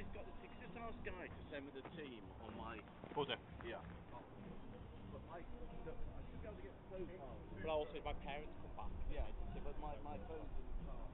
guy's got the ticket. Just ask Guy to send me the team on my... Buzzer. Yeah. But I should be able to get so far. But also if my parents come back. Yeah, but my phone's in the car.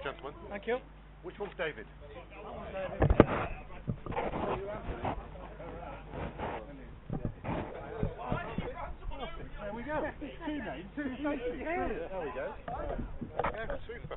gentlemen. Thank you. Which one's David? There we go. Two names, two faces. Yeah, there we go. Yeah, super.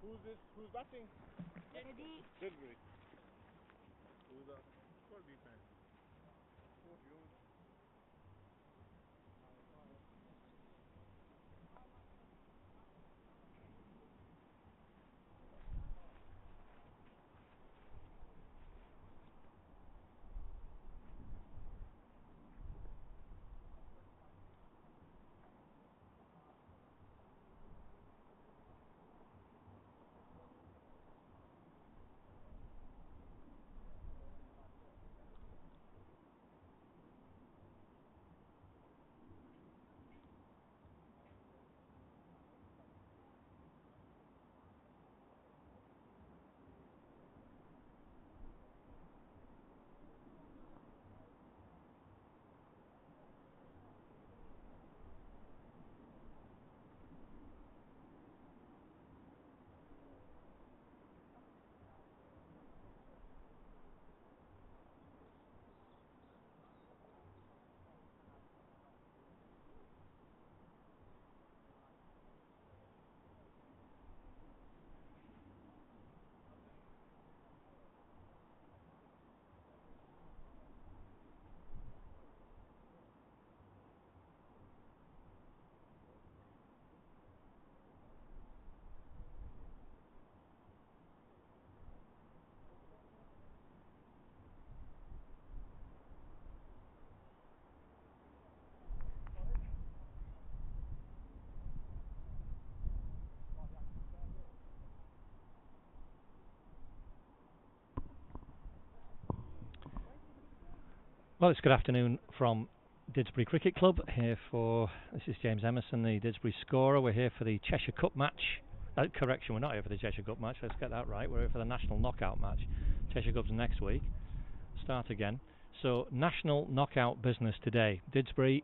Who's this? Who's batting? Didsbury. Who's that? What defense? Oh, yours. Well, it's good afternoon from Didsbury Cricket Club. This is James Emerson, the Didsbury scorer. We're here for the Cheshire Cup match. Correction, we're not here for the Cheshire Cup match. Let's get that right. We're here for the National Knockout match. Cheshire Cup's next week. Start again. So, National Knockout business today. Didsbury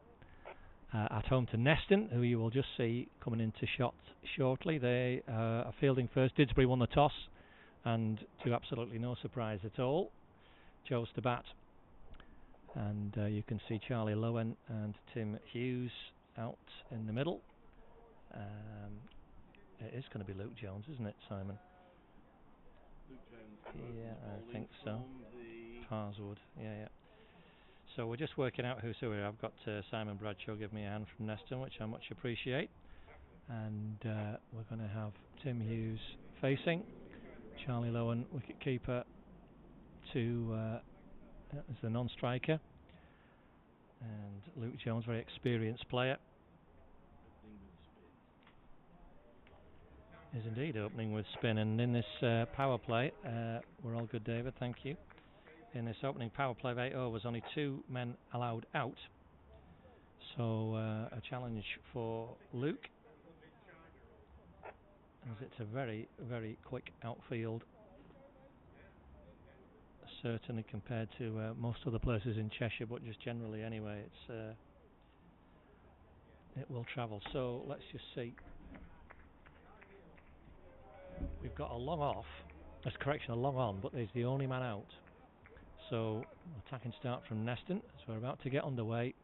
at home to Neston, who you will just see coming into shot shortly. They are fielding first. Didsbury won the toss, and to absolutely no surprise at all, chose to bat. And you can see Charlie Lowen and Tim Hughes out in the middle. It is going to be Luke Jones, isn't it, Simon? Luke Jones. Yeah, I think so. The Harswood. Yeah. So we're just working out who's who here. I've got Simon Bradshaw give me a hand from Neston, which I much appreciate. And we're going to have Tim Hughes facing, Charlie Lowen, wicket keeper, as the non-striker, and Luke Jones, very experienced player, is indeed opening with spin. And in this power play, we're all good, David, thank you. In this opening power play of 8 overs, only 2 men allowed out. So a challenge for Luke, as it's a very, very quick outfield, certainly compared to most other places in Cheshire, but just generally anyway, it will travel. So let's just see. We've got a long off, a long on, but there's the only man out. So attacking start from Neston as we're about to get underway.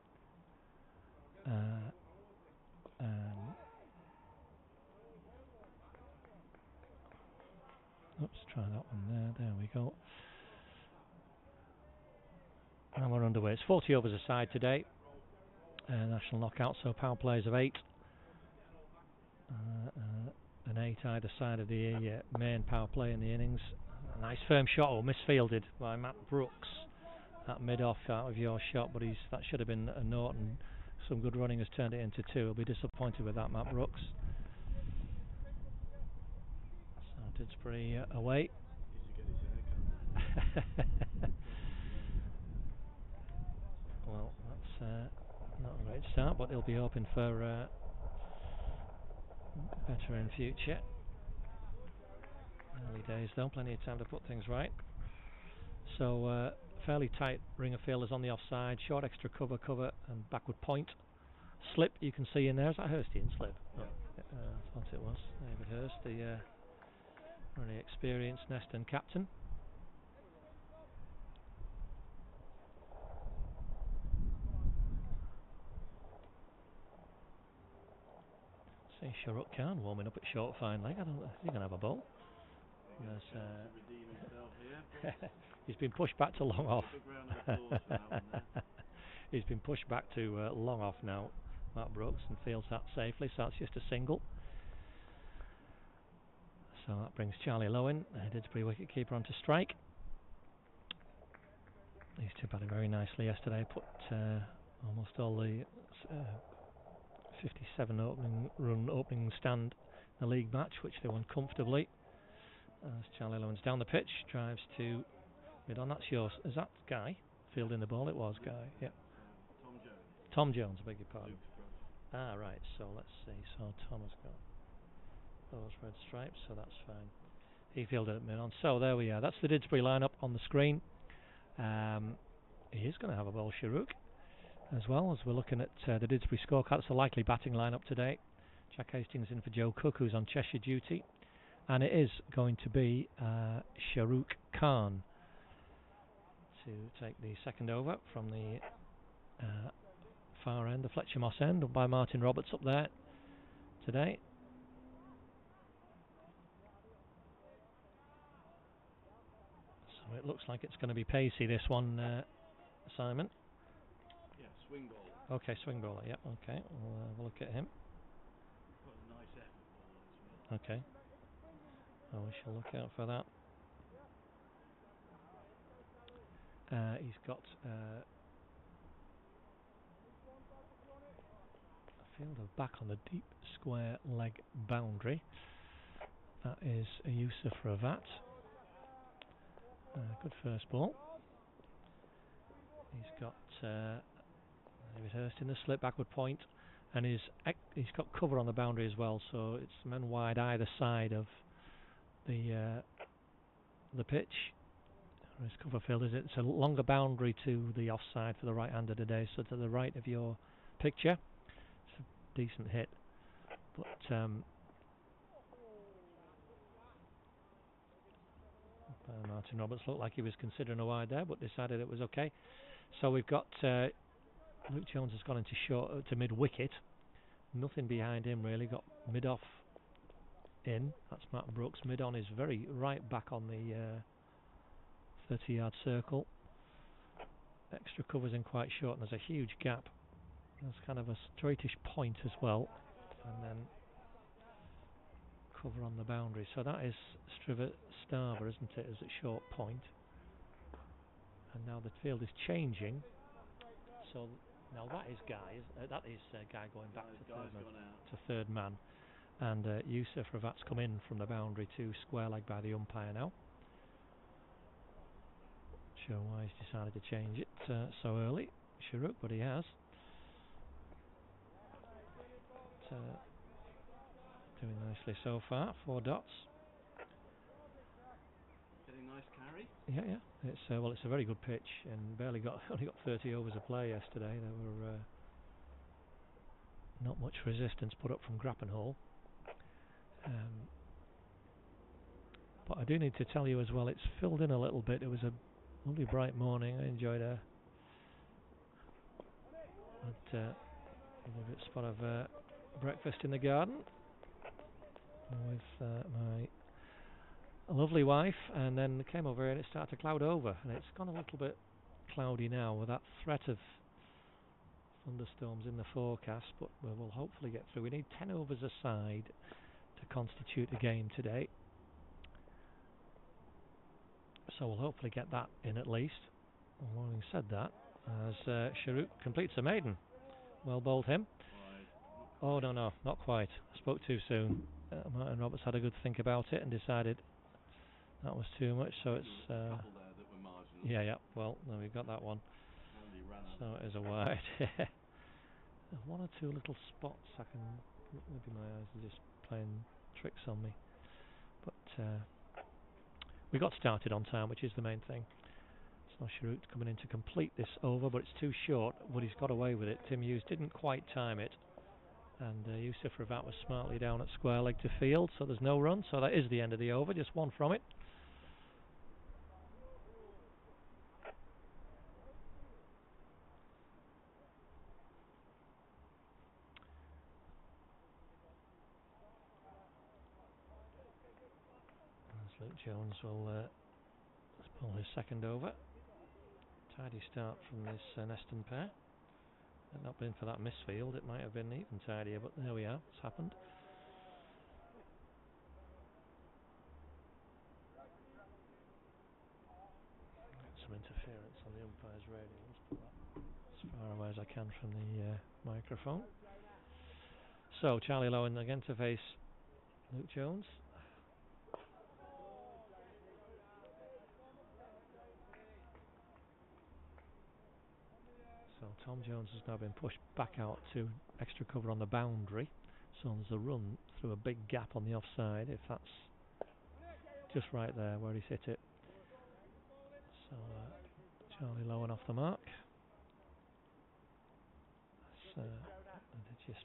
Oops, try that one there. There we go. And we're underway. It's 40 overs a side today. National knockout, so power plays of 8. An 8 either side of the main power play in the innings. A nice firm shot, misfielded by Matt Brooks. That mid-off out of your shot, but that should have been a naught, and some good running has turned it into 2. He'll be disappointed with that, Matt Brooks. So Didsbury away. Well, that's not a great start, but he'll be hoping for better in future. Early days though, plenty of time to put things right. So fairly tight ring of fielders on the offside, short extra cover and backward point. Slip you can see in there. Is that Hurstian slip? Yeah. I thought it was. David Hurst, the really experienced Neston captain. See Sharuk Khan warming up at short fine leg. I don't know. Is he going to have a ball? He's been pushed back to long off. He's been pushed back to long off now, Matt Brooks, and fields that safely, so that's just a single. So that brings Charlie Lowen, Didsbury wicketkeeper, onto strike. These two batted very nicely yesterday, put almost all the 57 opening stand in the league match, which they won comfortably. As Charlie Lowen's down the pitch, drives to mid-on. That's yours. Is that Guy fielding the ball? It was Guy. Yep. Tom Jones, I beg your pardon. Right. So let's see. So Tom has got those red stripes, so that's fine. He fielded at mid-on. So there we are. That's the Didsbury lineup on the screen. He is going to have a ball, Sharuk, as well, as we're looking at the Didsbury scorecard. It's a likely batting lineup today. Jack Hastings in for Joe Cook, who's on Cheshire duty. And it is going to be Sharuk Khan to take the second over from the far end, the Fletcher Moss end, up by Martin Roberts up there today. So it looks like it's going to be pacey, this one, Simon. Yeah, swing ball. Okay, swing bowler, yep, okay. We'll have a look at him. Got a nice effort ball as well. Okay. Oh, we shall look out for that. He's got a fielder back on the deep square leg boundary. That is a Yusuf Ravat. Good first ball. He's got David Hurst in the slip backward point, and he's got cover on the boundary as well, so it's men wide either side of the pitch. His cover field is it's a longer boundary to the offside for the right-hander today, so to the right of your picture. It's a decent hit, but Martin Roberts looked like he was considering a wide there, but decided it was okay. So we've got Luke Jones has gone into short to mid-wicket. Nothing behind him really. Got mid-off in. That's Matt Brooks. Mid-on is very right back on the 30-yard circle. extra covers in quite short, and there's a huge gap. There's kind of a straightish point as well, and then cover on the boundary. So that is Striver Starver, isn't it, as a short point. And now the field is changing. So now that is Guy. Guy going back to third man. And Yusuf Ravat's come in from the boundary to square leg by the umpire now. Not sure why he's decided to change it so early, Sharuk, but he has. Doing nicely so far. 4 dots. Getting nice carry. Yeah. It's it's a very good pitch, and only got 30 overs of play yesterday. There were not much resistance put up from Grappenhall. But I do need to tell you as well, it's filled in a little bit. It was a lovely bright morning. I enjoyed a little bit spot of breakfast in the garden with my lovely wife, and then came over here and it started to cloud over, and it's gone a little bit cloudy now with that threat of thunderstorms in the forecast, but we will hopefully get through. We need 10 overs a side to constitute a game today, so we'll hopefully get that in at least. Well, having said that, as Sharuk completes a maiden. Well bowled him. Oh no, not quite. I spoke too soon. Martin Roberts had a good think about it and decided that was too much, so it's yeah, well, no, we got that one. So it is a wide. One or two little spots maybe my eyes are just playing tricks on me, but we got started on time, which is the main thing. So Sharuk coming in to complete this over, but it's too short, but he's got away with it. Tim Hughes didn't quite time it, and Yusuf Ravat was smartly down at square leg to field, so there's no run, so that is the end of the over, just one from it. As Luke Jones will pull his second over. Tidy start from this Neston pair. Had not been for that misfield, it might have been even tidier, but there we are, it's happened. Some interference on the umpire's radio. Let's put that as far away as I can from the microphone. So Charlie Lowen again to face Luke Jones. So Tom Jones has now been pushed back out to extra cover on the boundary. So there's a run through a big gap on the offside, if that's just right there where he's hit it. So Charlie Lowen off the mark. That's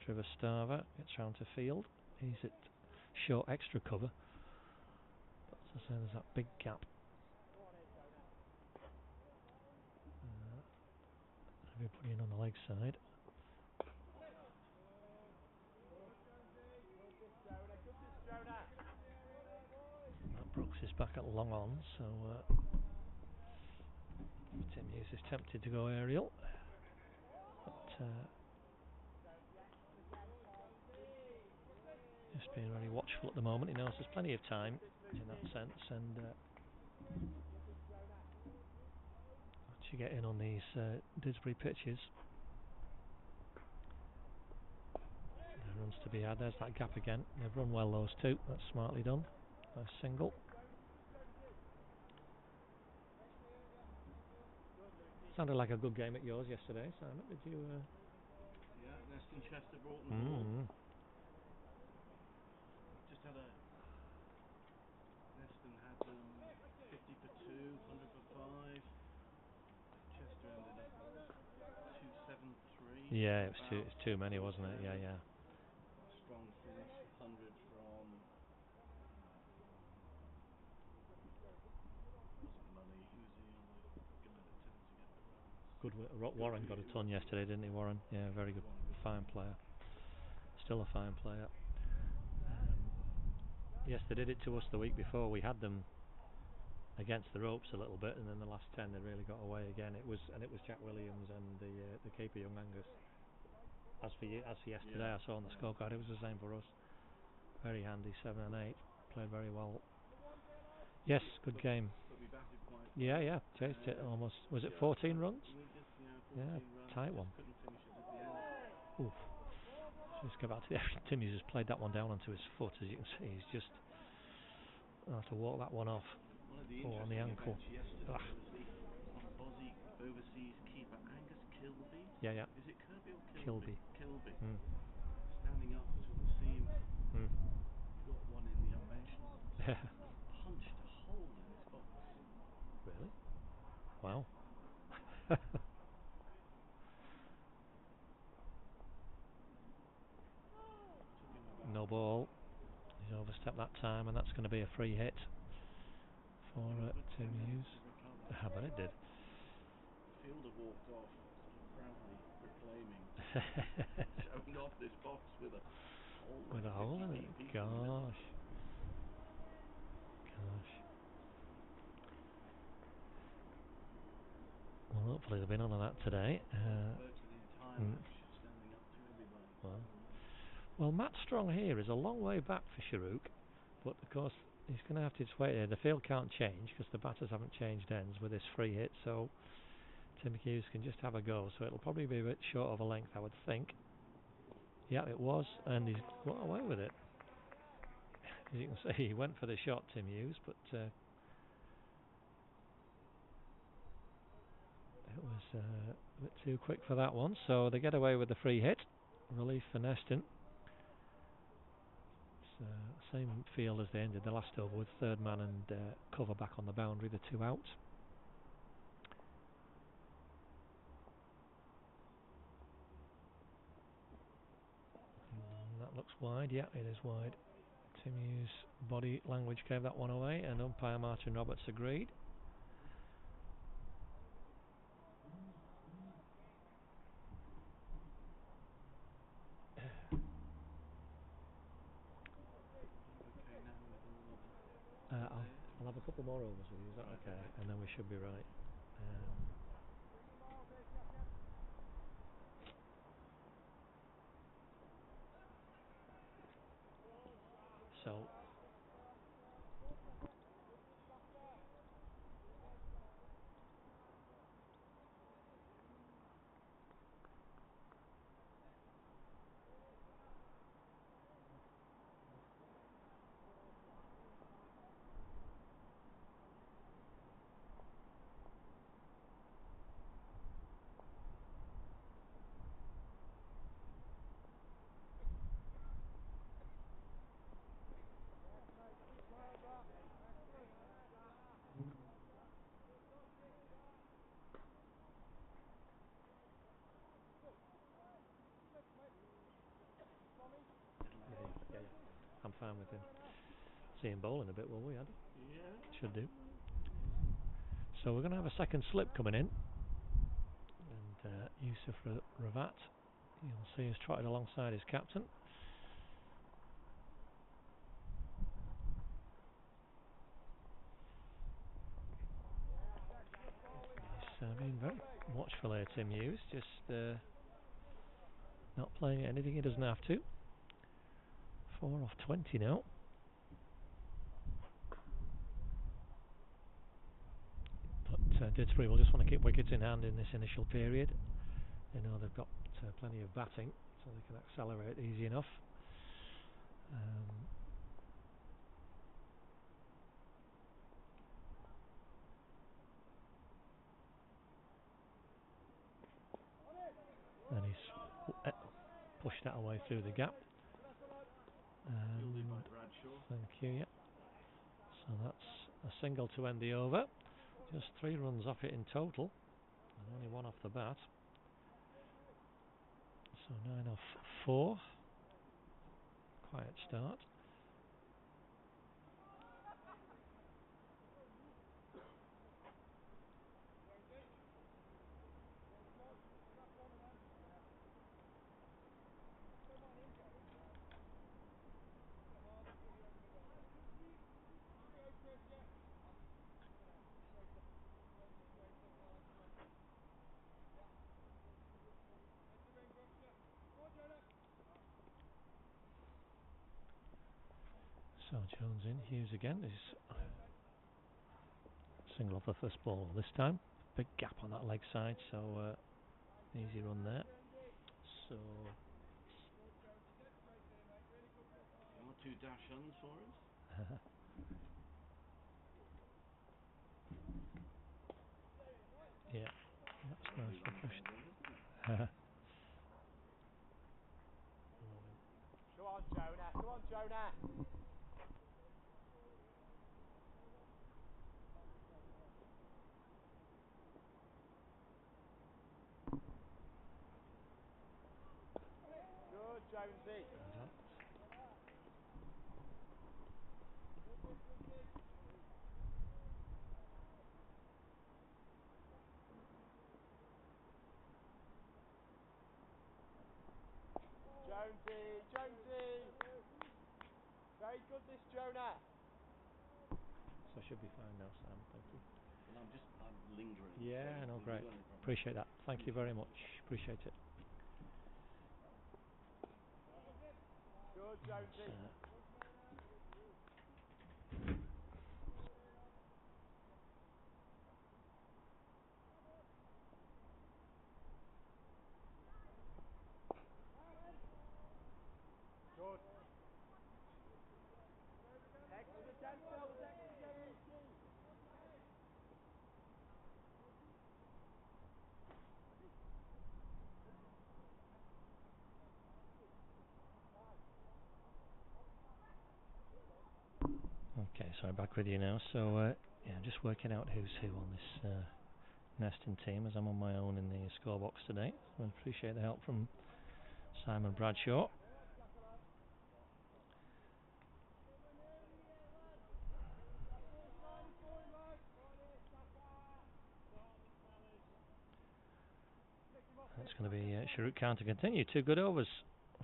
Striver Starver gets round to field. He's at short extra cover. But as I say, there's that big gap. Putting in on the leg side. Brooks is back at long on, so Tim Hughes is tempted to go aerial, but just being very watchful at the moment. He knows there's plenty of time in that sense, and once you get in on these Didsbury pitches, there runs to be had. There's that gap again. They've run well, those two. That's smartly done. Nice single. Sounded like a good game at yours yesterday, Simon. Did you? Yeah, Neston Chester brought them the ball. Just had Neston had them 50 for 2, 100 for 5. Chester ended up 273. Yeah, it's too many, wasn't it? Yeah. Strong finish, 100 from. Wasn't money. Who's the other guy that tends to get the runs? Good. Warren got a ton yesterday, didn't he, Warren? Yeah, very good. Fine player. Still a fine player. Yes, they did it to us the week before. We had them against the ropes a little bit, and then the last 10 they really got away again. It was Jack Williams and the keeper, Young Angus. As for yesterday, I saw on the scorecard, it was the same for us. Very handy, 7 and 8, played very well. Yes, good game. Yeah, chased it almost. Was it 14 runs? Yeah, tight one. Oof. Let's go back to the action. Tim Hughes has played that one down onto his foot, as you can see. He's just have to walk that one off. On the ankle. Aussie overseas keeper Angus Kilby. Yeah. Is it Kirby or Kilby? Kilby. Standing up to the seam. Got one in the unmentioned. Punched a hole in his box. Really? Wow. No ball. He's overstepped that time, and that's going to be a free hit for Tim Hughes. I bet it did. The fielder walked off, proudly proclaiming, showing off this box with a hole. With a hole in it. Gosh. Well, hopefully they've been on that today. Well, Matt Strong here is a long way back for Sharuk, but of course he's going to have to just wait here. The field can't change because the batters haven't changed ends with this free hit, so Tim Hughes can just have a go. So it'll probably be a bit short of a length, I would think. Yeah, it was, and he's got away with it. As you can see, he went for the shot, Tim Hughes, but it was a bit too quick for that one. So they get away with the free hit. Relief for Neston. Same field as they ended the last over, with third man and cover back on the boundary, the 2 out. That looks wide. Yeah, it is wide. Tim Hughes' body language gave that one away, and umpire Martin Roberts agreed. I'll have a couple more overs with you, is that okay? And then we should be right. So I'm fine with him. See him bowling a bit, will we, Andy? Yeah. Should do. So we're going to have a second slip coming in. And Yusuf Ravat, you'll see, he's trotted alongside his captain. He's being very watchful here, Tim Hughes, just not playing anything he doesn't have to. 4 off 20 now. But Didsbury will just want to keep wickets in hand in this initial period. They know they've got plenty of batting, so they can accelerate easy enough. And he's pushed that away through the gap. Thank you, yeah. So that's a single to end the over. Just 3 runs off it in total, and only 1 off the bat. So 9 off 4. Quiet start. So Jones in, Hughes again. He's single off the first ball this time. Big gap on that leg side, so easy run there. So 1 or 2 dash-ons for us. yeah, that's nice refreshing. Go on, Jonah. Go on, Jonah. Good, Jonesy. Jonesy. Very good, this Jonah. So should be fine now, Sam. Thank you. Well, I'm lingering. Yeah, no, great. Appreciate that. Thank you very much. Appreciate it. Good, Jonesy. Good. Excellent, excellent. Okay, so back with you now. So yeah, just working out who's who on this Neston team, as I'm on my own in the score box today. So I appreciate the help from Simon Bradshaw. That's going to be Sharuk Khan to continue. 2 good overs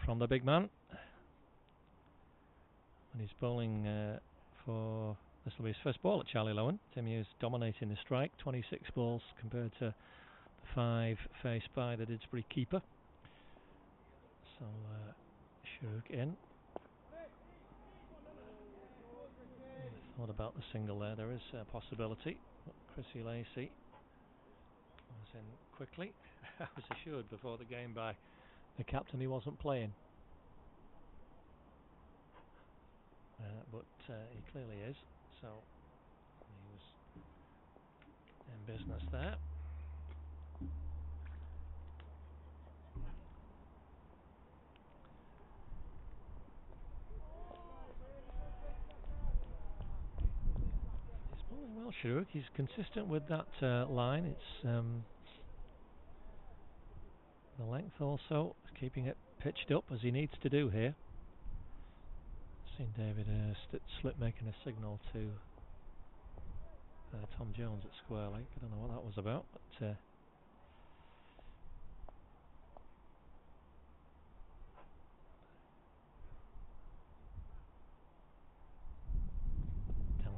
from the big man. And he's bowling for, this will be his first ball at Charlie Lowen. Tim Hughes dominating the strike, 26 balls compared to the 5 faced by the Didsbury keeper. So Sharuk in. Thought about the single there. There is a possibility. Chrissy Lacey was in quickly. I was assured before the game by the captain he wasn't playing. But he clearly is. So he was in business there. He's bowling well, Sharuk. He's consistent with that line. It's the length also, keeping it pitched up as he needs to do here. Seen David Slip making a signal to Tom Jones at square leg. I don't know what that was about, but down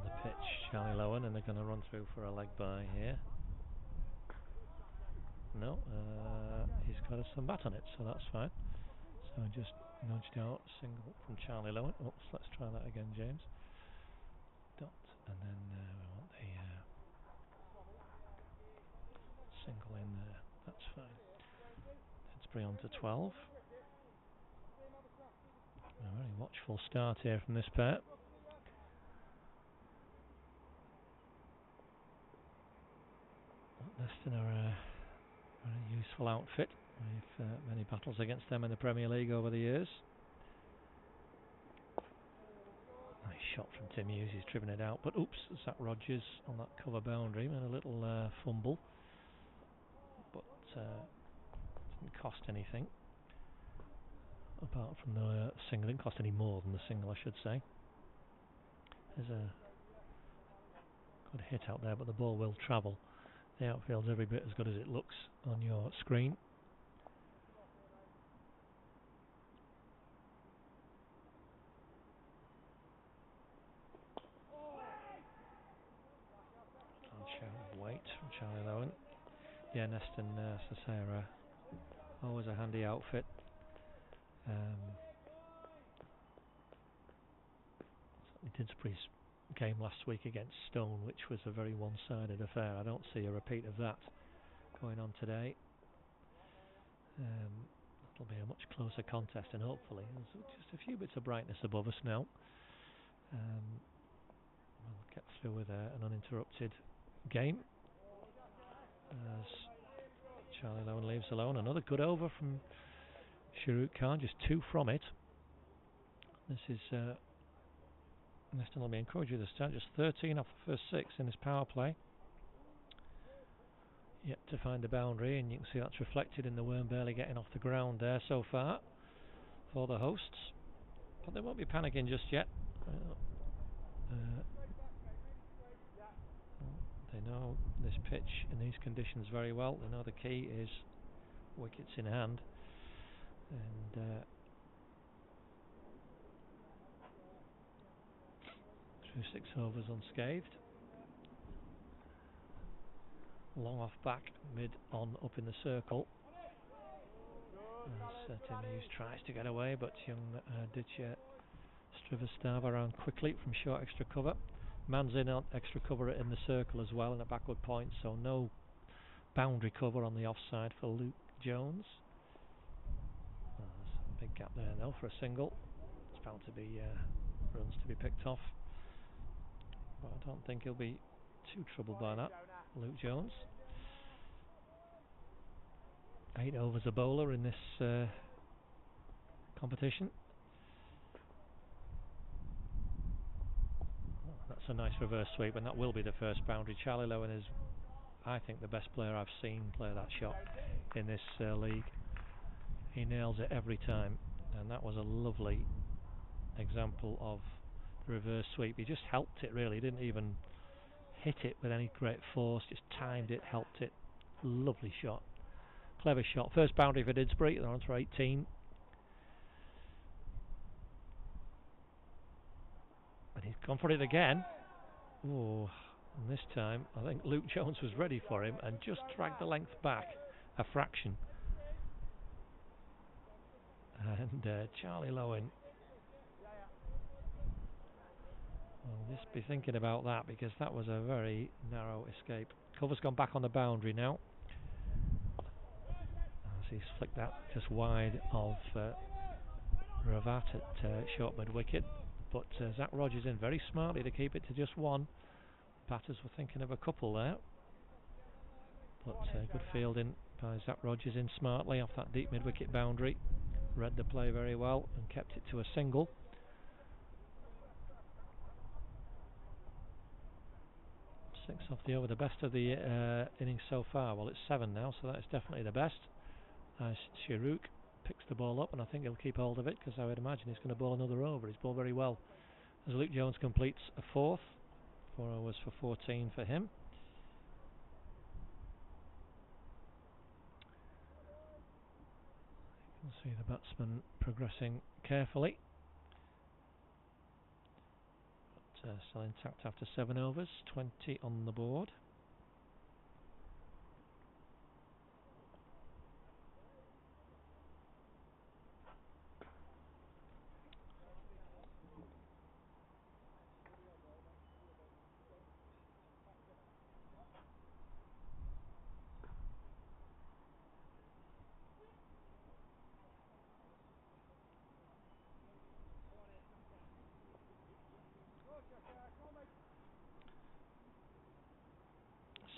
the pitch, Charlie Lowen, and they're going to run through for a leg by here. No, he's got some bat on it, so that's fine. So just nudged out, single from Charlie Lowen. Oops, let's try that again, James. Dot, and then we want the single in there. That's fine. Didsbury on to 12. A very watchful start here from this pair. Neston are a very useful outfit. We've many battles against them in the Premier League over the years. Nice shot from Tim Hughes, he's driven it out, but oops, Zach Rogers on that cover boundary and a little fumble, but didn't cost anything apart from the single. Didn't cost any more than the single, I should say. There's a good hit out there, but the ball will travel. The outfield's every bit as good as it looks on your screen. Wait from Charlie Lowen. Yeah, Neston Sasera, always a handy outfit. Didsbury's game last week against Stone, which was a very one-sided affair. I don't see a repeat of that going on today. It'll be a much closer contest, and hopefully there's just a few bits of brightness above us now. We'll get through with an uninterrupted game as Charlie Lowen leaves alone. Another good over from Shahrukh Khan, just 2 from it. This is Neston will be encouraged to start, just 13 off the first 6 in his power play. Yet to find the boundary, and you can see that's reflected in the worm barely getting off the ground there so far for the hosts. But they won't be panicking just yet. They know this pitch in these conditions very well. They know the key is wickets in hand, and through 6 overs unscathed. Long off back, mid on up in the circle. As Tim Hughes tries to get away, but young Srivastava around quickly from short extra cover. Man's in on extra cover in the circle as well, and a backward point, so no boundary cover on the offside for Luke Jones. There's a big gap there though for a single. It's bound to be runs to be picked off, but I don't think he'll be too troubled by that. Luke Jones, 8 overs a bowler in this competition. That's a nice reverse sweep, and that will be the first boundary. Charlie Lowen is, I think, the best player I've seen play that shot in this league. He nails it every time, and that was a lovely example of the reverse sweep. He just helped it really, he didn't even hit it with any great force, just timed it, helped it. Lovely shot, clever shot. First boundary for Didsbury, they're on for 18. And he's gone for it again. Oh, and this time I think Luke Jones was ready for him and just dragged the length back a fraction. And Charlie Lowen will just be thinking about that, because that was a very narrow escape. Cover's gone back on the boundary now, as he's flicked that just wide of Ravat at short mid wicket. But Zach Rogers in very smartly to keep it to just 1. Batters were thinking of a couple there, but good fielding by Zach Rogers in smartly off that deep mid wicket boundary. Read the play very well and kept it to a single. 6 off the over, the best of the innings so far. Well, it's 7 now, so that is definitely the best. As Shahrukh picks the ball up, and I think he'll keep hold of it, because I would imagine he's going to bowl another over. He's bowled very well. As Luke Jones completes a 4th, 4 overs for 14 for him. You can see the batsman progressing carefully, but still intact after 7 overs, 20 on the board.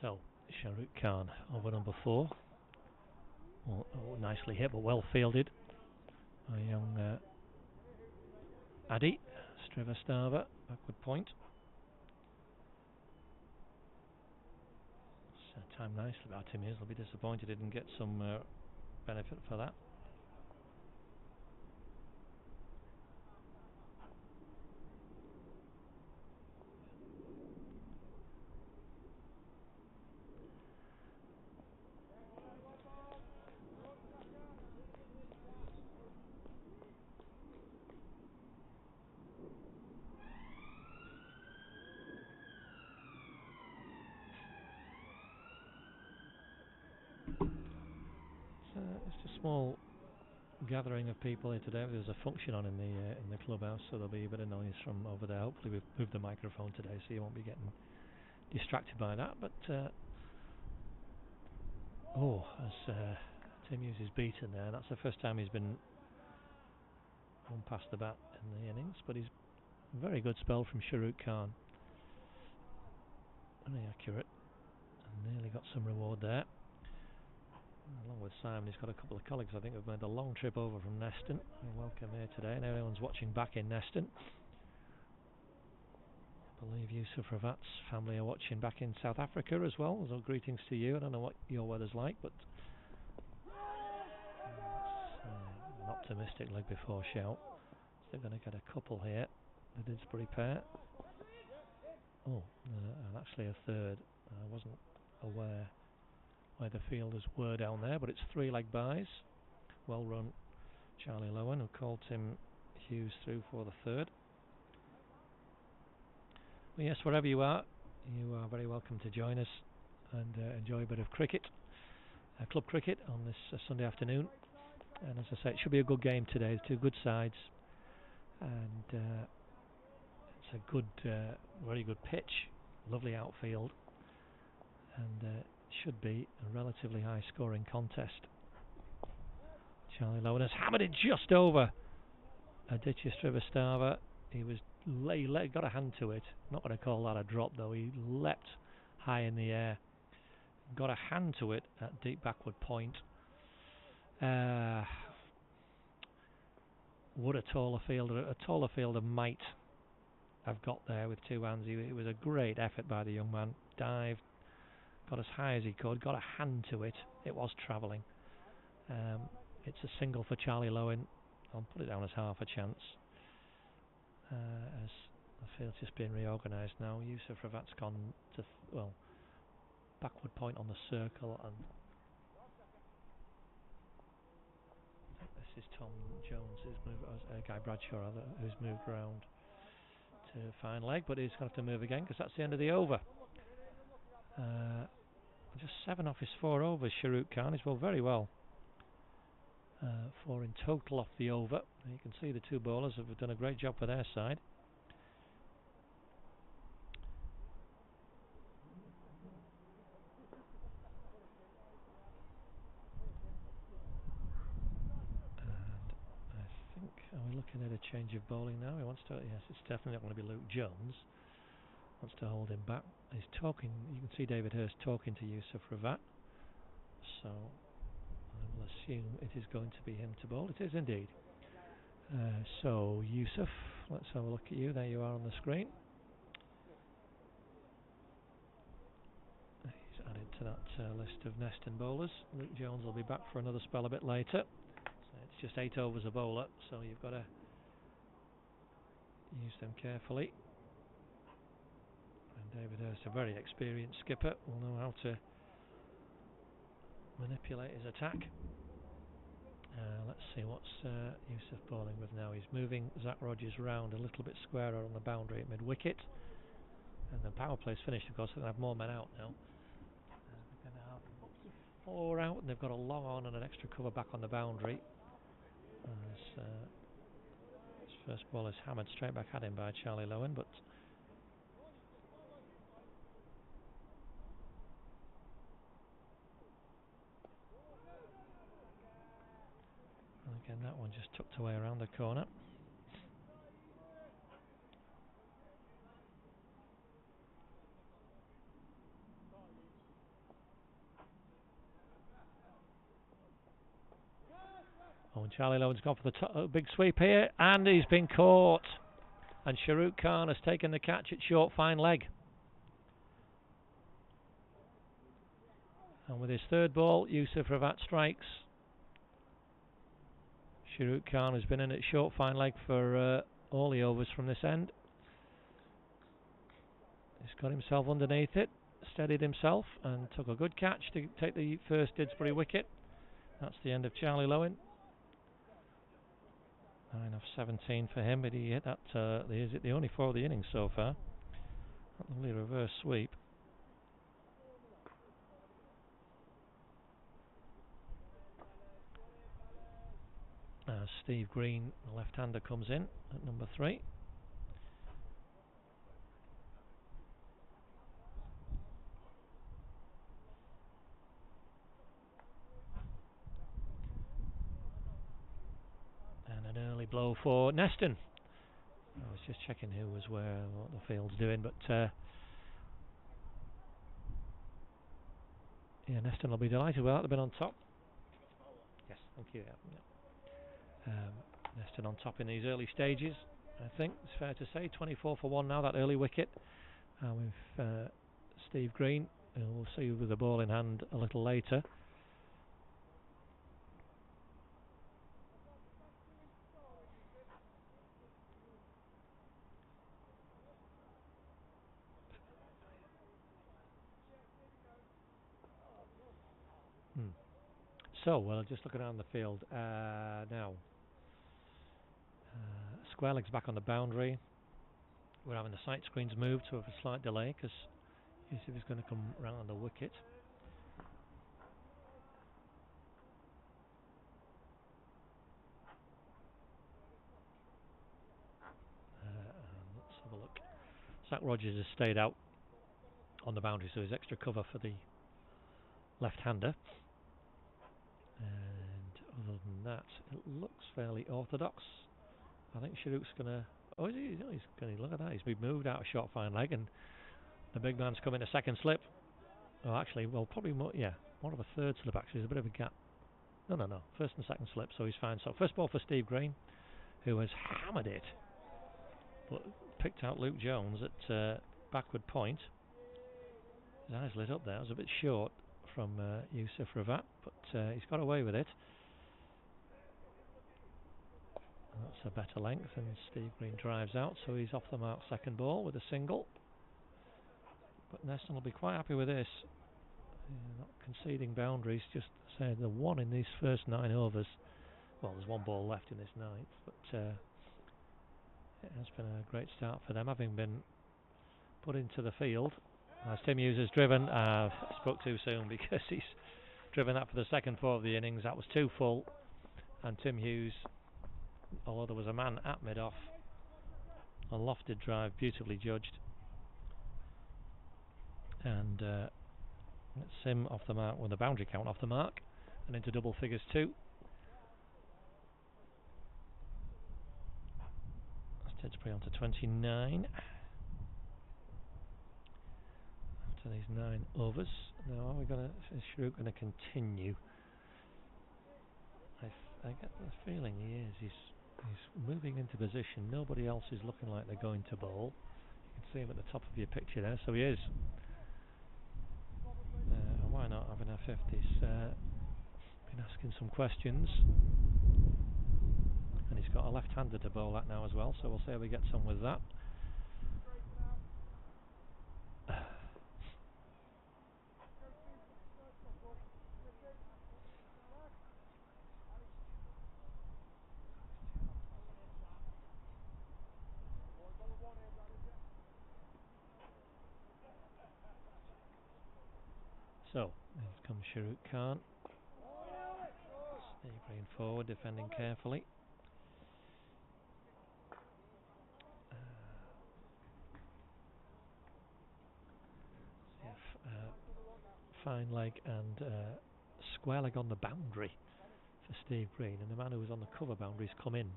So, Shahrukh Khan over number 4. Oh, nicely hit, but well fielded. A young Adi Srivastava, backward point. Timed nicely by Tim Hughes. He'll be disappointed he didn't get some benefit for that. It's a small gathering of people here today. There's a function on in the clubhouse, so there'll be a bit of noise from over there. Hopefully we've moved the microphone today, so you won't be getting distracted by that. But as Tim Hughes is beaten there, that's the first time he's been on past the bat in the innings. But he's a very good spell from Shahrukh Khan. Very accurate, and nearly got some reward there. Along with Simon, he's got a couple of colleagues I think who've made a long trip over from Neston. Welcome here today, and everyone's watching back in Neston. I believe Yusuf Ravat's family are watching back in South Africa as well, so greetings to you. I don't know what your weather's like, but an optimistic leg before shout. So they're going to get a couple here, the Didsbury pair. And actually a third. I wasn't aware where the fielders were down there, but it's 3 leg byes. Well run, Charlie Lowen, who called Tim Hughes through for the third. Well, yes, wherever you are very welcome to join us and enjoy a bit of cricket, club cricket on this Sunday afternoon. And as I say, it should be a good game today. Two good sides, and it's a good, very good pitch, lovely outfield, and should be a relatively high scoring contest. Charlie Lowen has hammered it just over Aditya Srivastava. He was got a hand to it. Not going to call that a drop though. He leapt high in the air, got a hand to it at deep backward point. Would a taller fielder might have got there with 2 hands. It was a great effort by the young man. Dived, got as high as he could, got a hand to it. It was travelling. It's a single for Charlie Lowen. I'll put it down as half a chance. As the field's just been reorganised now. Yusuf Ravat's gone to backward point on the circle, and this is Tom Jones, who's moved, Guy Bradshaw rather, who's moved round to fine leg, but he's going to have to move again because that's the end of the over. Just 7 off his 4 overs, Shahrukh Khan. He's bowled very well. 4 in total off the over. You can see the 2 bowlers have done a great job for their side. And I think, are we looking at a change of bowling now? He wants to, yes, it's definitely not going to be Luke Jones. Wants to hold him back. He's talking, you can see David Hurst talking to Yusuf Ravat. So I will assume it is going to be him to bowl. It is indeed. So Yusuf, let's have a look at you. There you are on the screen. He's added to that list of Neston bowlers. Luke Jones will be back for another spell a bit later. So it's just 8 overs a bowler, so you've got to use them carefully. And David Hurst, a very experienced skipper, will know how to manipulate his attack. Let's see what's Yusuf bowling with now. He's moving Zach Rogers round a little bit squarer on the boundary at mid-wicket. And the power play's finished, of course, they're going to have more men out now. They're going to have 4 out, and they've got a long on and an extra cover back on the boundary. His first ball is hammered straight back at him by Charlie Lowen, but again, that one just tucked away around the corner. Oh, and Charlie Lowen's gone for the big sweep here, and he's been caught. And Shahrukh Khan has taken the catch at short fine leg. And with his 3rd ball, Yusuf Ravat strikes. Shahrukh Khan has been in at short fine leg for all the overs from this end. He's got himself underneath it, steadied himself, and took a good catch to take the first Didsbury wicket. That's the end of Charlie Lowen. 9 off 17 for him, but he hit that. Is it the only 4 of the innings so far? That lovely reverse sweep. as Steve Green, the left-hander, comes in at number 3. And an early blow for Neston. I was just checking who was where, what the field's doing, but yeah, Neston will be delighted with that. They've been on top. Yes, thank you. Yeah. Neston on top in these early stages, I think it's fair to say. 24 for 1 now, that early wicket. And with Steve Green, who we'll see with the ball in hand a little later. So, well, just look around the field now. Square leg's back on the boundary. We're having the sight screens moved to have a slight delay because Yusuf is going to come round the wicket. Let's have a look. Zach Rogers has stayed out on the boundary, so he's extra cover for the left-hander. And other than that, it looks fairly orthodox. I think Sharuk's going to... Oh, is he? He's going to look at that. He's been moved out of short fine leg, and the big man's coming to second slip. Oh, actually, well, probably more. Yeah, more of a third slip. Actually, there's a bit of a gap. No. First and second slip, so he's fine. So first ball for Steve Green, who has hammered it, but picked out Luke Jones at backward point. His eyes lit up there. It was a bit short from Yusuf Ravat, but he's got away with it. That's a better length, and Steve Green drives out, so he's off the mark second ball with a single. But Neston will be quite happy with this. Not conceding boundaries, just say the one in these first 9 overs. Well, there's 1 ball left in this 9th, but it has been a great start for them, having been put into the field. As Tim Hughes has driven, I spoke too soon because he's driven that for the second 4 of the innings. That was too full, and Tim Hughes, although there was a man at mid-off, a lofted drive, beautifully judged. And let's Sim off the mark with a boundary count off the mark and into double figures too. That's Didsbury on to 29 after these 9 overs. Now are we going to, is Sharuk going to continue? I get the feeling he is. He's moving into position. Nobody else is looking like they're going to bowl. You can see him at the top of your picture there, so he is. Why not having a 50s? Been asking some questions, and he's got a left-hander to bowl at now as well, so we'll see how he gets on with that. So, here comes Sharuk Khan. Steve Green forward, defending carefully. Fine leg and square leg on the boundary for Steve Green, and the man who was on the cover boundary's come in.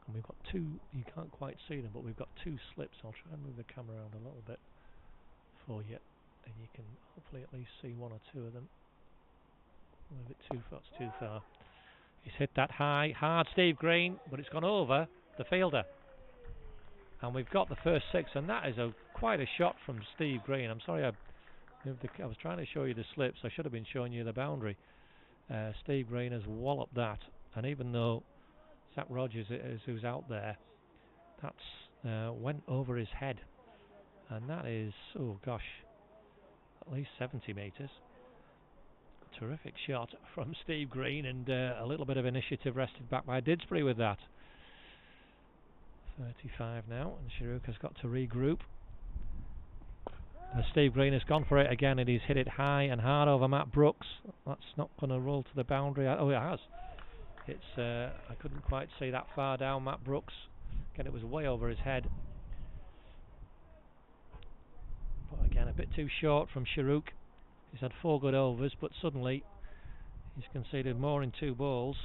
And we've got 2, you can't quite see them, but we've got 2 slips. I'll try and move the camera around a little bit for you, and you can hopefully at least see 1 or 2 of them. Move it too far, it's too far. He's hit that high, hard Steve Green, but it's gone over the fielder. And we've got the first 6, and that is quite a shot from Steve Green. I'm sorry I was trying to show you the slips. I should have been showing you the boundary. Steve Green has walloped that, and even though Zach Rogers is who's out there, that's went over his head, and that is, oh gosh, at least 70 metres. Terrific shot from Steve Green, and a little bit of initiative wrested back by Didsbury with that. 35 now, and Sharuk has got to regroup. Steve Green has gone for it again, and he's hit it high and hard over Matt Brooks. That's not going to roll to the boundary. Oh, it has. It's I couldn't quite see that far down, Matt Brooks. Again, it was way over his head. But again, a bit too short from Sharuk. He's had 4 good overs, but suddenly he's conceded more in 2 balls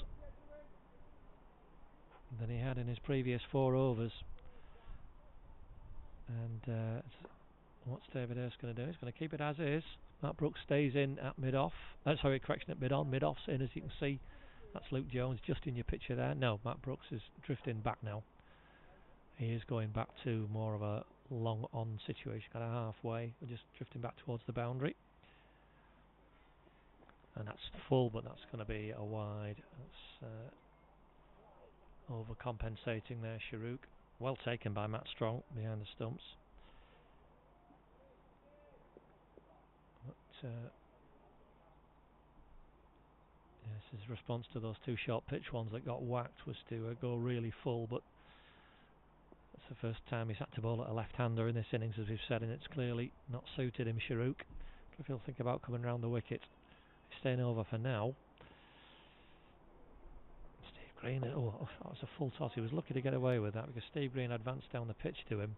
than he had in his previous 4 overs. And what's David Hurst going to do? He's going to keep it as is. Matt Brooks stays in at mid-off. Sorry, correction, at mid-on. Mid-off's in, as you can see. That's Luke Jones just in your picture there. No, Matt Brooks is drifting back now. He is going back to more of a long-on situation, kind of halfway, just drifting back towards the boundary. And that's full, but that's going to be a wide. That's overcompensating there, Sharuk. Well taken by Matt Strong behind the stumps. But yes, his response to those 2 short pitch ones that got whacked was to go really full, but that's the first time he's had to bowl at a left-hander in this innings, as we've said, and it's clearly not suited him, Sharuk. If he'll think about coming round the wicket. He's staying over for now. Steve Green, oh, that was a full toss. He was lucky to get away with that because Steve Green advanced down the pitch to him.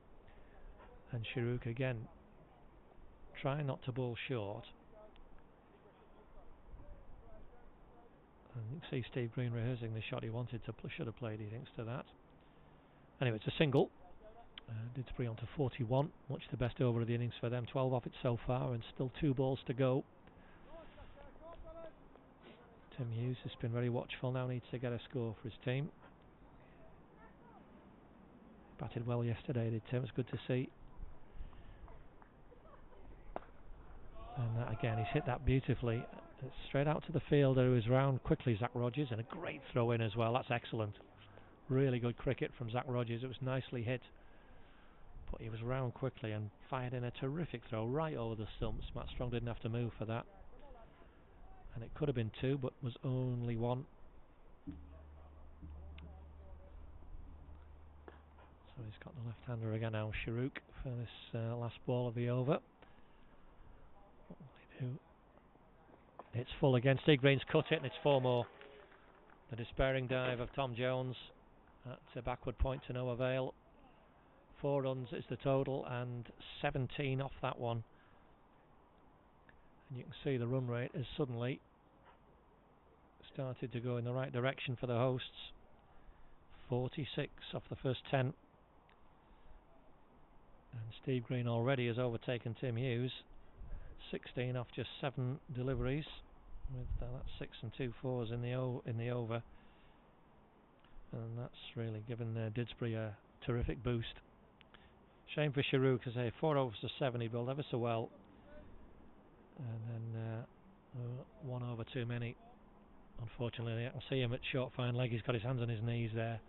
And Sharuk again trying not to bowl short. And you can see Steve Green rehearsing the shot he wanted to should have played, he thinks, to that. Anyway, it's a single. Didsbury on to 41, much the best over of the innings for them. 12 off it so far, and still 2 balls to go. Tim Hughes has been very watchful now, needs to get a score for his team. Batted well yesterday, did Tim, it's good to see. And again, he's hit that beautifully. It's straight out to the fielder, who is round quickly, Zach Rogers, and a great throw in as well. That's excellent. Really good cricket from Zach Rogers. It was nicely hit, but he was round quickly and fired in a terrific throw right over the stumps. Matt Strong didn't have to move for that, and it could have been 2, but was only 1. So he's got the left-hander again now, Sharuk, for this last ball of the over. What will he do? It's full again. Steve Green's cut it, and it's 4 more. The despairing dive of Tom Jones at a backward point to no avail. 4 runs is the total, and 17 off that one. And you can see the run rate has suddenly started to go in the right direction for the hosts. 46 off the first 10. And Steve Green already has overtaken Tim Hughes. 16 off just 7 deliveries, with that's 6 and 2 fours in the over. And that's really given Didsbury a terrific boost. Shame for Sharuk, as I say, 4 overs to 7, he bowled ever so well. And then 1 over too many. Unfortunately, I can see him at short fine leg. He's got his hands on his knees there.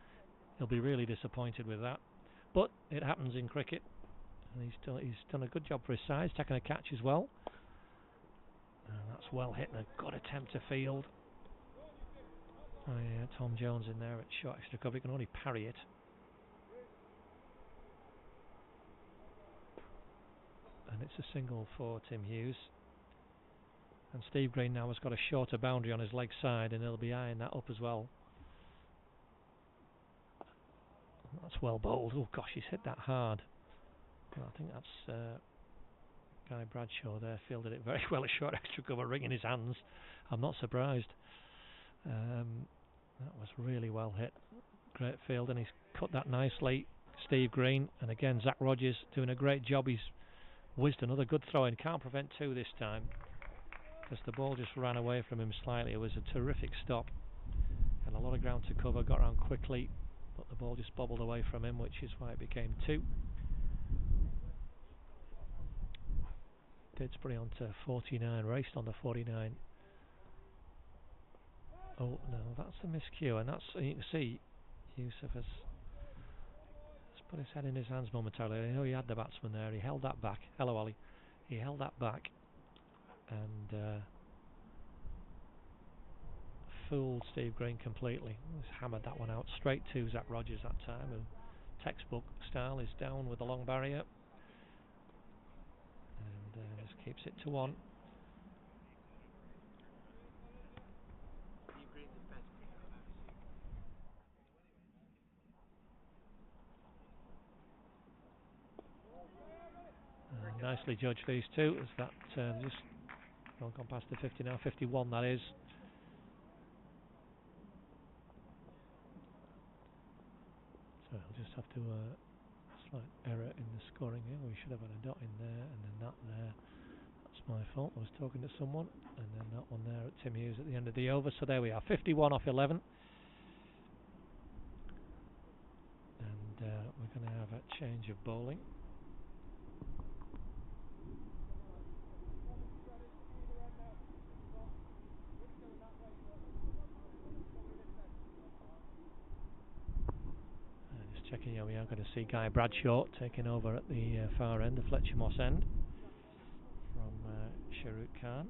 He'll be really disappointed with that. But it happens in cricket. And he's done a good job for his size, taking a catch as well. And that's well hit and a good attempt to field. Tom Jones in there at short extra cover. He can only parry it. And it's a single for Tim Hughes. And Steve Green now has got a shorter boundary on his leg side, and he'll be eyeing that up as well. That's well bowled. Oh gosh, he's hit that hard. Well, I think that's Guy Bradshaw there, fielded it very well. A short extra cover, ring in his hands. I'm not surprised. That was really well hit. Great field, and he's cut that nicely. Steve Green, and again Zach Rogers doing a great job. He's whizzed another good throw in. Can't prevent 2 this time, because the ball just ran away from him slightly. It was a terrific stop, and a lot of ground to cover. Got around quickly, but the ball just bobbled away from him, which is why it became 2. Didsbury on to 49, raced on to 49. Oh no, that's a miscue, and that's, you can see Yusuf has put his head in his hands momentarily. I know he had the batsman there. He held that back. Hello, Ollie. He held that back and fooled Steve Green completely. He's hammered that one out straight to Zach Rogers that time, who textbook style is down with the long barrier, and just keeps it to 1. Steve Green's the best picker I've ever seen. nicely judged, these two. Is that just gone past the 50 now? 51 that is. So I'll just have to slight error in the scoring here. We should have had a dot in there and then that there. That's my fault. I was talking to someone, and then that one there at Tim Hughes at the end of the over. So there we are, 51 off 11. And we're going to have a change of bowling. Just checking, yeah, we are going to see Guy Bradshaw taking over at the far end, the Fletcher Moss end, from Sharuk Khan.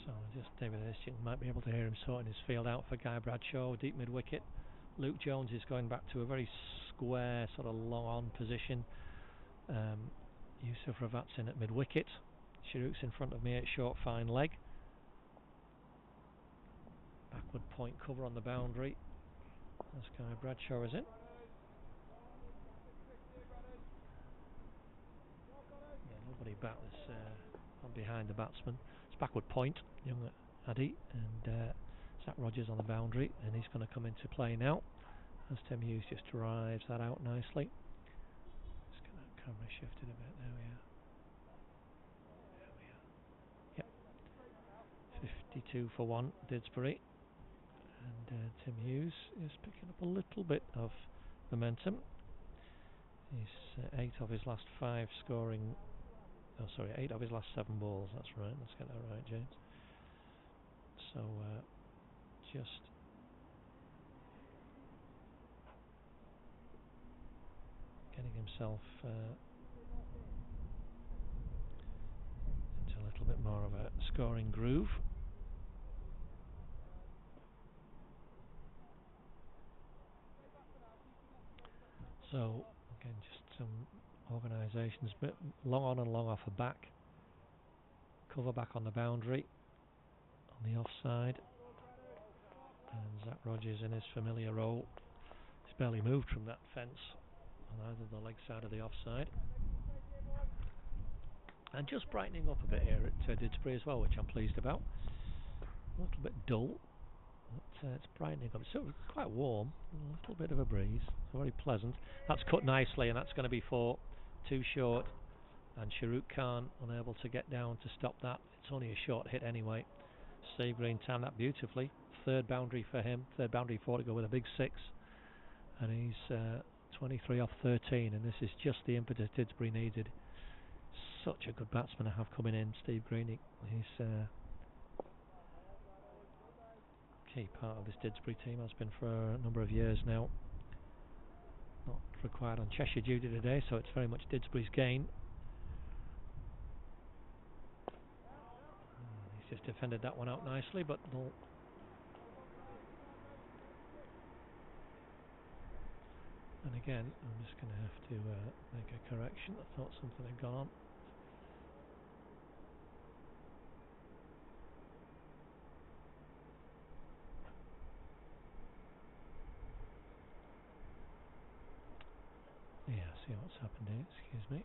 So just David Hastings might be able to hear him sorting his field out for Guy Bradshaw, deep mid wicket. Luke Jones is going back to a very square, sort of long on position. Yusuf Ravat's in at mid wicket. Sharuk's in front of me at short fine leg. Backward point cover on the boundary. As Guy Bradshaw is in. Yeah, nobody batters on behind the batsman. It's backward point, young Addy, and Zach Rogers on the boundary, and he's going to come into play now as Tim Hughes just drives that out nicely. Just get that camera shifted a bit. There we are. Yep. 52 for 1, Didsbury. And Tim Hughes is picking up a little bit of momentum. He's 8 of his last 5 scoring. Oh, sorry, 8 of his last 7 balls. That's right. Let's get that right, James. So just getting himself into a little bit more of a scoring groove. So again, just some organisations, bit long on and long off the back. Cover back on the boundary, on the offside, and Zach Rogers in his familiar role. He's barely moved from that fence on either the leg side or the offside. And just brightening up a bit here at Didsbury as well, which I'm pleased about. A little bit dull, but it's brightening up. It's sort of quite warm, a little bit of a breeze, very pleasant. That's cut nicely, and that's going to be 4, too short, and Sharuk Khan unable to get down to stop that. It's only a short hit anyway. Steve Green timed that beautifully. 3rd boundary for him, 3rd boundary for to go with a big 6, and he's 23 off 13, and this is just the impetus Didsbury needed. Such a good batsman to have coming in, Steve Green. He's key part of this Didsbury team, has been for a number of years now. Not required on Cheshire duty today, so it's very much Didsbury's gain. He's just defended that one out nicely, but no. And again, I'm just going to have to make a correction. I thought something had gone on. Yeah, see what's happened here, excuse me.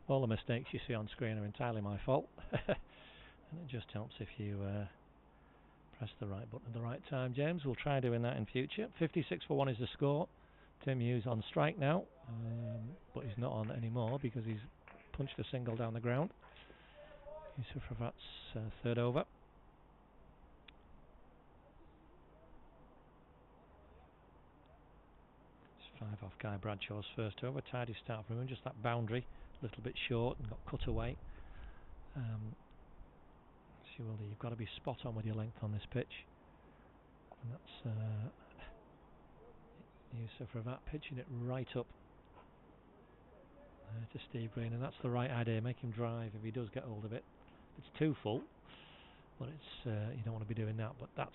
All the mistakes you see on screen are entirely my fault. And it just helps if you press the right button at the right time, James. We'll try doing that in future. 56 for 1 is the score. Tim Hughes on strike now, but he's not on anymore because he's punched a single down the ground. Yusuf Ravat's 3rd over. It's 5 off Guy Bradshaw's 1st over. Tidy start from him, just that boundary, a little bit short and got cut away. You've got to be spot on with your length on this pitch. And that's Yusuf Ravat pitching it right up to Steve Green, and that's the right idea. Make him drive if he does get hold of it. If it's too full, but it's you don't want to be doing that. But that's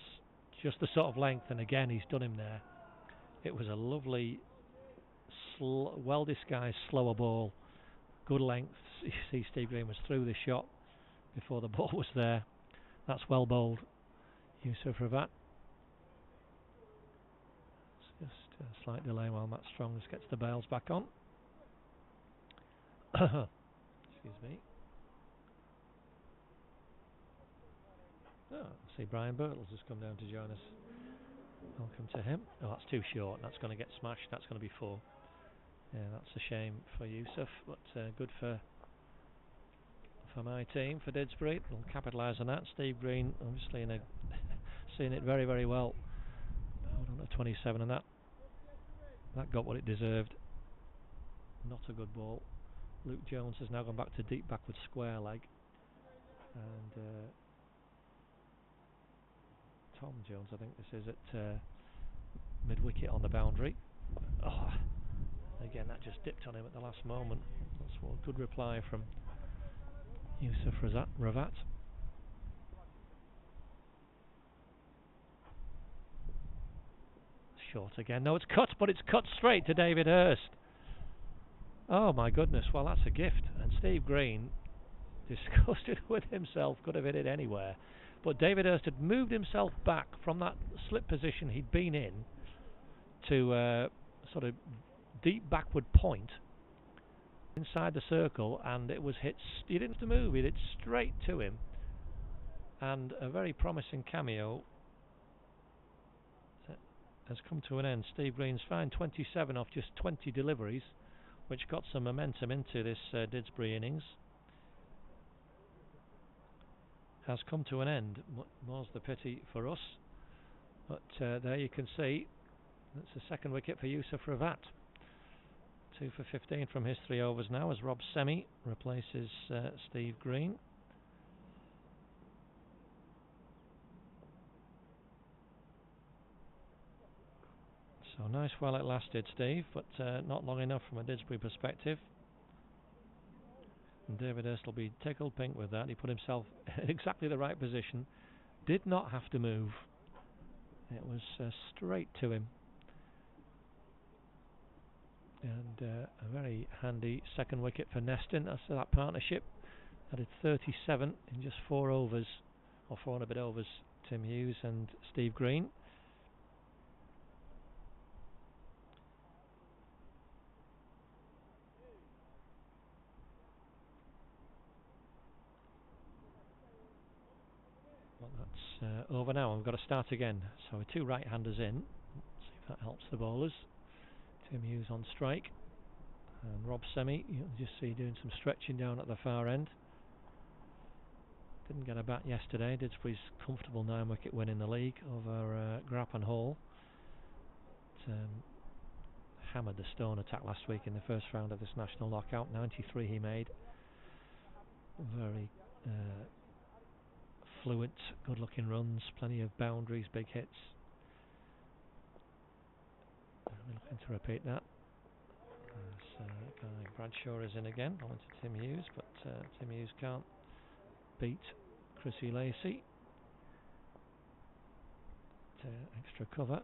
just the sort of length, and again he's done him there. It was a lovely, well disguised slower ball, good length. You see Steve Green was through the shot before the ball was there. That's well bowled, Yusuf Ravat. It's just a slight delay while Matt Strong gets the bails back on. Excuse me. Oh, I see Brian Birtles has come down to join us. Welcome to him. Oh, that's too short. That's going to get smashed. That's going to be 4. Yeah, that's a shame for Yusuf, but good for my team, for Didsbury. They'll capitalise on that. Steve Green, obviously, seeing it very, very well. Hold on to 27, and that got what it deserved. Not a good ball. Luke Jones has now gone back to deep backward square leg, and Tom Jones, I think this is at mid wicket on the boundary. Oh, again that just dipped on him at the last moment. That's one good reply from Yusuf Ravat. Short again. No, it's cut, but it's cut straight to David Hurst. Oh my goodness, well that's a gift. And Steve Green, disgusted with himself, could have hit it anywhere. But David Hurst had moved himself back from that slip position he'd been in to sort of deep backward point inside the circle, and it was hit. He didn't have to move, he hit straight to him. And a very promising cameo has come to an end. Steve Green's fine 27 off just 20 deliveries, which got some momentum into this Didsbury innings. Has come to an end. More's the pity for us. But there you can see, that's the second wicket for Yusuf Ravat. 2 for 15 from his 3 overs now, as Rob Semi replaces Steve Green. So nice while it lasted, Steve, but not long enough from a Didsbury perspective. And David Hurst will be tickled pink with that. He put himself in exactly the right position. Did not have to move. It was straight to him. And a very handy second wicket for Neston. That's that partnership. That did 37 in just 4 overs, or 4 and a bit overs. Tim Hughes and Steve Green. Well, that's over now, and we've got to start again. So with 2 right-handers in. Let's see if that helps the bowlers. Tim Hughes on strike, and Rob Semi, you'll just see doing some stretching down at the far end. Didn't get a bat yesterday. Didsbury's comfortable 9-wicket win in the league over Grapp and Hall. Hammered the Stone attack last week in the first round of this national knockout. 93 he made. Very fluent, good looking runs, plenty of boundaries, big hits. We're looking to repeat that. Guy Bradshaw is in again, on to Tim Hughes, but Tim Hughes can't beat Chrissy Lacey. Extra cover.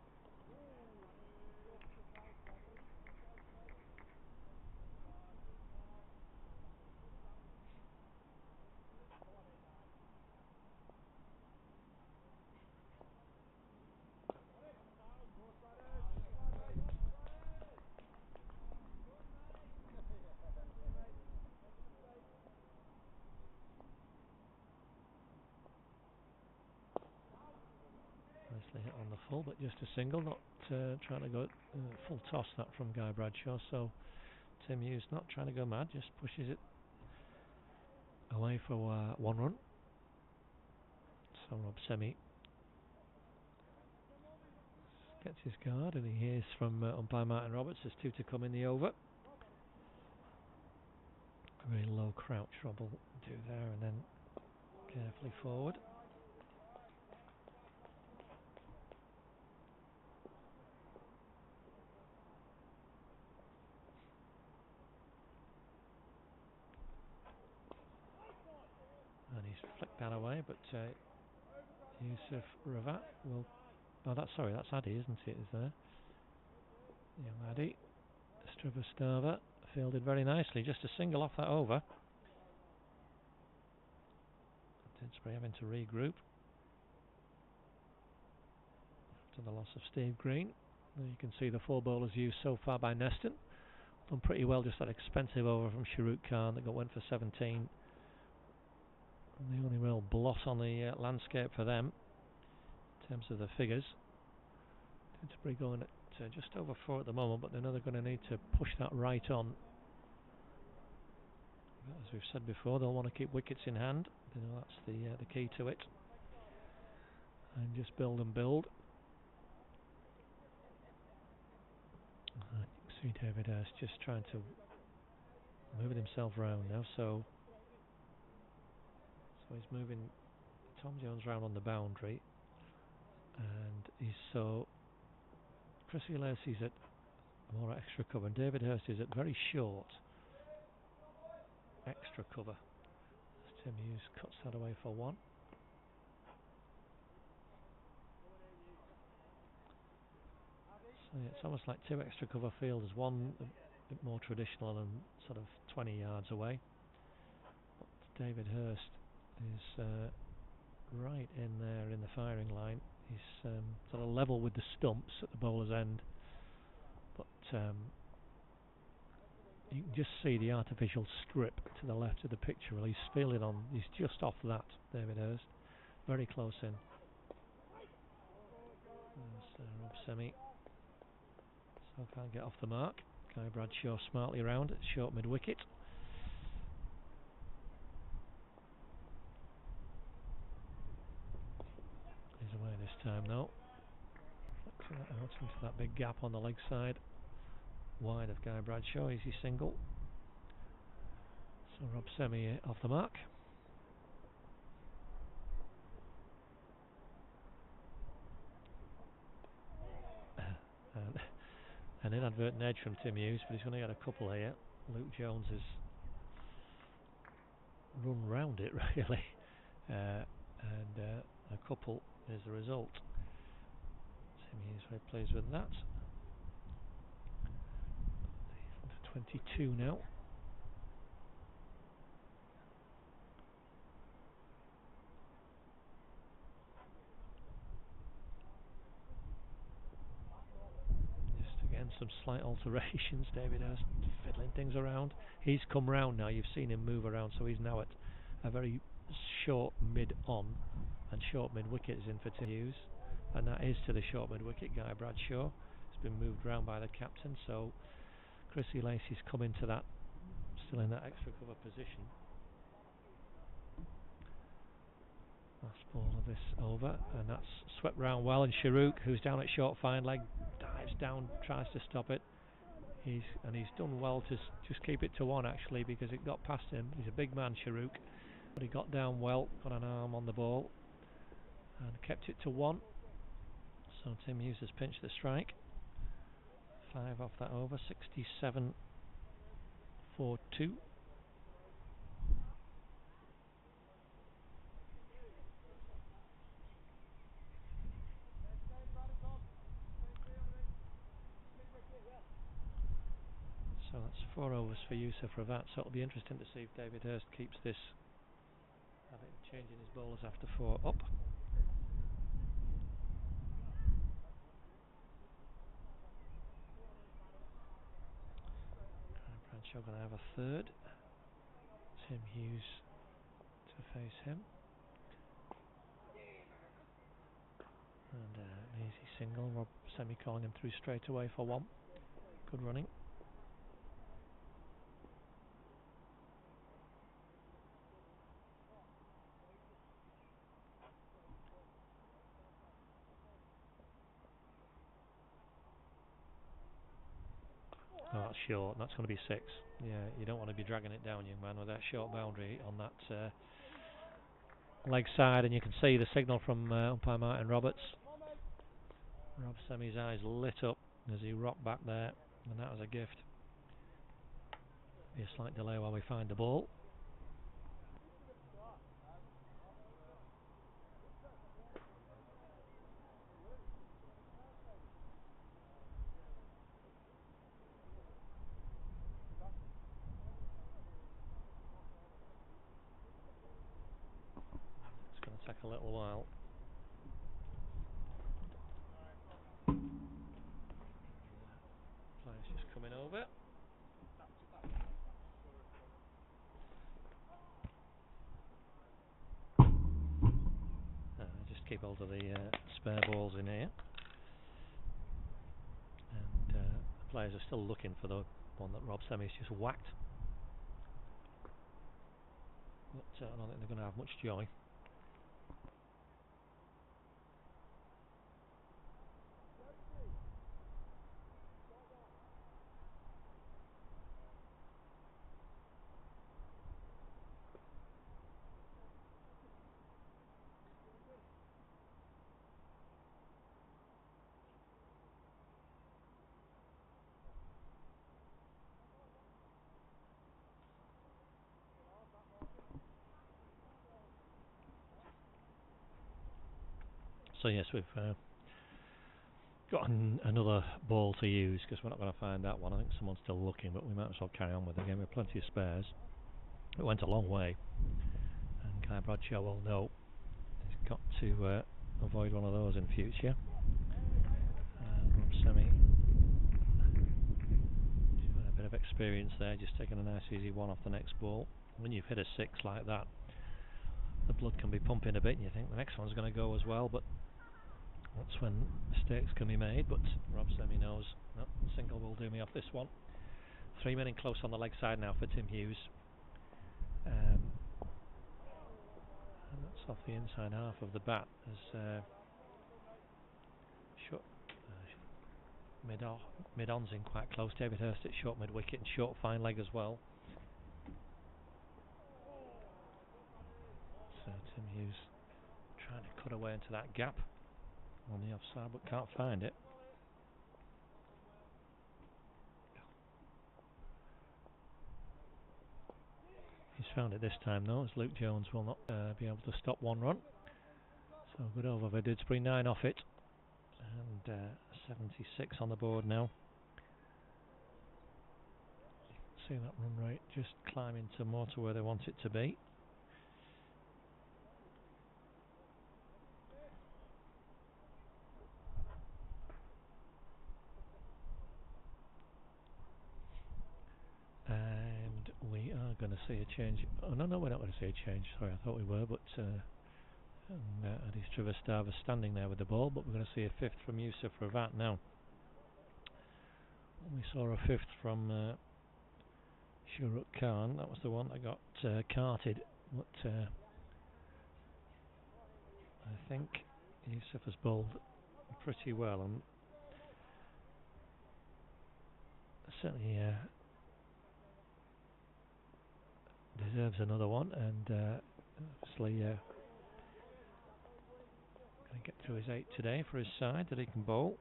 Nicely hit on the full, but just a single, not trying to go full toss that from Guy Bradshaw. So Tim Hughes not trying to go mad, just pushes it away for 1 run. So Rob Semi gets his card, and he hears from umpire Martin Roberts there's 2 to come in the over. A very low crouch Rob will do there, and then carefully forward. And he's flicked that away, but Yusuf Ravat will... Oh, that's Addy, isn't it? Is there? Young Addy. Strubastava fielded very nicely. Just a single off that over. Didsbury having to regroup after the loss of Steve Green. There you can see the 4 bowlers used so far by Neston. Done pretty well, just that expensive over from Sharuk Khan that went for 17. And the only real blot on the landscape for them in terms of the figures. Didsbury going at just over 4 at the moment, but they know they're going to need to push that right on. But as we've said before, they'll want to keep wickets in hand. They know that's the key to it. And just build and build. You can see David Hurst just trying to move himself round now, so he's moving Tom Jones round on the boundary, and Chrissy Lacey's at more extra cover, and David Hurst is at very short extra cover. Tim Hughes cuts that away for 1. So yeah, it's almost like 2 extra cover fielders, one a bit more traditional and sort of 20 yards away. But David Hurst is right in there in the firing line. He's sort of level with the stumps at the bowler's end, but you can just see the artificial strip to the left of the picture. Well, he's fielding on, he's just off that, David Hurst, very close in. There's Rob Semi, so can't get off the mark. Guy Bradshaw smartly round at short mid wicket. He's away this time though. Flicking that out into that big gap on the leg side. Wide of Guy Bradshaw, easy single. So Rob Semi off the mark. And an inadvertent edge from Tim Hughes, but he's going to get a couple here. Luke Jones has run round it really, and a couple is the result. Tim Hughes very pleased with that. 22 now. Just again some slight alterations. David Hurst fiddling things around. He's come round now. You've seen him move around, so he's now at a very short mid on, and short mid wicket is in for Tim Hughes, and that is to the short mid wicket Guy Bradshaw. It's been moved round by the captain, so Chrissy Lacey's come into that, still in that extra cover position. Last ball of this over, and that's swept round well, and Sharuk, who's down at short fine leg, dives down, tries to stop it. He's done well to just keep it to 1 actually, because it got past him. He's a big man, Sharuk, but he got down well, got an arm on the ball, and kept it to 1. So Tim Hughes has pinched the strike. 5 off that over, 67 for 2. So that's 4 overs for Yusuf Ravat, so it'll be interesting to see if David Hurst keeps this, having changing his bowlers after 4 up. Bradshaw going to have a third. Tim Hughes to face him. And an easy single. Rob Semi calling him through straight away for 1. Good running. Oh, that's short. That's going to be 6. Yeah, you don't want to be dragging it down, young man, with that short boundary on that leg side. And you can see the signal from umpire Martin Roberts. Rob Semi's eyes lit up as he rocked back there, and that was a gift. Be a slight delay while we find the ball. a little while. Players just coming over. Just keep hold of the spare balls in here. And the players are still looking for the one that Rob Semi's just whacked. But I don't think they're going to have much joy. So yes, we've got another ball to use because we're not going to find that one. I think someone's still looking, but we might as well carry on with the game. We have plenty of spares. It went a long way, and Guy Bradshaw will know he's got to avoid one of those in future. And Rob Semi, a bit of experience there, just taking a nice easy one off the next ball. When you've hit a 6 like that, the blood can be pumping a bit, and you think the next one's going to go as well, but that's when mistakes can be made. But Rob Semi knows, no, single will do me off this one. 3 men in close on the leg side now for Tim Hughes. And that's off the inside half of the bat as short, mid-on's in quite close. David Hurst at short mid-wicket and short fine leg as well. So Tim Hughes trying to cut away into that gap on the offside, but can't find it. He's found it this time though, as Luke Jones will not be able to stop one run. So good over for Didsbury, 9 off it, and 76 on the board now. See that run rate just climbing to more to where they want it to be. And we are going to see a change. Oh no, we're not going to see a change. Sorry, I thought we were, but Adis Trivestava standing there with the ball, but we're going to see a 5th from Yusuf Ravat now. We saw a 5th from Shuruk Khan. That was the one that got carted, but I think Yusuf has bowled pretty well and certainly deserves another one, and obviously going to get through his 8 today for his side that he can bowl.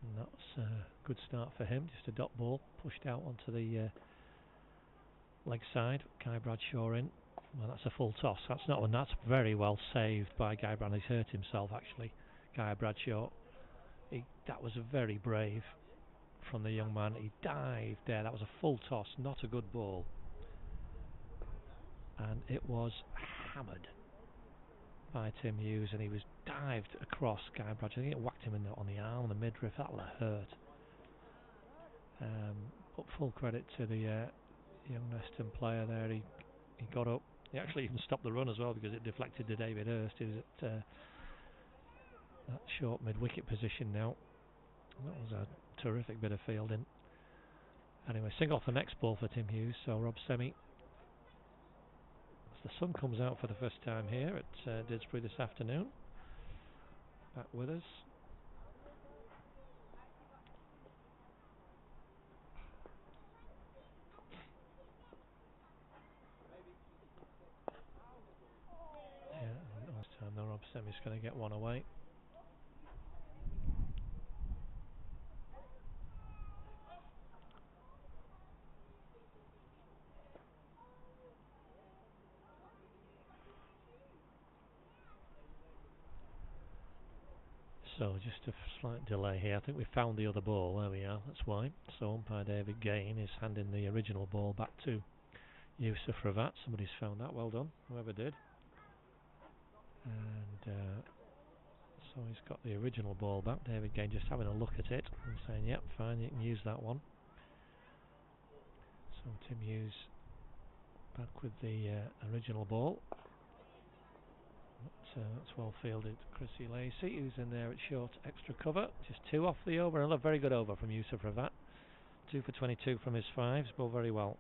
And that's a good start for him. Just a dot ball pushed out onto the leg side. Guy Bradshaw in. Well, that's a full toss. That's not one. That's very well saved by Guy Bradshaw. He's hurt himself actually. Guy Bradshaw. That was very brave from the young man. He dived there. That was a full toss. Not a good ball. And it was hammered by Tim Hughes, and he was dived across Guy Bradshaw. I think it whacked him on the arm, the midriff. That will have hurt. But full credit to the young Neston player there. He got up. He actually even stopped the run as well because it deflected to David Hurst, who's at that short mid-wicket position now. That was a terrific bit of fielding. Anyway, single off the next ball for Tim Hughes. So Rob Semi, as the sun comes out for the first time here at Didsbury this afternoon, back with us. Yeah, last time though, Rob Semi's going to get one away. So just a slight delay here. I think we found the other ball. There we are. That's why. So umpire David Gain is handing the original ball back to Yusuf Ravat. Somebody's found that. Well done, whoever did. And so he's got the original ball back. David Gain just having a look at it and saying, yep, fine, you can use that one. So Tim Hughes back with the original ball. That's well fielded. Chrissy Lacey, who's in there at short extra cover. Just 2 off the over. Another very good over from Yusuf Ravat. 2 for 22 from his 5s. Bowled very well.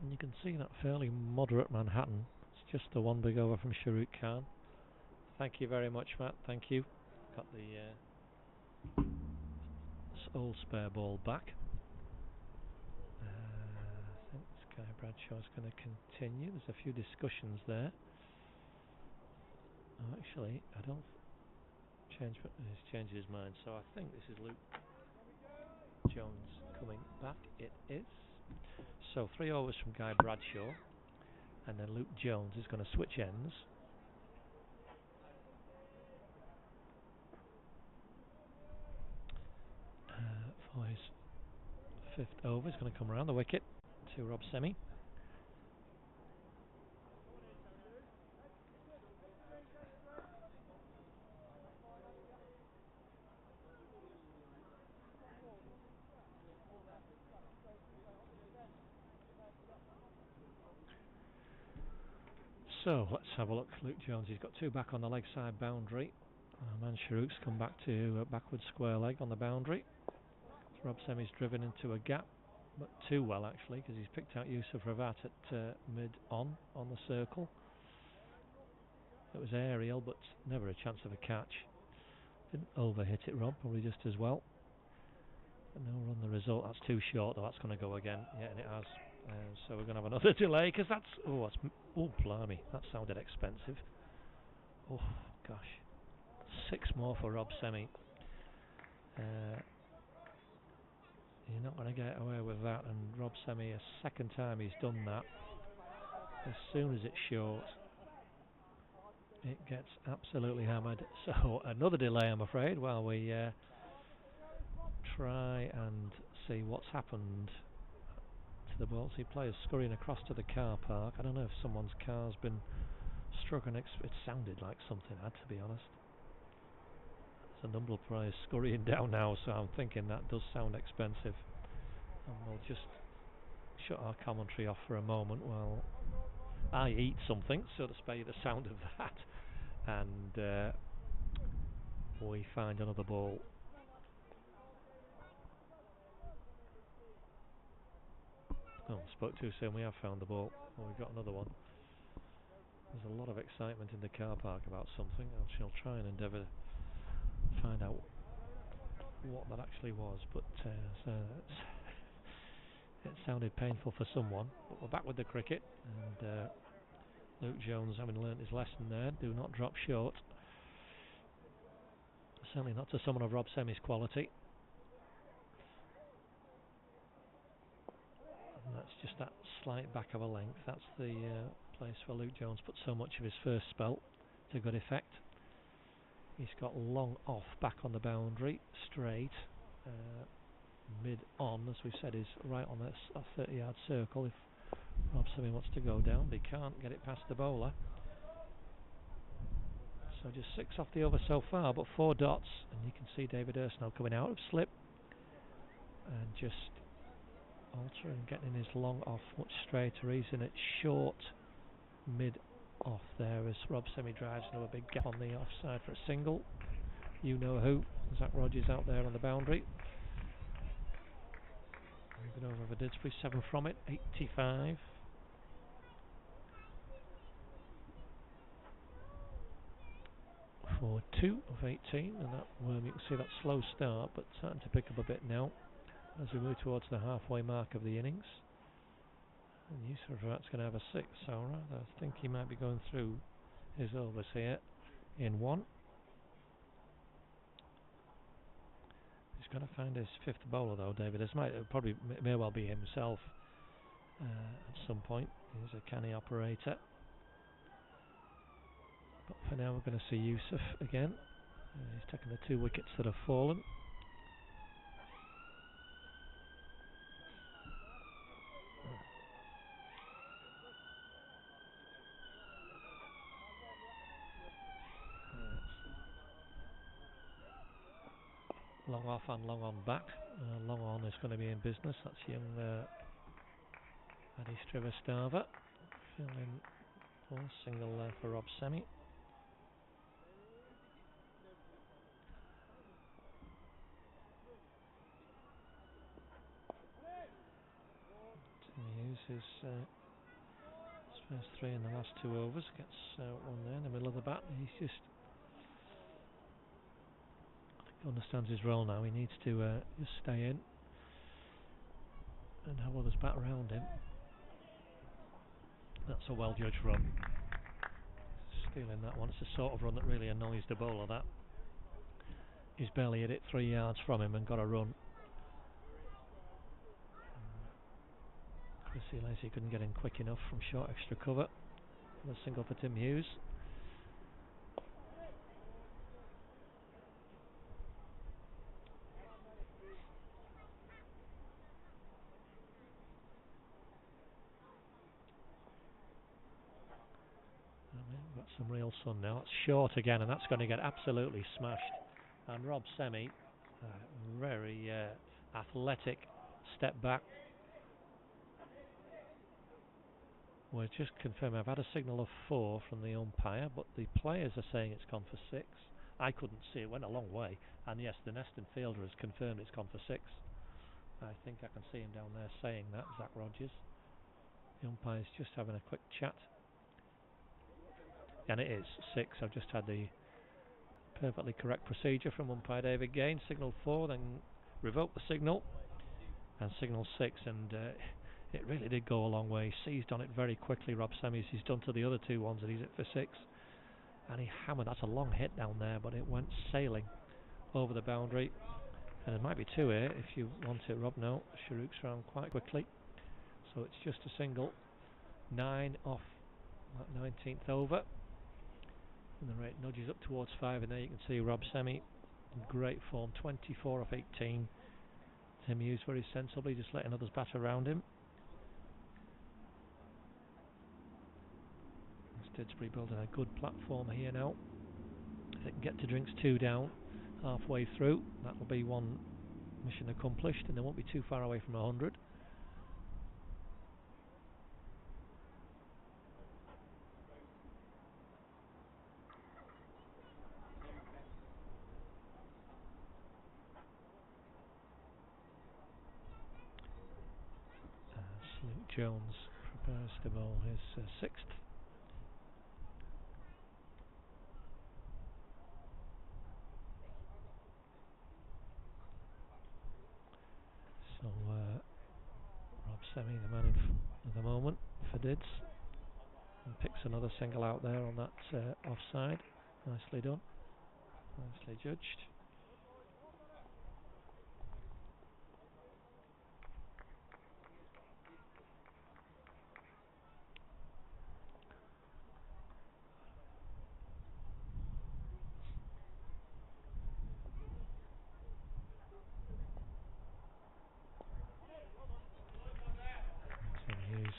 And you can see that fairly moderate Manhattan. It's just the one big over from Sharuk Khan. Thank you very much, Matt. Thank you. Got the old spare ball back. I think Sky Bradshaw's going to continue. There's a few discussions there. Oh, actually, I don't change, but he's changed his mind. So I think this is Luke Jones coming back. It is. So 3 overs from Guy Bradshaw, and then Luke Jones is going to switch ends. For his 5th over, he's going to come around the wicket to Rob Semi. So let's have a look. Luke Jones, he's got 2 back on the leg side boundary. Mansharouk's come back to backward square leg on the boundary. So Rob Semi's driven into a gap, but too well actually, because he's picked out Yusuf Ravat at mid-on the circle. It was aerial, but never a chance of a catch. Didn't overhit it, Rob, probably just as well. But no run the result. That's too short, though. That's going to go again. Yeah, and it has. So we're going to have another delay, because that's... Oh, blimey. That sounded expensive. Oh, gosh. 6 more for Rob Semi. You're not going to get away with that. And Rob Semi, a second time he's done that. As soon as it's short, it gets absolutely hammered. So another delay, I'm afraid, while we try and see what's happened to the ball. See players scurrying across to the car park. I don't know if someone's car's been struck. It sounded like something had, to be honest. There's a number of players scurrying down now, so I'm thinking that does sound expensive. And we'll just shut our commentary off for a moment while I eat something, so to spare you the sound of that, and we find another ball. Oh, spoke too soon. We have found the ball. Oh, we've got another one. There's a lot of excitement in the car park about something. I shall try and endeavour to find out what that actually was, but so it sounded painful for someone. But we're back with the cricket, and Luke Jones, having learnt his lesson there, do not drop short. Certainly not to someone of Rob Semi's quality. And that's just that slight back of a length. That's the place where Luke Jones put so much of his first spell to good effect. He's got long off back on the boundary, straight, mid-on, as we've said, is right on a 30-yard circle if Rob Semi wants to go down, but he can't get it past the bowler. So just 6 off the over so far, but 4 dots, and you can see David Ursnell coming out of slip and just altering, getting his long off much straighter. He's in it short, mid-off there as Rob Semi drives into a big gap on the offside for a single. You know who. Zach Rogers out there on the boundary. Moving over for Didsbury, 7 from it, 85. For 2 of 18, and that worm, you can see that slow start, but starting to pick up a bit now as we move towards the halfway mark of the innings. And Yusuf Ravat's going to have a 6, so I think he might be going through his overs here in 1. He's got to find his 5th bowler though, David. This probably may well be himself at some point. He's a canny operator. But for now we're going to see Yusuf again. He's taken the 2 wickets that have fallen. long off and long on back. Long on is going to be in business. That's young Eddie Strivestava. Filling for single there for Rob Semi. Tim Hughes is his first 3 in the last 2 overs. Gets one there in the middle of the bat. He's just understands his role now. He needs to just stay in and have others bat around him. That's a well judged run. Stealing that one. It's the sort of run that really annoys the bowler. That he's barely hit it 3 yards from him and got a run. Chrissy Lacey couldn't get in quick enough from short extra cover. A single for Tim Hughes. Got some real sun now. It's short again, and that's going to get absolutely smashed. And Rob Semi, very athletic step back. We're just confirming. I've had a signal of 4 from the umpire, but the players are saying it's gone for 6. I couldn't see it. Went a long way. And yes, the Neston fielder has confirmed it's gone for 6. I think I can see him down there saying that, Zach Rogers. The umpire's just having a quick chat. And it is 6. I've just had the perfectly correct procedure from umpire David Gaines. Signal 4, then revoke the signal and signal 6, and it really did go a long way. He seized on it very quickly, Rob Semi, as he's done to the other 2 ones that he's hit for 6, and he hammered. That's a long hit down there, but it went sailing over the boundary, and there might be 2 here if you want it, Rob. No, Sharuk's round quite quickly, so it's just a single. 9 off that 19th over. And the rate nudges up towards 5, and there you can see Rob Semi in great form, 24 off 18. Tim Hughes very sensibly just letting others bat around him. Didsbury building a good platform here now. If they can get to drinks 2 down halfway through, that will be one mission accomplished, and they won't be too far away from 100. Luke Jones prepares to bowl his 6th. So Rob Semi, the man at the moment for Dids, and picks another single out there on that offside. Nicely done, nicely judged. Hughes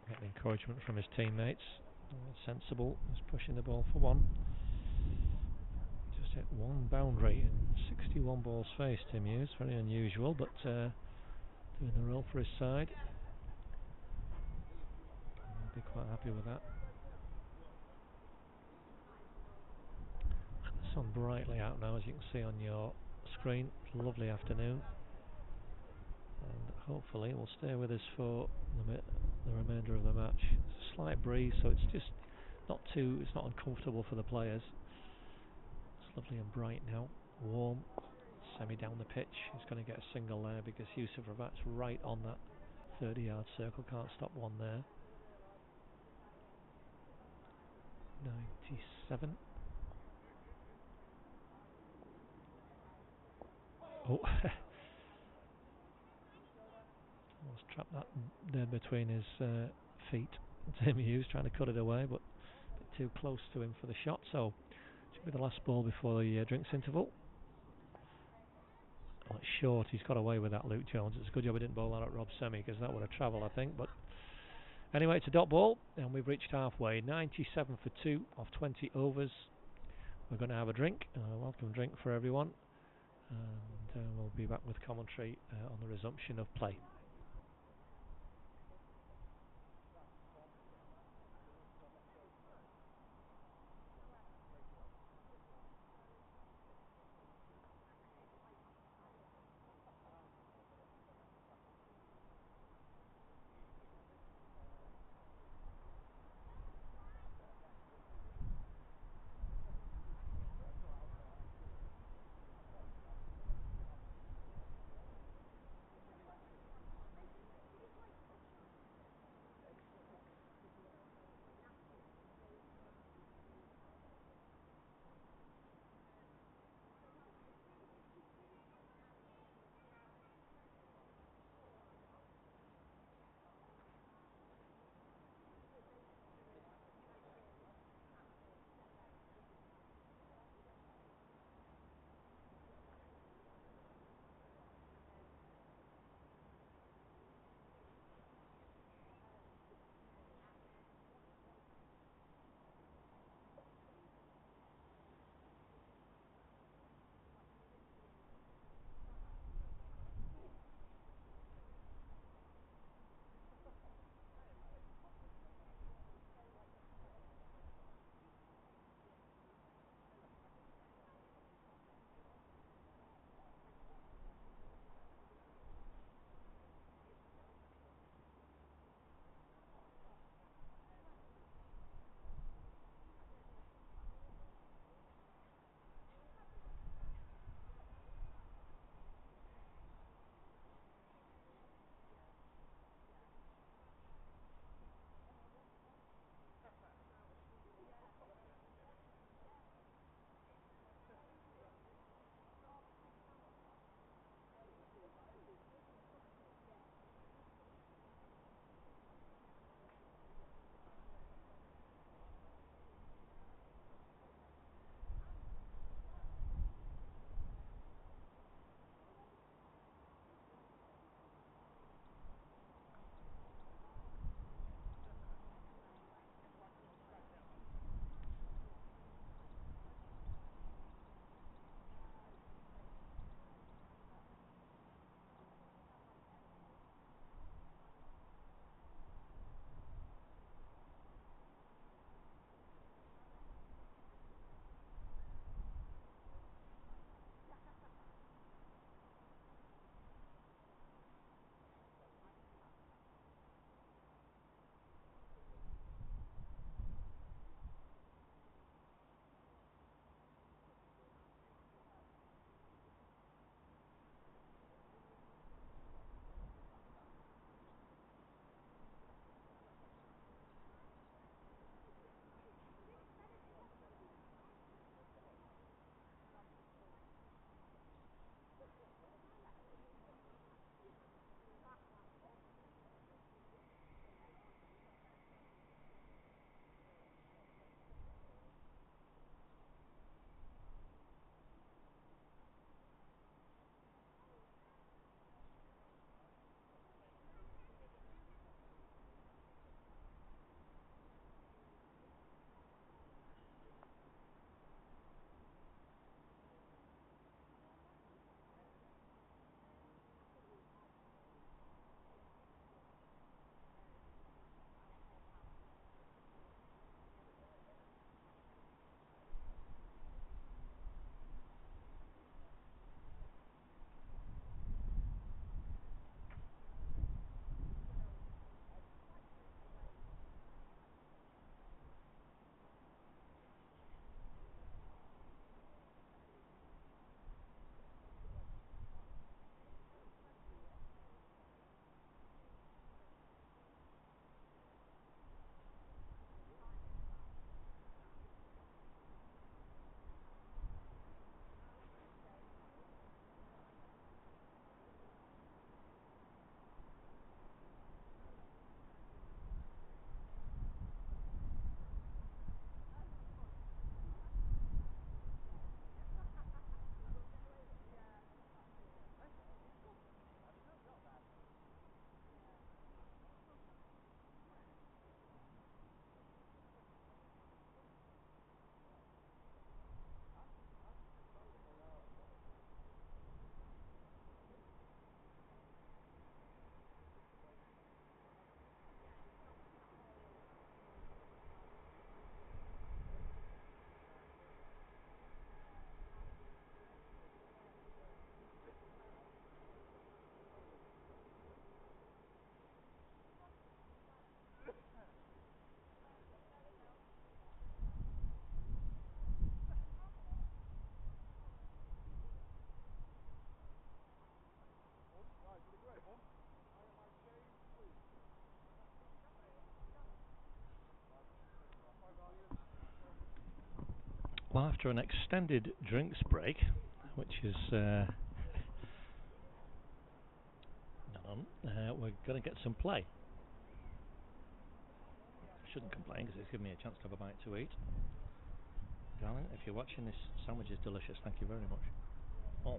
getting encouragement from his teammates. Sensible, he's pushing the ball for 1. Just hit 1 boundary in 61 balls faced. Tim Hughes, very unusual, but doing the role for his side. I'll be quite happy with that. The sun brightly out now, as you can see on your screen. Lovely afternoon, and hopefully it will stay with us for the remainder of the match. It's a slight breeze, so it's just it's not uncomfortable for the players. It's lovely and bright now, warm. Semi down the pitch. He's going to get a single there because Yusuf Rabat's right on that 30-yard circle. Can't stop one there. 97. Oh, almost trapped that there between his feet. Tim Hughes trying to cut it away, but a bit too close to him for the shot. So it should be the last ball before the drinks interval. Oh, it's short. He's got away with that, Luke Jones. It's a good job he didn't bowl that at Rob Semi, because that would have travelled, I think. But anyway, it's a dot ball, and we've reached halfway. 97 for 2 off 20 overs. We're going to have a drink, a welcome drink for everyone. And we'll be back with commentary on the resumption of play. Well, after an extended drinks break, which is we're going to get some play. I shouldn't complain because it's given me a chance to have a bite to eat. Darling, if you're watching, this sandwich is delicious. Thank you very much. Oh.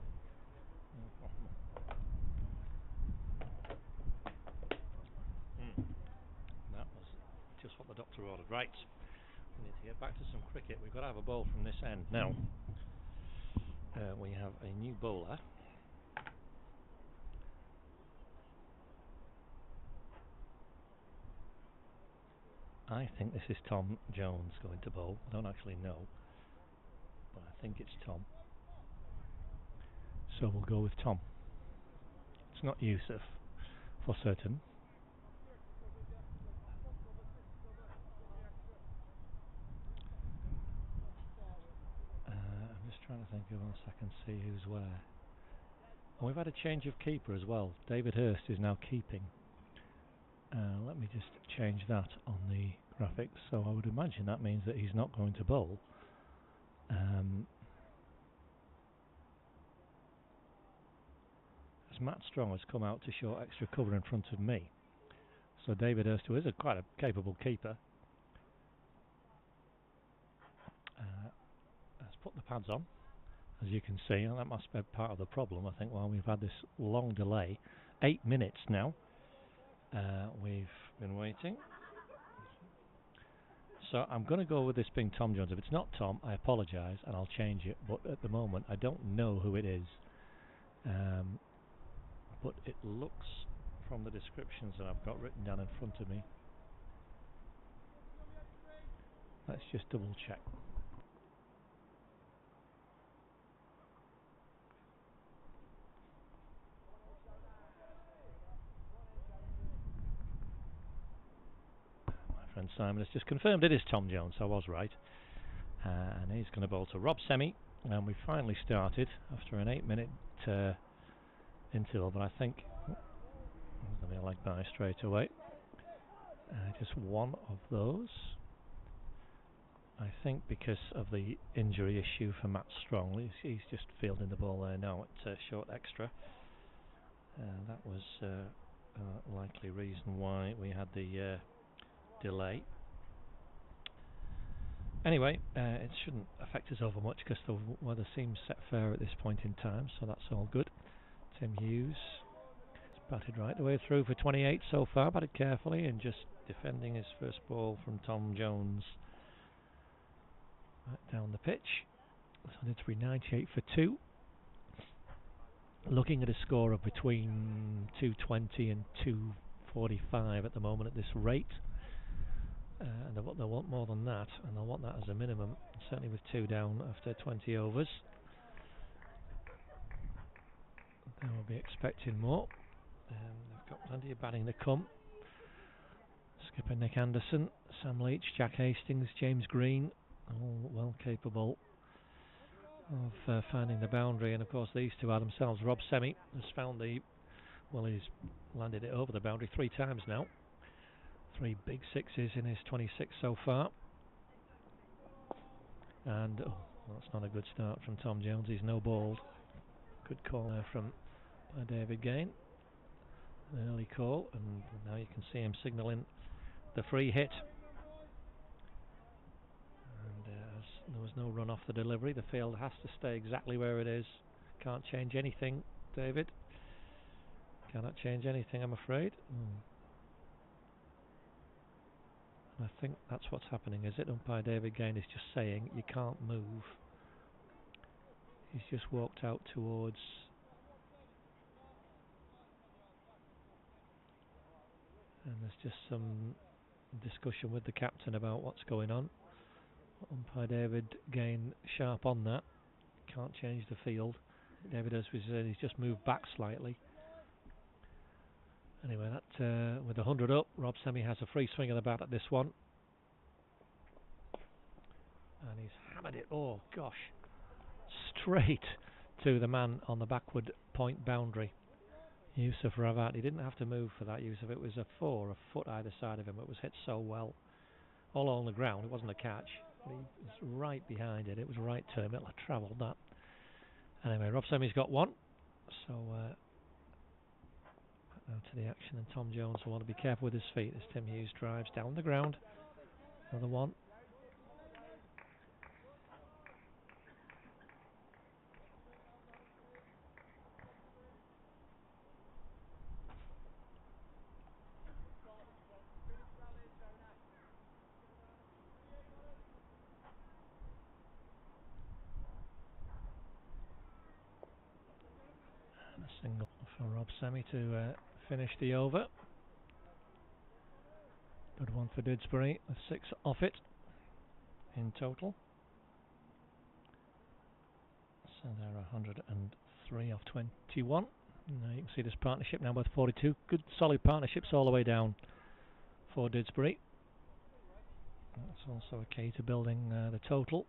That was just what the doctor ordered. Right. We need to get back to some cricket. We've got to have a ball from this end. Now, we have a new bowler. I think this is Tom Jones going to bowl. I don't actually know, but I think it's Tom. So we'll go with Tom. It's not Yusuf, for certain. I'm just trying to think of 1 second, see who's where. And we've had a change of keeper as well. David Hurst is now keeping. Let me just change that on the graphics. So I would imagine that means that he's not going to bowl. As Matt Strong has come out to show extra cover in front of me. So David Hurst, who is quite a capable keeper, has put the pads on, as you can see, and that must be part of the problem, I think, while we've had this long delay. 8 minutes now. We've been waiting. So I'm going to go with this being Tom Jones. If it's not Tom, I apologise and I'll change it. But at the moment, I don't know who it is. But it looks, from the descriptions that I've got written down in front of me. Let's just double check. And Simon has just confirmed it is Tom Jones. I was right. And he's going to bowl to Rob Semi. And we finally started after an 8-minute interval. But I think there's going to be a leg bye straight away. Just one of those. I think because of the injury issue for Matt Strong, he's just fielding the ball there now at short extra. That was a likely reason why we had the delay. Anyway, it shouldn't affect us over much because the weather seems set fair at this point in time, so that's all good. Tim Hughes has batted right the way through for 28 so far, batted carefully and just defending his first ball from Tom Jones right down the pitch. So Didsbury 98 for 2. Looking at a score of between 220 and 245 at the moment at this rate. And they'll want more than that, and they'll want that as a minimum, certainly with 2 down after 20 overs. They will be expecting more. They've got plenty of batting to come. Skipper Nick Anderson, Sam Leach, Jack Hastings, James Green, all well capable of finding the boundary. And of course these two are themselves. Rob Semi has found he's landed it over the boundary 3 times now. 3 big sixes in his 26 so far. And that's not a good start from Tom Jones. He's no balled. Good call there from David Gain. An early call, and now you can see him signalling the free hit. And as there was no run off the delivery, the field has to stay exactly where it is. Can't change anything, David. Cannot change anything, I'm afraid. I think that's what's happening, is it? Umpire David Gain is just saying you can't move. He's just walked out towards and there's just some discussion with the captain about what's going on. Umpire David Gain sharp on that. Can't change the field. David as we said, he's just moved back slightly. Anyway, that with 100 up, Rob Semi has a free swing of the bat at this one. And he's hammered it, oh gosh, straight to the man on the backward point boundary. Yusuf Ravat, he didn't have to move for that, Yusuf. It was a 4, a foot either side of him. It was hit so well. All on the ground, it wasn't a catch. but he was right behind it. It was right to him. It'll have travelled that. Anyway, Rob Semi's got one. So back now to the action, and Tom Jones will want to be careful with his feet as Tim Hughes drives down the ground. Another one. And a single for Rob Semi to finish the over. Good one for Didsbury, with 6 off it in total. So they're 103 off 21. Now you can see this partnership now with 42. Good solid partnerships all the way down for Didsbury. That's also a key to building the total.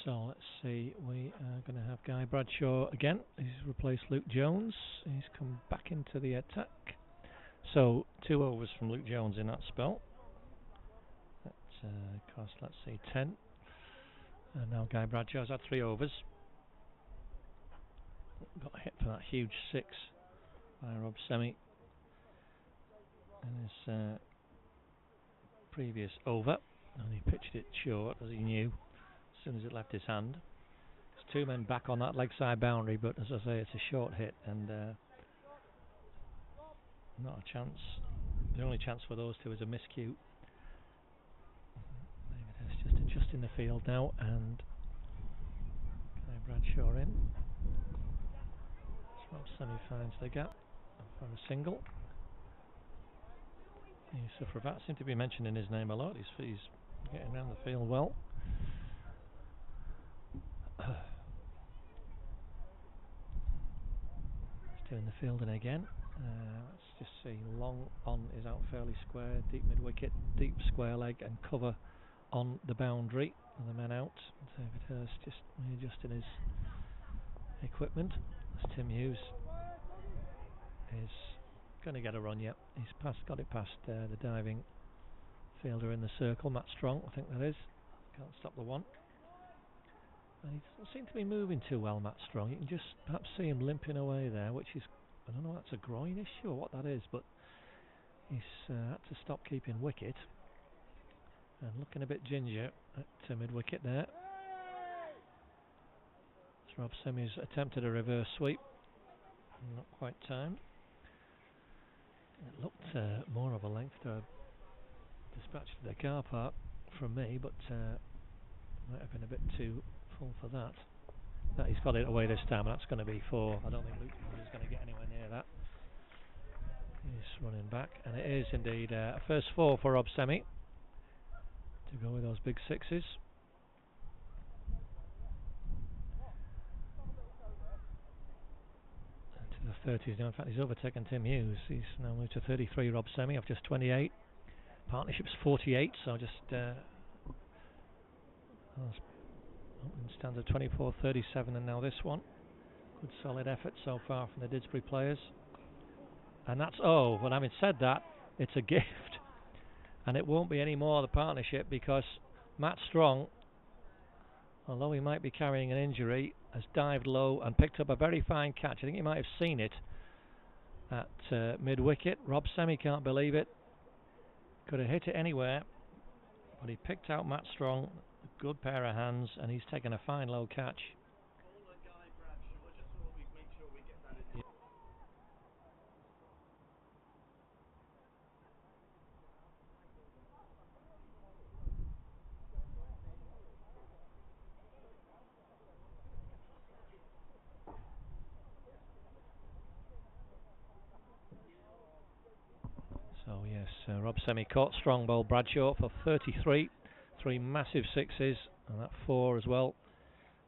So let's see, we are going to have Guy Bradshaw again. He's replaced Luke Jones. He's come back into the attack. So 2 overs from Luke Jones in that spell. That cost, let's see, 10. And now Guy Bradshaw's had 3 overs. Got hit for that huge 6 by Rob Semi in his previous over. And he pitched it short, as he knew, as soon as it left his hand. There's 2 men back on that leg side boundary, but as I say, it's a short hit and not a chance. The only chance for those 2 is a miscue. It's just adjusting the field now, and Guy Bradshaw in. Rob Semi finds the gap for a single. Yusuf Ravat seemed to be mentioning his name a lot. He's getting around the field well. He's doing the fielding again. Let's just see. Long on is out fairly square. Deep mid wicket, deep square leg, and cover on the boundary. And the men out. David Hurst just readjusting his equipment. As Tim Hughes is going to get a run yet. He's got it past the diving fielder in the circle, Matt Strong, I think that is. Can't stop the one. And he doesn't seem to be moving too well, Matt Strong. You can just perhaps see him limping away there, which is, I don't know if that's a groin issue or what that is, but he's had to stop keeping wicket. And looking a bit ginger at mid wicket there. It's Rob Semi's attempted a reverse sweep. Not quite timed. It looked more of a length to a dispatch to the car park from me, but might have been a bit too full for that. He's got it away this time, and that's going to be 4. I don't think Luke is going to get anywhere near that. He's running back, and it is indeed a first 4 for Rob Semi to go with those big 6s. The 30s now. In fact, he's overtaken Tim Hughes. He's now moved to 33. Rob Semi off just 28. Partnership's 48. So just stands at 24, 37, and now this one. Good solid effort so far from the Didsbury players. And that's but having said that, it's a gift, and it won't be any more of the partnership because Matt Strong, although he might be carrying an injury, has dived low and picked up a very fine catch. I think he might have seen it at mid-wicket. Rob Semi can't believe it. Could have hit it anywhere, but he picked out Matt Strong. A good pair of hands, and he's taken a fine low catch. So yes, Rob Semi caught strong ball Bradshaw for 33, 3 massive 6s, and that 4 as well,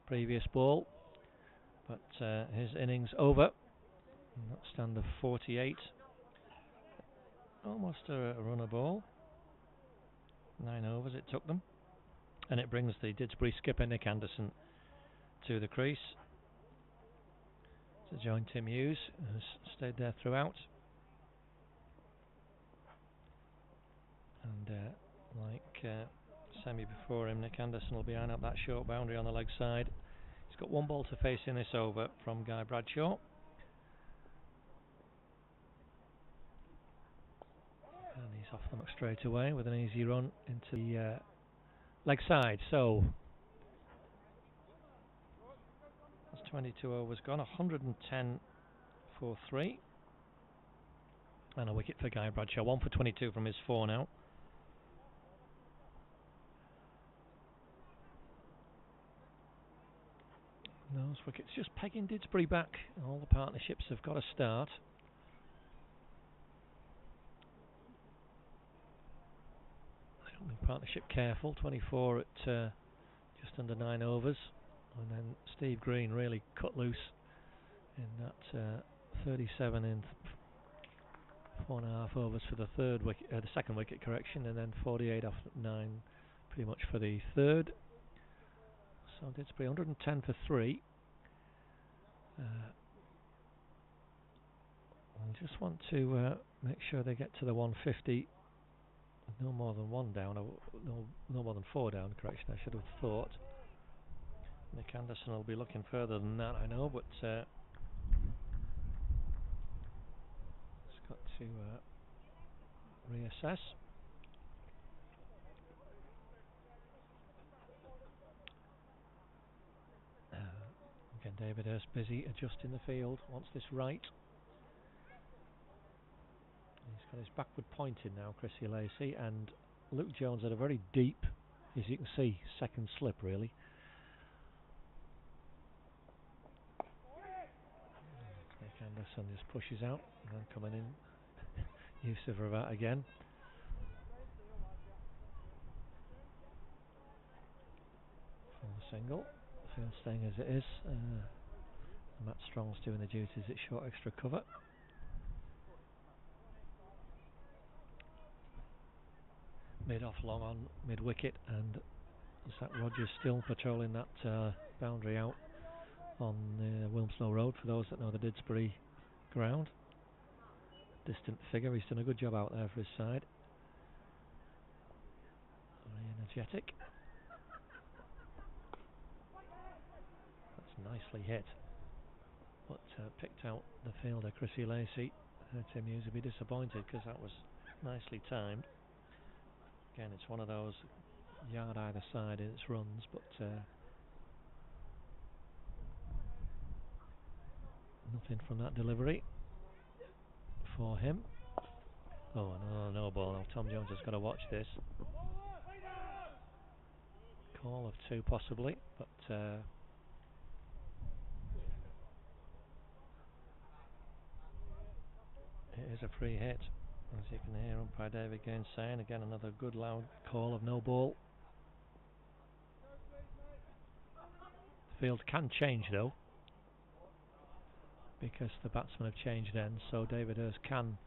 previous ball. But his innings over. That stand of 48. Almost a runner ball. 9 overs it took them. And it brings the Didsbury skipper Nick Anderson to the crease to join Tim Hughes, who's stayed there throughout. And like Semi before him, Nick Anderson will be eyeing up that short boundary on the leg side. He's got 1 ball to face in this over from Guy Bradshaw. And he's off the mark straight away with an easy run into the leg side. So that's 22 overs gone, 110 for 3. And a wicket for Guy Bradshaw, 1 for 22 from his 4 now. Those wickets just pegging Didsbury back. All the partnerships have got a start. The partnership Careful, 24 at just under 9 overs. And then Steve Green really cut loose in that 37 in 4.5 overs for the the second wicket correction, and then 48 off 9 pretty much for the third. So Didsbury 110 for 3. I just want to make sure they get to the 150. No more than 1 down, no more than 4 down, correction, I should have thought. Nick Anderson will be looking further than that, I know, but it's got to reassess. Again, David Hurst busy adjusting the field, wants this right. He's got his backward pointing now, Chrissy Lacey, and Luke Jones at a very deep, as you can see, second slip really. Nick Anderson just pushes out, and then coming in, Yusuf Ravat again. For the single, the field staying as it is. Matt Strong's doing the duties at short extra cover. Mid off long on mid wicket, and Zach Rogers still patrolling that boundary out on Wilmslow Road, for those that know the Didsbury ground. Distant figure, he's done a good job out there for his side. Very energetic. That's nicely hit, but picked out the fielder Chrissy Lacey. Tim Hughes would be disappointed because that was nicely timed. Again, it's one of those yard either side in its runs, but nothing from that delivery for him. Oh, no ball. Now Tom Jones has got to watch this. Call of 2 possibly, but it is a free hit, as you can hear umpire David Gaines saying. Again, another good loud call of no ball. The field can change though, because the batsmen have changed ends, so David Hurst can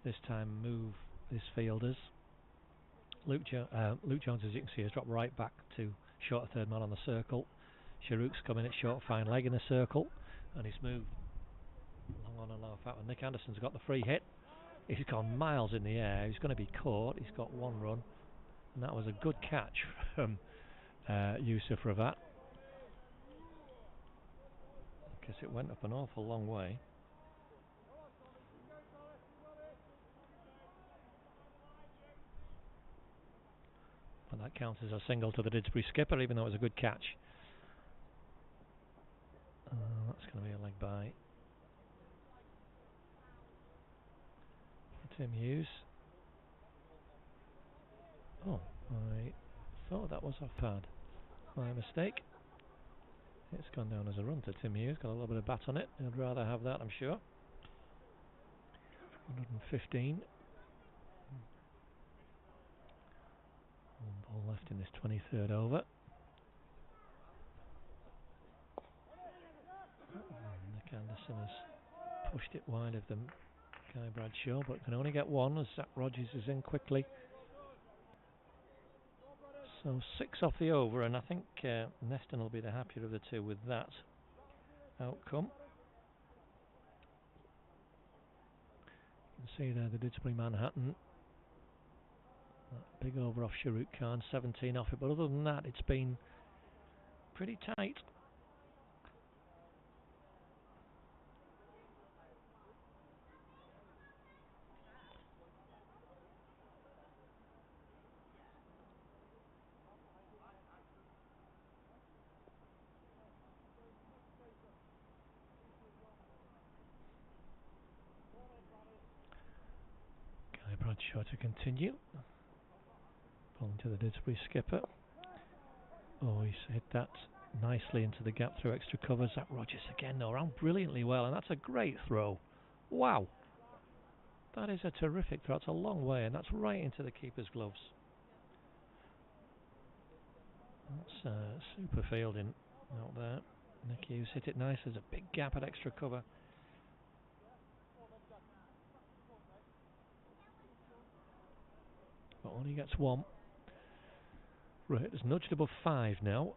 this time move his fielders. Luke Jones, as you can see, has dropped right back to short third man on the circle. Sharouk's coming at short fine leg in the circle, and he's moved long on and long out. And Nick Anderson's got the free hit. He's gone miles in the air. He's going to be caught. He's got 1 run, and that was a good catch from Yusuf Ravat, because it went up an awful long way. But that counts as a single to the Didsbury skipper, even though it was a good catch. That's going to be a leg by Tim Hughes. Oh, I thought that was off pad. My mistake. It's gone down as a run to Tim Hughes. Got a little bit of bat on it. I'd rather have that, I'm sure. 115. 1 ball left in this 23rd over. Nick Anderson has pushed it wide of them, Guy Bradshaw, but can only get one as Zach Rogers is in quickly. So 6 off the over, and I think Neston will be the happier of the two with that outcome. You can see there the Didsbury Manhattan. That big over off Sharuk Khan, 17 off it, but other than that it's been pretty tight. Guy Bradshaw to continue. Pulling to the Didsbury skipper. Oh, he's hit that nicely into the gap through extra cover. Zach Rogers again, though, ran brilliantly well, and that's a great throw. Wow! That is a terrific throw. It's a long way, and that's right into the keeper's gloves. That's super fielding out there. Nick Hughes hit it nice. There's a big gap at extra cover. But only gets one. Right, it's nudged above 5 now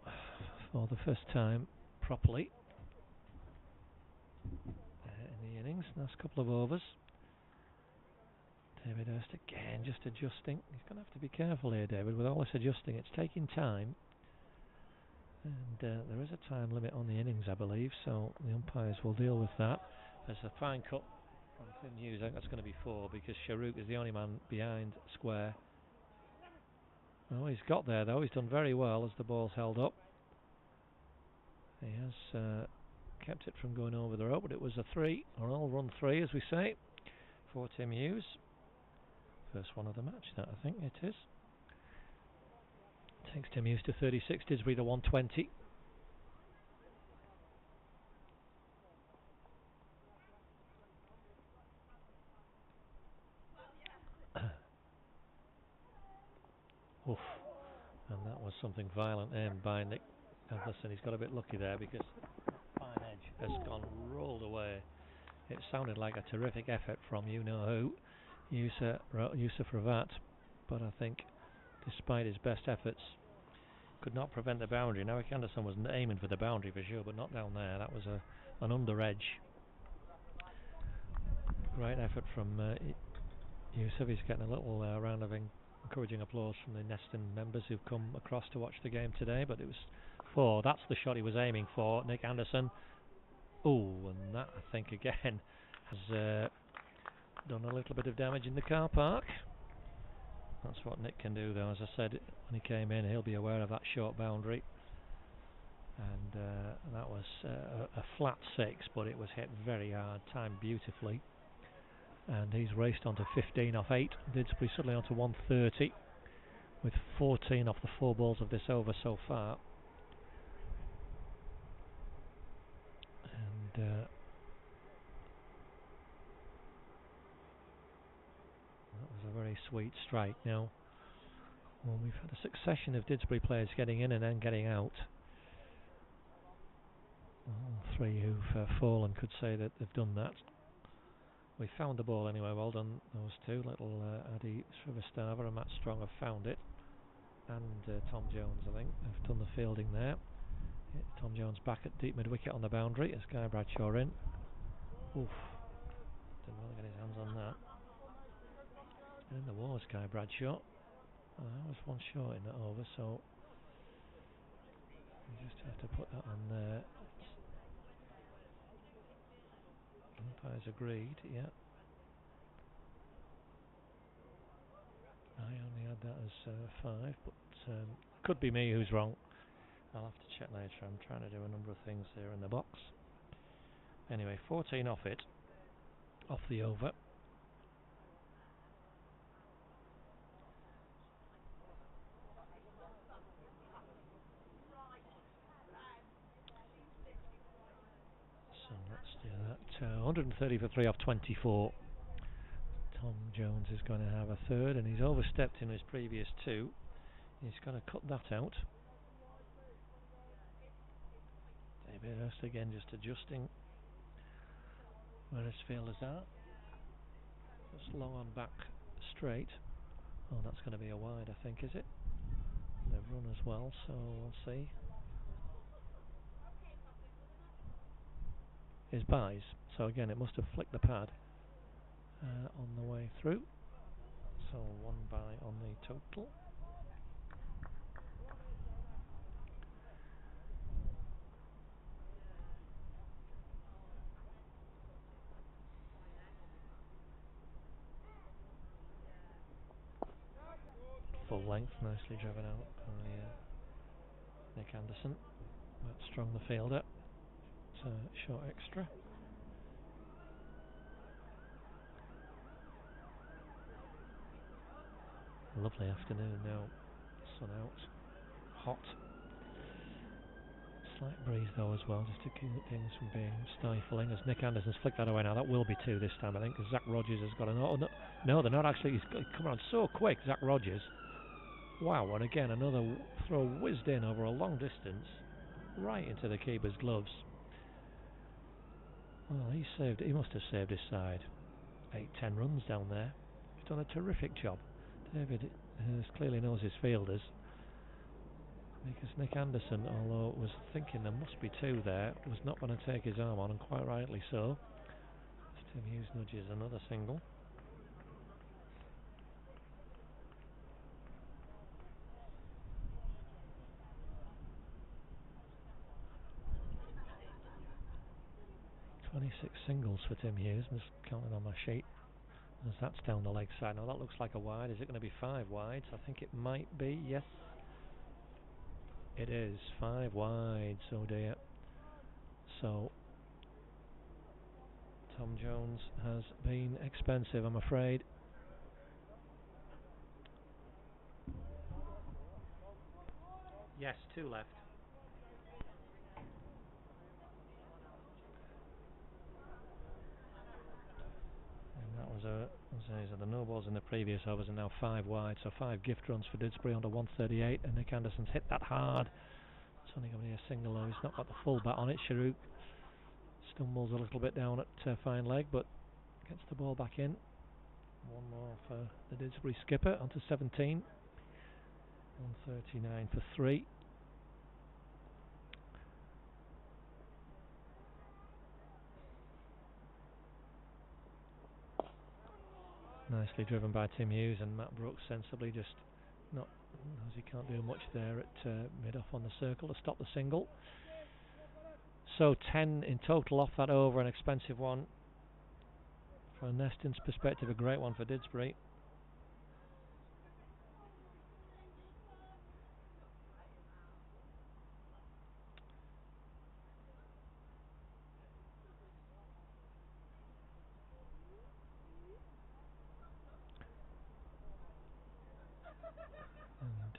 for the first time properly in the innings. Last couple of overs. David Hurst again, just adjusting. He's going to have to be careful here, David, with all this adjusting. It's taking time. And there is a time limit on the innings, I believe, so the umpires will deal with that. There's a fine cut from Tim Hughes. I think that's going to be 4 because Sharuk is the only man behind square. Oh, he's got there though. He's done very well as the ball's held up. He has kept it from going over the rope, but it was a 3, or all run 3 as we say, for Tim Hughes. First one of the match, that I think it is. Takes Tim Hughes to 36, Didsbury to 120. Oof. And that was something violent aimed by Nick Anderson. He's got a bit lucky there because fine edge has gone rolled away. It sounded like a terrific effort from you-know-who, Yusuf Ravat, but I think despite his best efforts could not prevent the boundary. Now Nick Anderson was aiming for the boundary for sure, but not down there. That was an under edge. Great effort from Yusuf. He's getting a little round of encouraging applause from the Neston members who've come across to watch the game today, but it was 4. That's the shot he was aiming for, Nick Anderson. Oh, and that I think again has done a little bit of damage in the car park. That's what Nick can do though. As I said when he came in, he'll be aware of that short boundary, and that was a flat 6, but it was hit very hard, timed beautifully. And he's raced on to 15 off 8. Didsbury suddenly on to 130 with 14 off the 4 balls of this over so far. And that was a very sweet strike. Now, well, we've had a succession of Didsbury players getting in and then getting out. All 3 who've fallen could say that they've done that. We found the ball anyway, well done those 2, little Adi Srivastava and Matt Strong have found it, and Tom Jones I think have done the fielding there. Tom Jones back at deep mid wicket on the boundary as Guy Bradshaw in. Oof, didn't want to get his hands on that. And in the wars, Guy Bradshaw. That was one short in that over, so you just have to put that on there. Umpires agreed, yeah. I only had that as 5, but could be me who's wrong. I'll have to check later. I'm trying to do a number of things here in the box. Anyway, 14 off it, off the over. So let's do that. 130 for 3 off 24. Tom Jones is going to have a 3rd, and he's overstepped in his previous 2. He's got to cut that out. David Hurst again just adjusting. where his fielders are. Just long on back straight. Oh, that's going to be a wide, I think, is it? They've run as well, so we'll see. Is buys, so again it must have flicked the pad on the way through. So one buy on the total. Full length, nicely driven out by Nick Anderson. Matt Strong, the fielder. It's a short extra. Lovely afternoon now. Sun out. Hot. Slight breeze though as well, just to keep things from being stifling. As Nick Anderson's flicked that away now, that will be two this time I think, because Zach Rogers has got an... Oh, no, they're not actually. He's come on so quick, Zach Rogers. Wow, and again another throw whizzed in over a long distance, right into the keeper's gloves. Well, he must have saved his side. 8-10 runs down there. He's done a terrific job. David clearly knows his fielders, because Nick Anderson, although was thinking there must be two there, was not going to take his arm on, and quite rightly so. Tim Hughes nudges another single. .26 singles for Tim Hughes. I'm just counting on my sheet as that's down the leg side. Now that looks like a wide. Is it going to be 5 wides? I think it might be, yes. It is 5 wides, oh dear. So Tom Jones has been expensive, I'm afraid. Yes, 2 left. And that was the no balls in the previous overs, and now 5 wide, so 5 gift runs for Didsbury under 138, and Nick Anderson's hit that hard. It's only going to be a single though, he's not got the full bat on it. Sharuk stumbles a little bit down at fine leg, but gets the ball back in. One more for the Didsbury skipper, onto 17. 139 for 3. Nicely driven by Tim Hughes, and Matt Brooks sensibly just not, as he can't do much there at mid-off on the circle to stop the single. So 10 in total off that over, an expensive one. From Neston's perspective, a great one for Didsbury.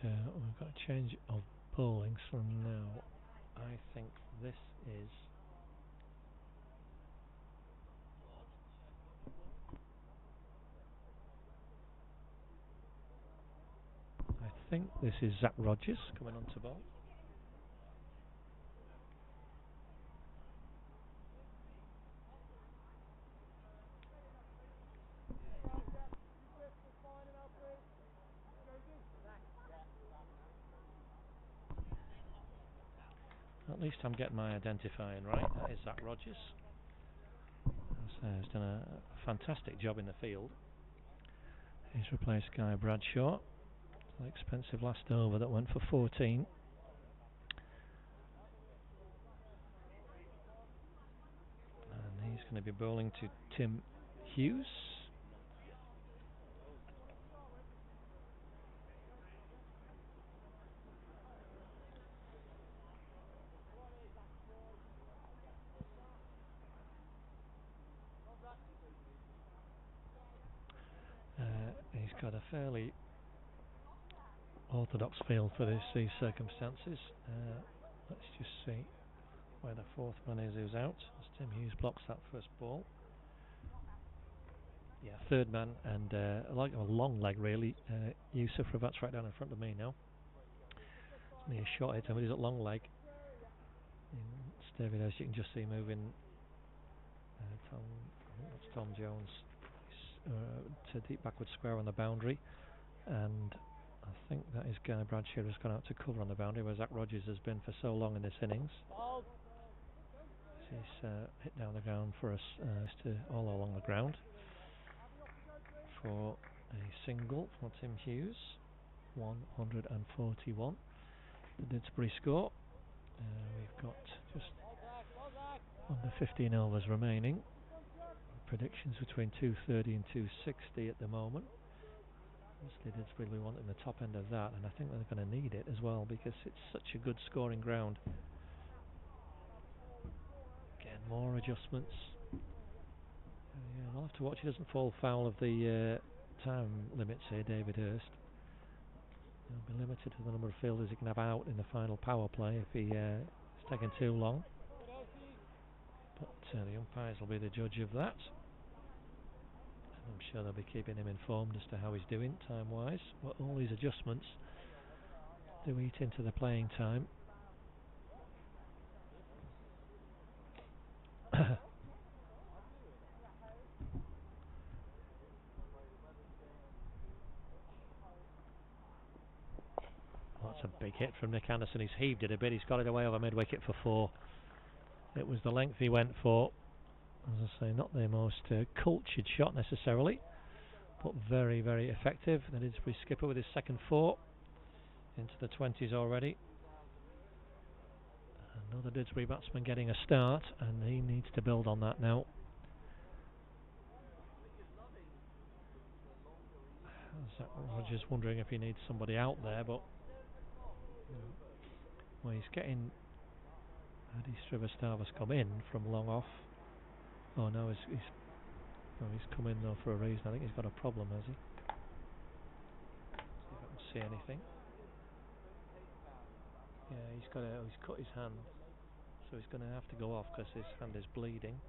And we've got a change of bowling, so now I think this is... I think this is Zach Rogers coming on to bowl. At least I'm getting my identifying right. That is Zach Rogers. He's done a fantastic job in the field. He's replaced Guy Bradshaw. An expensive last over that went for 14. And he's going to be bowling to Tim Hughes. He's got a fairly orthodox field for these circumstances. Let's just see where the 4th man is who's out, as Tim Hughes blocks that first ball. Yeah, 3rd man, and like a long leg really. Yusuf Ravat's right down in front of me now. It's only a short hit, but he's at long leg. David, as you can just see moving. Tom That's Tom Jones to deep backward square on the boundary, and I think that is Guy Bradshaw has gone out to cover on the boundary where Zach Rogers has been for so long in this innings. He's hit down the ground for us all along the ground for a single for Tim Hughes. 141 the Didsbury score. We've got just under 15 overs remaining. Predictions between 230 and 260 at the moment. Obviously Didsbury will be wanting the top end of that, and I think they're going to need it as well because it's such a good scoring ground. Again, more adjustments. Yeah, we'll have to watch he doesn't fall foul of the time limits here, David Hurst. He'll be limited to the number of fielders he can have out in the final power play if he is taking too long. But the umpires will be the judge of that. And I'm sure they'll be keeping him informed as to how he's doing time-wise. But all these adjustments do eat into the playing time. That's a big hit from Nick Anderson. He's heaved it a bit. He's got it away over mid-wicket for 4. It was the length he went for. As I say, not the most cultured shot necessarily, but very, very effective. The Didsbury skipper with his second 4 into the 20s already. Another Didsbury batsman getting a start, and he needs to build on that now. Zach Rogers wondering if he needs somebody out there, but well, he's getting Adi Srivastava's come in from long off. Oh no, he's come in though for a reason. I think he's got a problem, has he? See if I can see anything. Yeah, he's cut his hand, so he's going to have to go off because his hand is bleeding.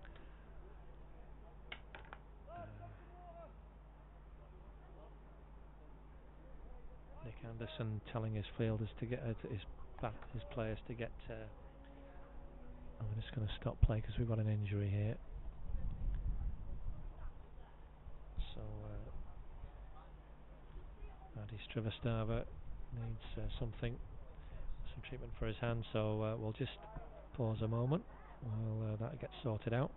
Nick Anderson telling his fielders to get his players to get. I'm just going to stop play because we've got an injury here. So Adi Srivastava needs some treatment for his hand. So we'll just pause a moment while that gets sorted out.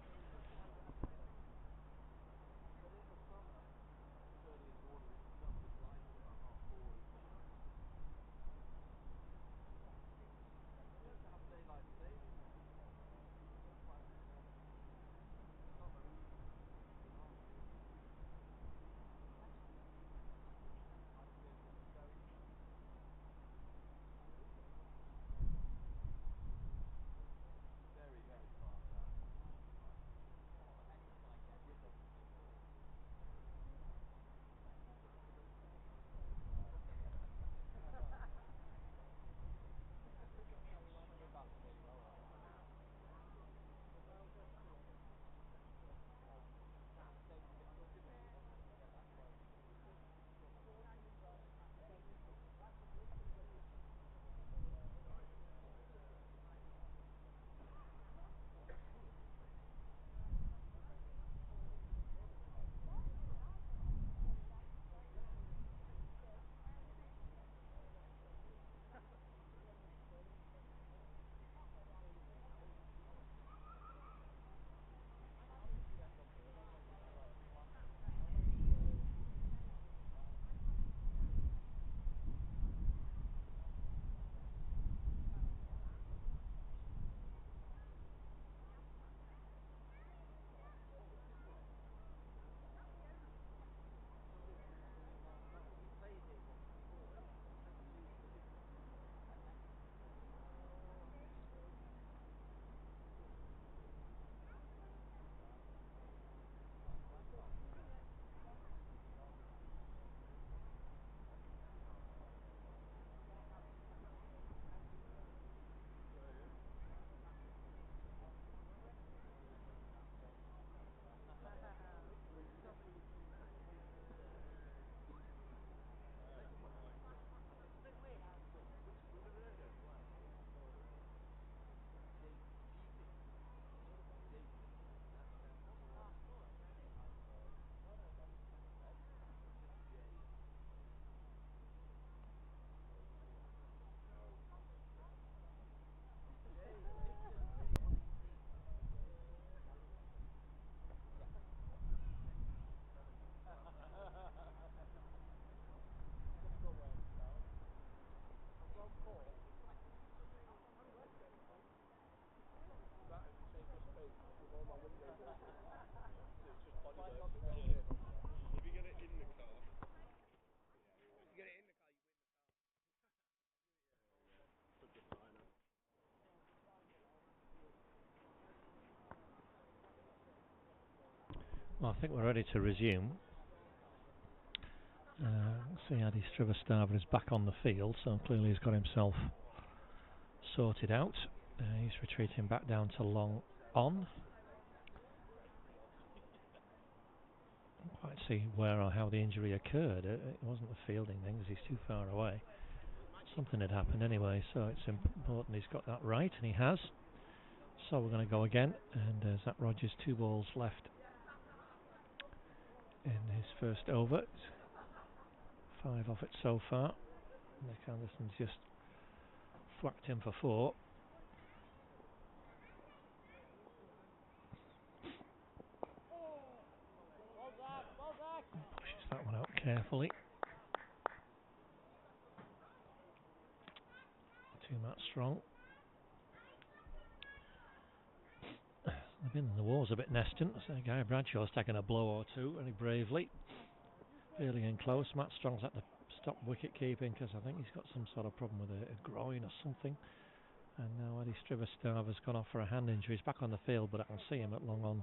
Well, I think we're ready to resume. See, Adi Strivastava is back on the field, so clearly he's got himself sorted out. He's retreating back down to long on. Can't quite see where or how the injury occurred. It wasn't the fielding thing, because he's too far away. Something had happened anyway, so it's important he's got that right, and he has. So we're going to go again, and Zach Rogers, 2 balls left in his first over. 5 off it so far. Nick Anderson's just whacked him for 4. Pushes that one out carefully. 2 Matt Strong. They've been in the wars a bit, Neston. So Guy Bradshaw's taken a blow or two very bravely. Feeling in close. Matt Strong's had to stop wicket keeping because I think he's got some sort of problem with a groin or something. And now Adi Strivastava's gone off for a hand injury. He's back on the field, but I can see him at long on,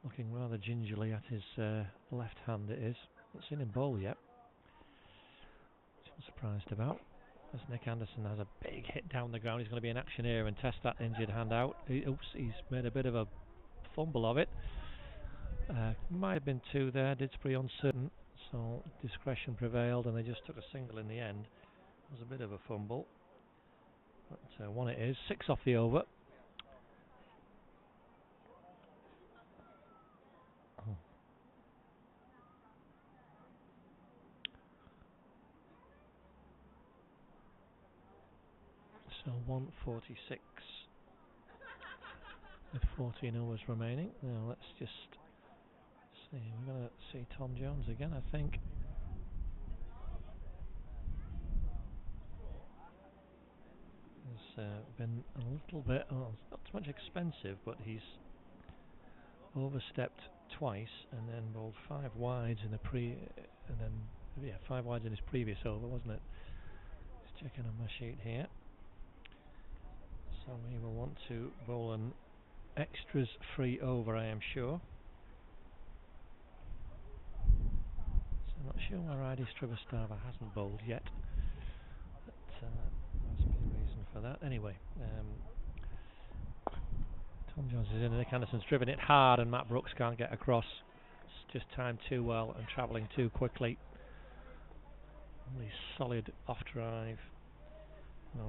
looking rather gingerly at his left hand. It is. Haven't seen him bowl yet, which I'm surprised about. As Nick Anderson has a big hit down the ground, he's going to be in action here and test that injured hand out. Oops, he's made a bit of a fumble of it. Might have been 2 there. Didsbury uncertain, so discretion prevailed, and they just took a single in the end. It was a bit of a fumble, but 1 it is. 6 off the over. So 146 with 14 overs remaining. Now let's just see. We're going to see Tom Jones again, I think. He's been a little bit, it's not too much expensive, but he's overstepped twice and then bowled 5 wides in the 5 wides in his previous over, wasn't it? Just checking on my sheet here. So we will want to bowl an extras free over, I am sure. So I'm not sure why Adi Strivastava hasn't bowled yet. But must be a reason for that. Anyway, Tom Jones is in and Nick Anderson's driven it hard and Matt Brooks can't get across. It's just timed too well and travelling too quickly. Really solid off drive.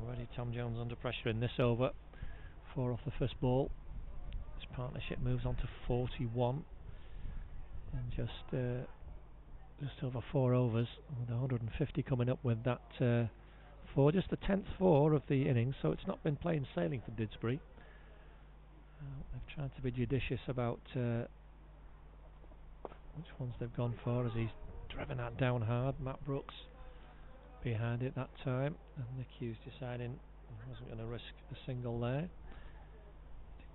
Already Tom Jones under pressure in this over. 4 off the first ball. His partnership moves on to 41 in just over 4 overs, with 150 coming up with that 4, just the 10th 4 of the innings, so it's not been plain sailing for Didsbury. They've tried to be judicious about which ones they've gone for, as he's driven that down hard. Matt Brooks behind it that time, and Nick Hughes deciding he wasn't going to risk a single there.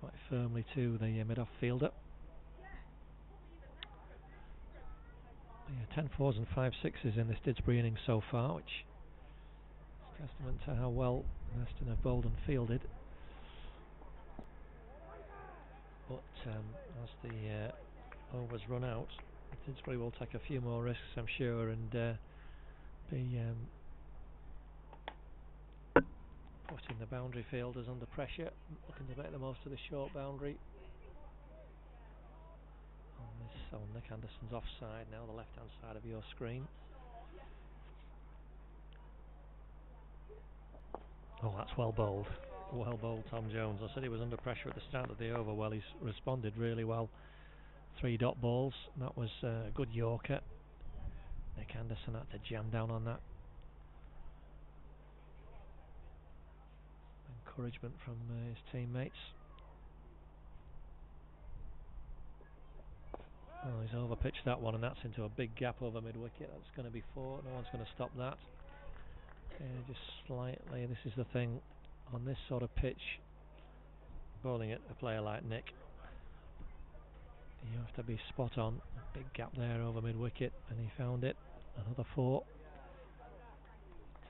Quite firmly to the mid-off fielder. 10 4s and 5 6s in this Didsbury innings so far, which is testament to how well Neston have bowled and fielded. But as the overs run out, Didsbury will take a few more risks, I'm sure, and be putting the boundary fielders under pressure, looking to make the most of the short boundary. On Nick Anderson's offside now, the left hand side of your screen. Oh, that's well bowled. Well bowled, Tom Jones. I said he was under pressure at the start of the over. Well, he's responded really well. 3 dot balls. That was a good Yorker. Nick Anderson had to jam down on that. Encouragement from his teammates. Oh, he's overpitched that one, and that's into a big gap over mid-wicket. That's going to be 4. No one's going to stop that. Just slightly. This is the thing on this sort of pitch. Bowling at a player like Nick, You have to be spot on. A big gap there over mid-wicket, and he found it. Another 4.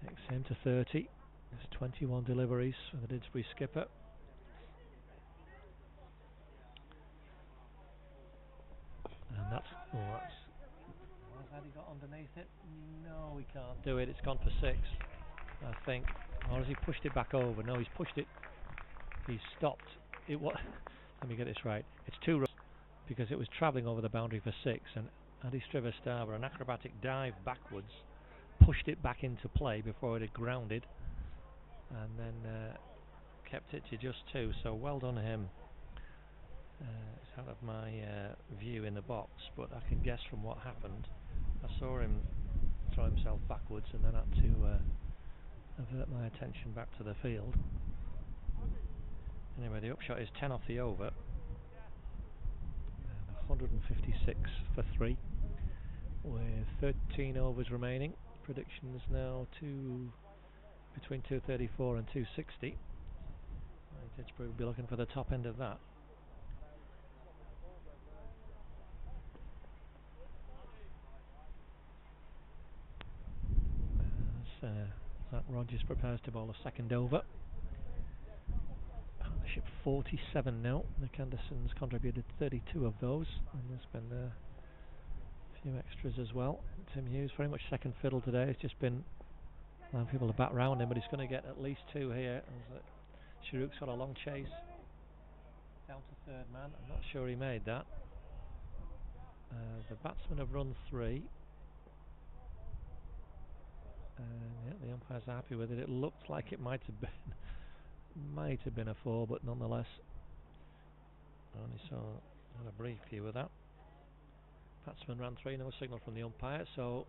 Takes him to 30. There's 21 deliveries for the Didsbury skipper. And that's... Has he got underneath it? No, we can't do it. It's gone for 6, I think. Or has he pushed it back over? No, he's pushed it. He's stopped. It was... Let me get this right. It's 2 runs because it was travelling over the boundary for 6, and Adi Srivastava, an acrobatic dive backwards, pushed it back into play before it had grounded, and then kept it to just 2. So well done him. It's out of my view in the box, but I can guess from what happened. I saw him throw himself backwards, and then had to avert my attention back to the field. Anyway, the upshot is 10 off the over, and 156 for 3, with 13 overs remaining. Predictions now between 234 and 260. Didsbury will be looking for the top end of that. Zach Rogers prepares to bowl a second over. Partnership 47 now. Nick Anderson's contributed 32 of those, and there's been a few extras as well. Tim Hughes very much second fiddle today. It's just been allowing people to bat round him, but he's going to get at least 2 here. Sharuk's got a long chase down to 3rd man. I'm not sure he made that. The batsmen have run 3. Yeah, the umpires are happy with it. It looked like it might have been a 4, but nonetheless, I only saw a brief view of that. Batsman ran 3, no signal from the umpire, so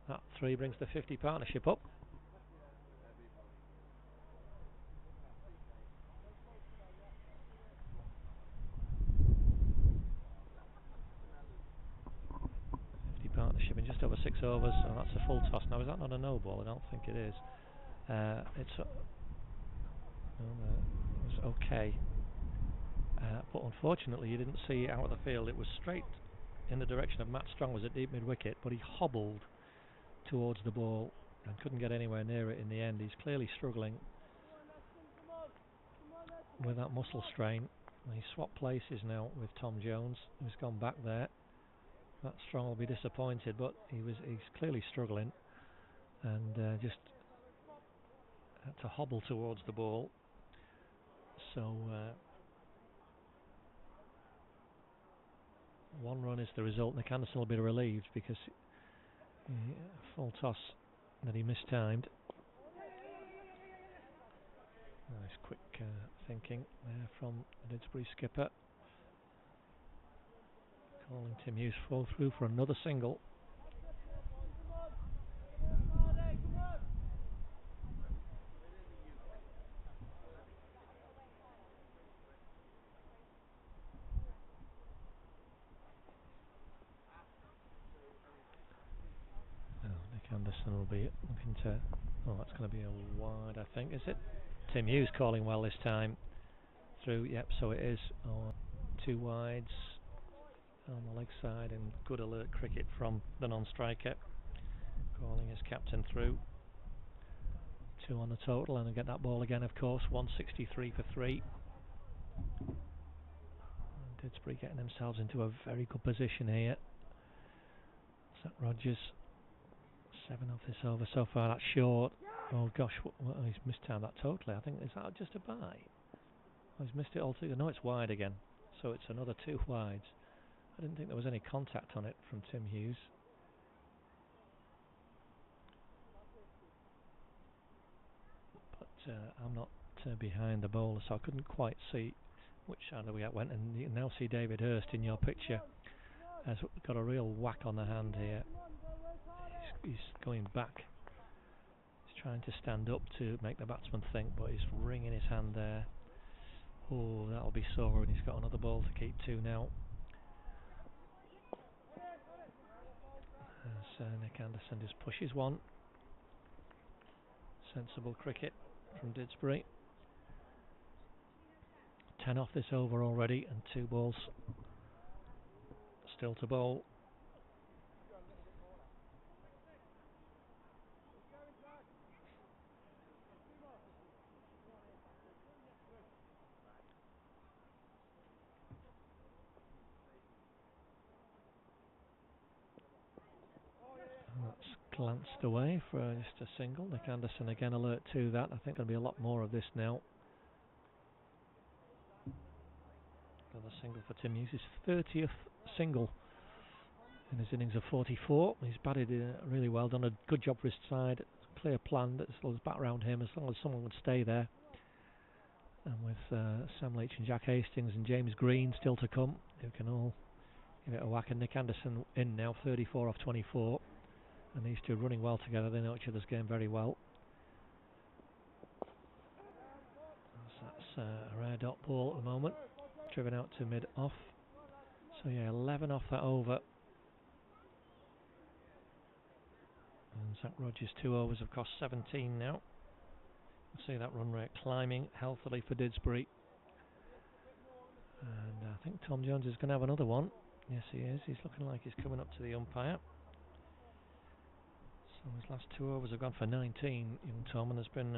that 3 brings the 50 partnership up. Partnership in just over 6 overs, so that's a full toss. Now, is that not a no ball? I don't think it is. It was okay, but unfortunately you didn't see out of the field. It was straight in the direction of Matt Strong, was at deep mid wicket, but he hobbled towards the ball and couldn't get anywhere near it in the end. He's clearly struggling with that muscle strain. He swapped places now with Tom Jones, who's gone back there. Matt Strong will be disappointed, but he's clearly struggling, and just had to hobble towards the ball. So 1 run is the result. Nick Anderson will be relieved because full toss that he mistimed. Nice quick thinking there from the Didsbury skipper. Calling Tim Hughes fall through for another single. Nick Anderson will be looking to... Oh, that's going to be a wide, I think, is it? Tim Hughes calling well this time. Through, yep, so it is. 2 wides on the leg side, and good alert cricket from the non-striker. Calling his captain through. 2 on the total, and I get that ball again, of course. 163 for 3. And Didsbury getting themselves into a very good position here. Zach Rogers, 7 off this over so far. That's short. Oh gosh, he's mistimed that totally. I think, is that just a bye? Oh, he's missed it altogether. No, it's wide again. So it's another 2 wides. I didn't think there was any contact on it from Tim Hughes. But I'm not behind the bowler, so I couldn't quite see which side we went. And you can now see David Hurst in your picture has got a real whack on the hand here. He's going back. He's trying to stand up to make the batsman think, but he's wringing his hand there. Oh, that'll be sore, and he's got another ball to keep 2 now. As Nick Anderson just pushes 1. Sensible cricket from Didsbury. 10 off this over already, and 2 balls Still to bowl. That's glanced away for just a single. Nick Anderson again alert to that. I think there'll be a lot more of this now. Another single for Tim Hughes, his 30th single in his innings of 44. He's batted really well, done a good job for his side. Clear plan that was back around him as long as someone would stay there. And with Sam Leach and Jack Hastings and James Green still to come, who can all give it a whack. And Nick Anderson in now, 34 off 24. And these two running well together. They know each other's game very well. That's a rare dot ball at the moment. Driven out to mid-off. So yeah, 11 off that over. And Zach Rogers' 2 overs have cost 17 now. You'll see that run rate climbing healthily for Didsbury. And I think Tom Jones is going to have another one. Yes, he is. He's looking like he's coming up to the umpire. So his last 2 overs have gone for 19, young Tom, and there's been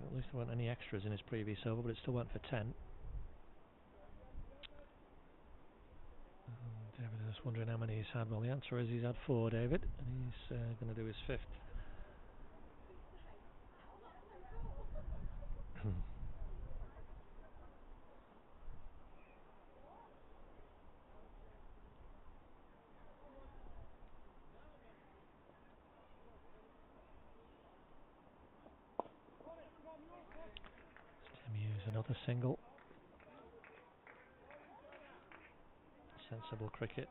at least there weren't any extras in his previous over, but it still went for 10. David is wondering how many he's had. Well, the answer is he's had 4, David, and he's going to do his 5th. Tim Hughes, another single. Sensible cricket.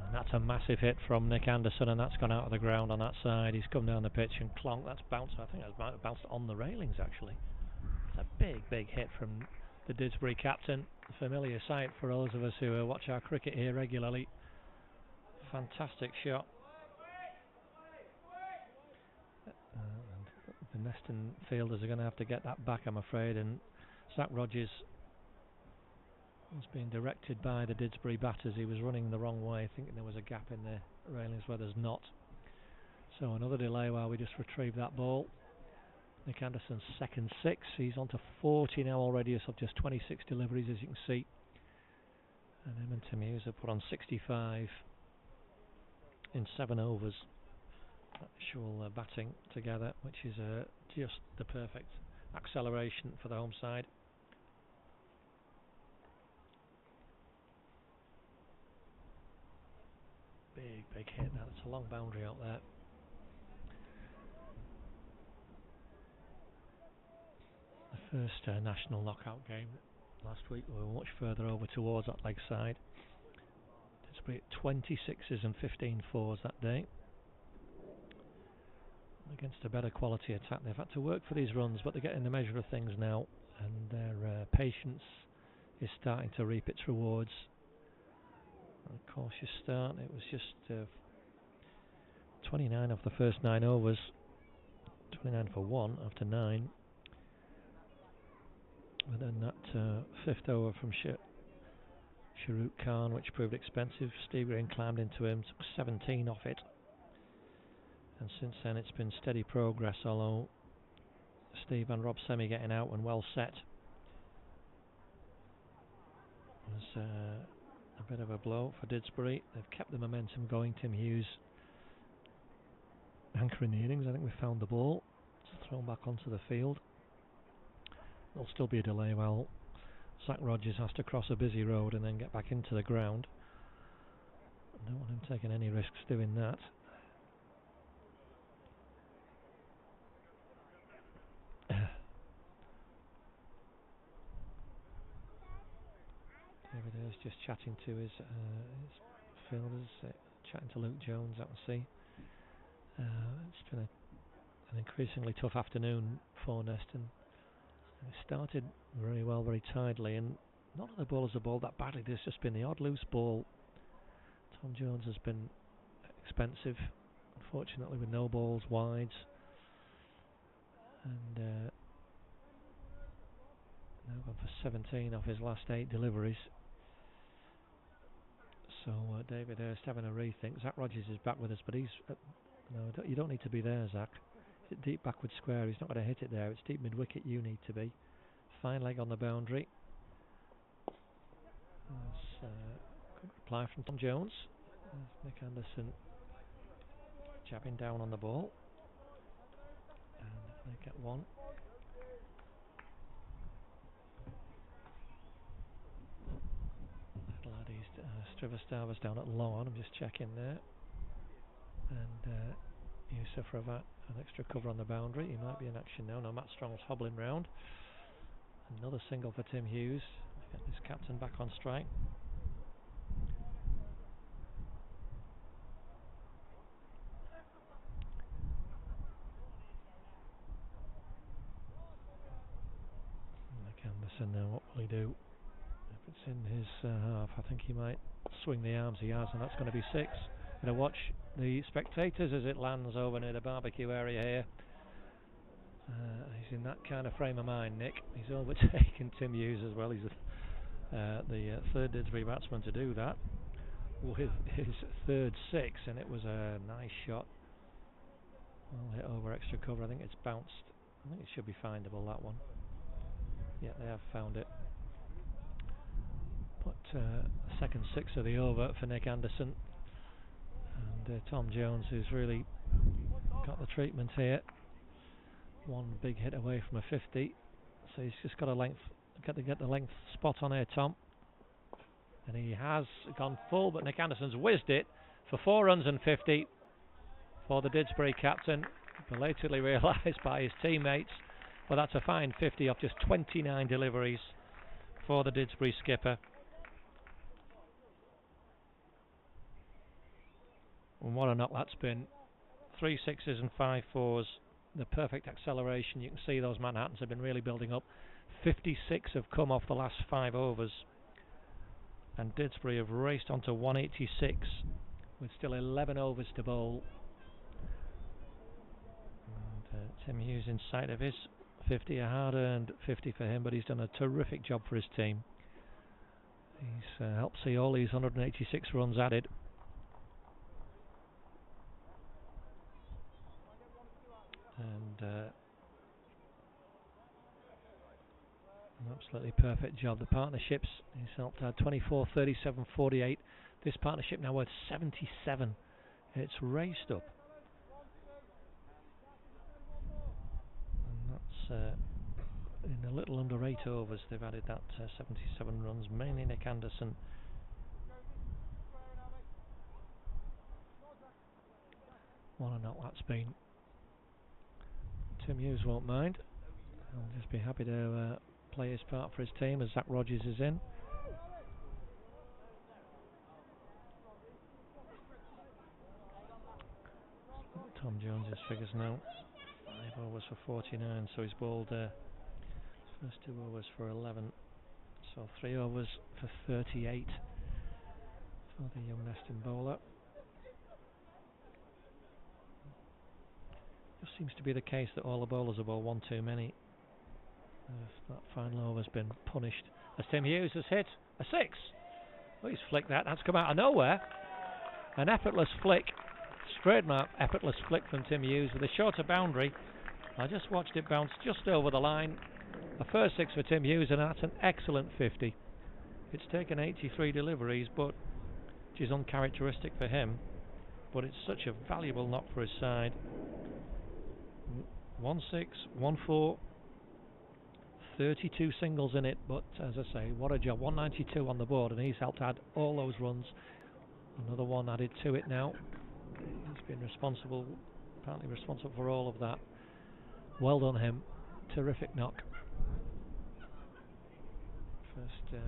And that's a massive hit from Nick Anderson, and that's gone out of the ground on that side. He's come down the pitch and clonk. That's bounced. I think that's bounced on the railings actually. It's a big hit from the Didsbury captain. A familiar sight for those of us who watch our cricket here regularly. Fantastic shot. The Neston fielders are going to have to get that back, I'm afraid, and Zach Rogers was being directed by the Didsbury batters. He was running the wrong way, thinking there was a gap in the railings where there's not. So another delay while we just retrieve that ball. Nick Anderson's second 6. He's on to 40 now already, so just 26 deliveries, as you can see. And him and Tim Hughes have put on 65 in 7 overs. Actual batting together, which is just the perfect acceleration for the home side. Big hit. Now it's a long boundary out there. The first national knockout game last week, we were much further over towards that leg side. Didsbury at 26s and 15 4s that day. Against a better quality attack. They've had to work for these runs, but they're getting the measure of things now, and their patience is starting to reap its rewards. A cautious start. It was just 29 of the first 9 overs. 29 for 1 after 9. But then that 5th over from Sharuk Khan, which proved expensive. Steve Green climbed into him, took 17 off it. And since then it's been steady progress, although Steve and Rob Semi getting out and well set. It was a bit of a blow for Didsbury. They've kept the momentum going. Tim Hughes anchoring the innings. I think we found the ball. It's thrown back onto the field. There'll still be a delay while Zach Rogers has to cross a busy road and then get back into the ground. I don't want him taking any risks doing that. David Hurst just chatting to his fielders, chatting to Luke Jones, that we'll see. It's been an increasingly tough afternoon for Neston. It started very well, very tidily, and none of the bowlers have bowled that badly. There's just been the odd loose ball. Tom Jones has been expensive, unfortunately, with no balls, wides. And now gone for 17 off his last 8 deliveries. So David Hurst having a rethink. Zach Rogers is back with us, but he's no, you don't need to be there, Zach. It's a deep backward square. He's not going to hit it there. It's deep mid wicket. You need to be. Fine leg on the boundary. Good reply from Tom Jones. Nick Anderson jabbing down on the ball, and they get one. Striver was down at low on. I'm just checking there. And Yusuf Ravat, an extra cover on the boundary. He might be in action now. No, Matt Strong's hobbling round. Another single for Tim Hughes. Get this captain back on strike. Nick Anderson now, what will he do? If it's in his half, I think he might swing the arms he has, and that's going to be 6. Going to watch the spectators as it lands over near the barbecue area here. He's in that kind of frame of mind, Nick. He's overtaken Tim Hughes as well. He's the third Didsbury batsman to do that with his third 6, and it was a nice shot. Well hit over extra cover. I think it's bounced. I think it should be findable, that one. Yeah, they have found it. But second 6 of the over for Nick Anderson. And Tom Jones, who's really got the treatment here. One big hit away from a 50, so he's just got a get the length spot on here, Tom. And he has gone full, but Nick Anderson's whizzed it for 4 runs and 50 for the Didsbury captain, belatedly realised by his teammates. Well, that's a fine 50 off just 29 deliveries for the Didsbury skipper. And what a knock that's been. 3 6s and 5 4s. The perfect acceleration. You can see those Manhattans have been really building up. 56 have come off the last 5 overs. And Didsbury have raced on to 186 with still 11 overs to bowl. And Tim Hughes in sight of his 50, a hard-earned 50 for him, but he's done a terrific job for his team. He's helped see all these 186 runs added. And an absolutely perfect job. The partnerships, he's helped out 24, 37, 48. This partnership now worth 77. It's raced up. And that's in a little under 8 overs. They've added that 77 runs, mainly Nick Anderson. What a knock that's been. Tim Hughes won't mind. He'll just be happy to play his part for his team as Zach Rogers is in. Tom Jones's figures now. 5 overs for 49, so he's bowled first 2 overs for 11. So 3 overs for 38 for the young Neston bowler. Just seems to be the case that all the bowlers have bowled 1 too many. That final over's been punished. As Tim Hughes has hit a 6. Oh, he's flicked that. That's come out of nowhere. An effortless flick. Trademark effortless flick from Tim Hughes with a shorter boundary. I just watched it bounce just over the line. A first 6 for Tim Hughes, and that's an excellent 50. It's taken 83 deliveries, which is uncharacteristic for him. But it's such a valuable knock for his side. 1 6, 1 4, 32 singles in it, but as I say, what a job. 192 on the board, and he's helped add all those runs. Another one added to it now. He's been responsible, apparently responsible for all of that. Well done him. Terrific knock. First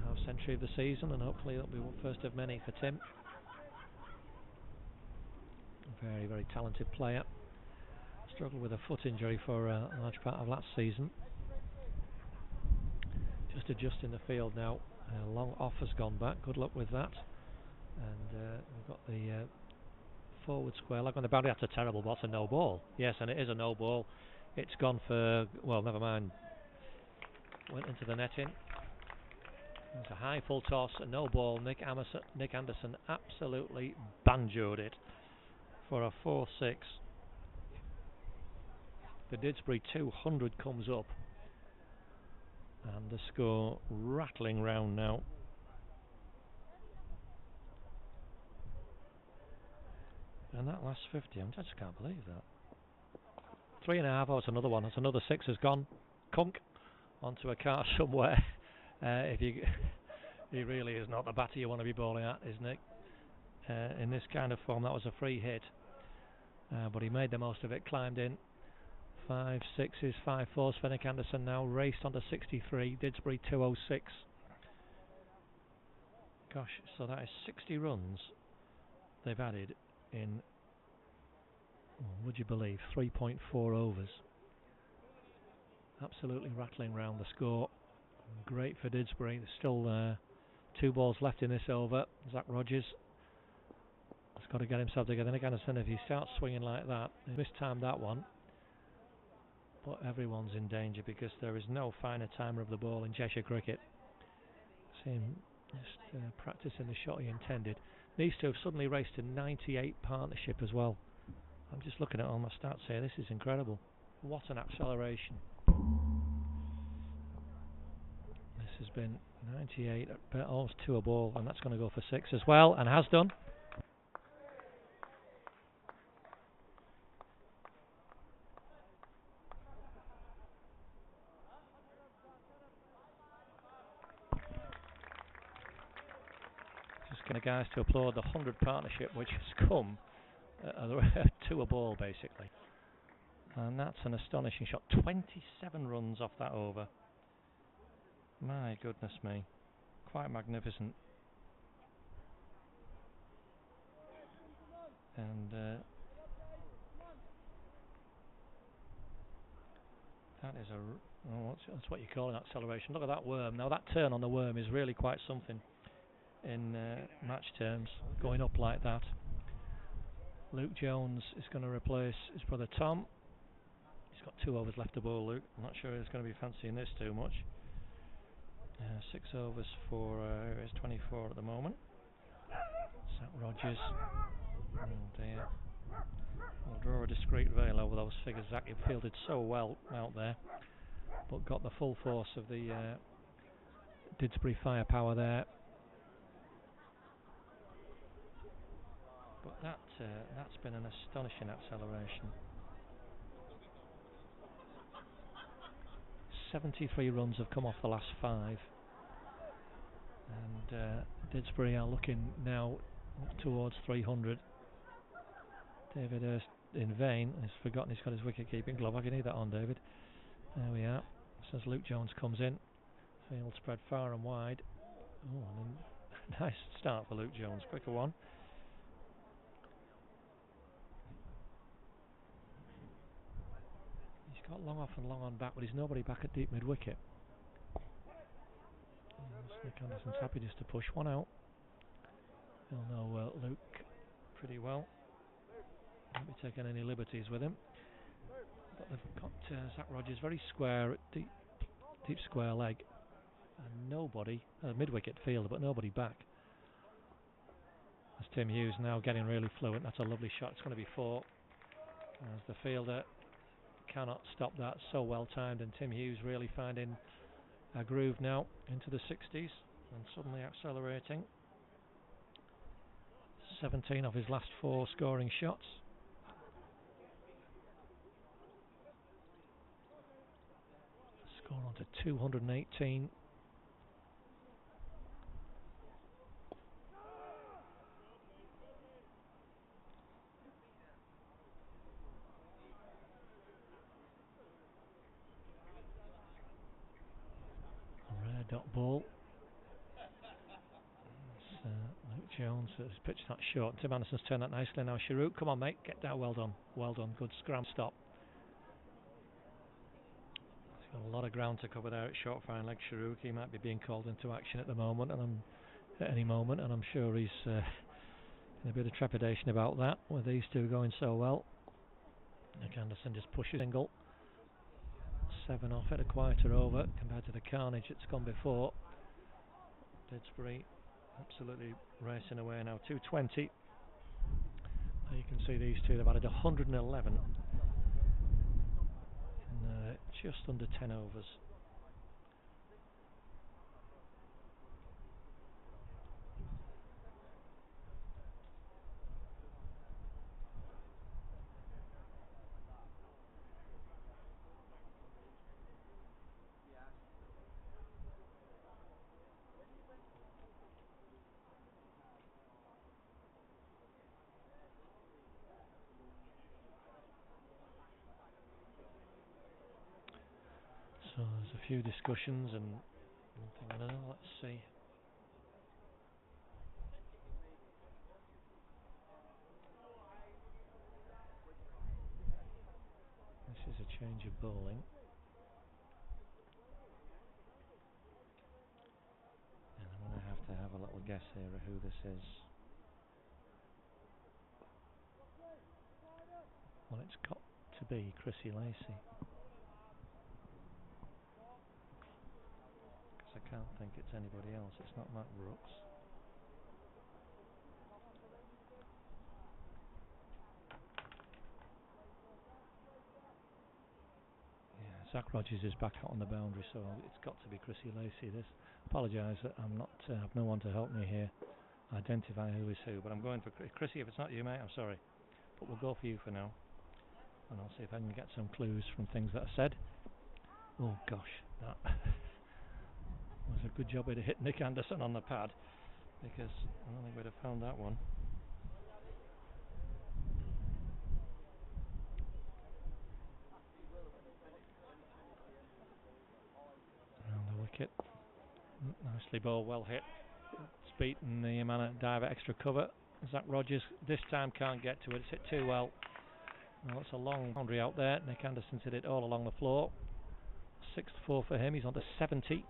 half century of the season, and hopefully it'll be first of many for Tim. A very, very talented player. Struggled with a foot injury for a large part of last season. just adjusting the field now. Long off has gone back. Good luck with that. And we've got the forward square leg on the boundary. That's a terrible ball. That's a no ball. Yes, and it is a no ball. It's gone for, well, never mind. Went into the netting. It's a high full toss, a no ball. Nick Anderson absolutely banjoed it for a 4-6. The Didsbury 200 comes up, and the score rattling round now. And that last 50, I just can't believe that. 3.5. Oh, it's another one. It's another 6 has gone. Kunk onto a car somewhere. He really is not the batter you want to be bowling at, is Nick? In this kind of form, that was a free hit, but he made the most of it. Climbed in. 5 6s, 5 4s. for Nick Anderson now raced onto 63. Didsbury 206. Gosh, so that is 60 runs they've added in, would you believe, 3.4 overs. Absolutely rattling round the score. Great for Didsbury. There's still 2 balls left in this over. Zach Rogers has got to get himself together. Nick Anderson, if he starts swinging like that, he mistimed that one. But everyone's in danger because there is no finer timer of the ball in Cheshire cricket. See him just practicing the shot he intended. These two have suddenly raced to 98 partnership as well. I'm just looking at all my stats here. This is incredible. What an acceleration. This has been 98, almost 2 a ball, and that's going to go for 6 as well, and has done. Just going to guys to applaud the 100 partnership, which has come 2 a ball basically. And that's an astonishing shot. 27 runs off that over. My goodness me. Quite magnificent. And that is that's what you call an acceleration. Look at that worm. Now that turn on the worm is really quite something in match terms, going up like that. Luke Jones is going to replace his brother Tom. He's got 2 overs left to bowl, Luke. I'm not sure he's going to be fancying this too much. 6 overs for it's 24 at the moment. Zach Rogers. And we'll draw a discreet veil over those figures. Zach fielded so well out there, but got the full force of the Didsbury firepower there. But that's been an astonishing acceleration. 73 runs have come off the last 5, and Didsbury are looking now towards 300. David Hurst in vain has forgotten he's got his wicket keeping glove. I can need that on, David. There we are. As Luke Jones comes in, field spread far and wide. Oh, and a nice start for Luke Jones. Quicker one. He's got long off and long on back, but he's nobody back at deep mid wicket. Nick Anderson's happy just to push one out. He'll know Luke pretty well. Won't be taking any liberties with him. But they've got Zach Rogers very square at deep square leg, and nobody mid wicket fielder, but nobody back. As Tim Hughes now getting really fluent. That's a lovely shot. It's going to be 4. As the fielder cannot stop that. So well timed, and Tim Hughes really finding a groove now into the 60s and suddenly accelerating. 17 of his last 4 scoring shots. Score on to 218. A rare dot ball. Luke Jones has pitched that short. Tim Anderson's turned that nicely now. Sharuk, come on mate, get down. Well done, well done. Good scram stop. Got a lot of ground to cover there at short fine leg. Sharuki might be being called into action at the moment, and at any moment, and I'm sure he's in a bit of trepidation about that, with these two going so well. Nick Anderson just pushes single. 7 off at a quieter over compared to the carnage that's gone before. Didsbury absolutely racing away now. 220. You can see these two, they've added 111 in just under 10 overs. So there's a few discussions and one thing or another. Let's see. This is a change of bowling. And I'm going to have a little guess here of who this is. Well, it's got to be Chrissy Lacey. I can't think it's anybody else. It's not Matt Brooks. Yeah, Zach Rogers is back out on the boundary, so it's got to be Chrissy Lacey. This. Apologise that I'm not. Have no one to help me here. Identify who is who, but I'm going for Chrissy. If it's not you, mate, I'm sorry, but we'll go for you for now, and I'll see if I can get some clues from things that are said. Oh gosh, that was a good job to hit Nick Anderson on the pad, because I don't think we'd have found that one. Around the wicket. Nicely bowled, well hit. It's beaten the man at dive at extra cover. Zach Rogers this time can't get to it. It's hit too well. Well, it's a long boundary out there. Nick Anderson's hit it all along the floor. 6-4 for him. He's on to 70.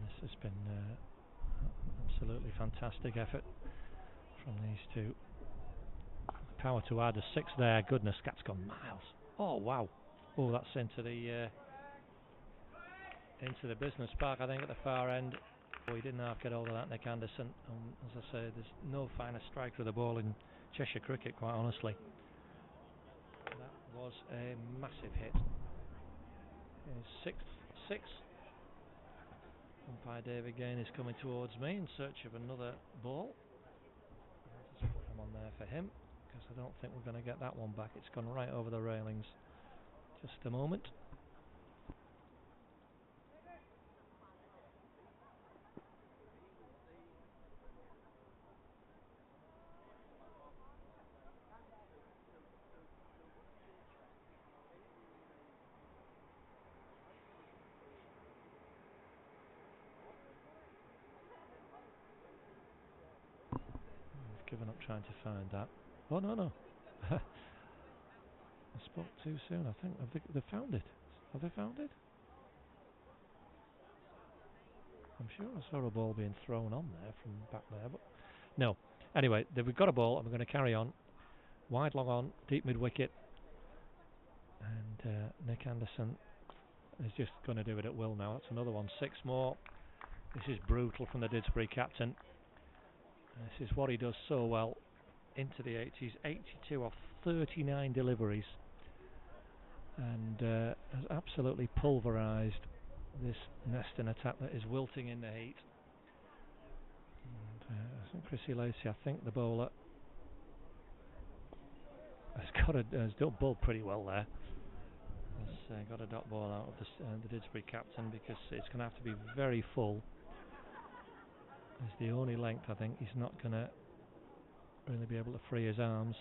This has been absolutely fantastic effort from these two. Power to add a 6 there. Goodness, that's gone miles. Oh wow. Oh, that's into the business park, I think, at the far end. Oh, he didn't half get hold of that, Nick Anderson. As I say, there's no finer striker of the ball in Cheshire cricket, quite honestly. That was a massive hit. His 6th. Umpire Dave again is coming towards me in search of another ball. I'll just put him on there for him, because I don't think we're going to get that one back. It's gone right over the railings. Just a moment. Given up trying to find that. Oh no. I spoke too soon, I think. Have they found it? Have they found it? I'm sure I saw a ball being thrown on there from back there, but no. Anyway, we've got a ball and we're going to carry on. Wide long on, deep mid wicket, and Nick Anderson is just going to do it at will now. That's another one. 6 more. This is brutal from the Didsbury captain. This is what he does so well. Into the 80s, 82 off 39 deliveries, and has absolutely pulverised this Neston attack that is wilting in the heat. And I think Chrissy Lacey, I think the bowler, has done bowled pretty well there. Has got a dot ball out of the Didsbury captain, because it's going to have to be very full. It's the only length I think he's not going to really be able to free his arms.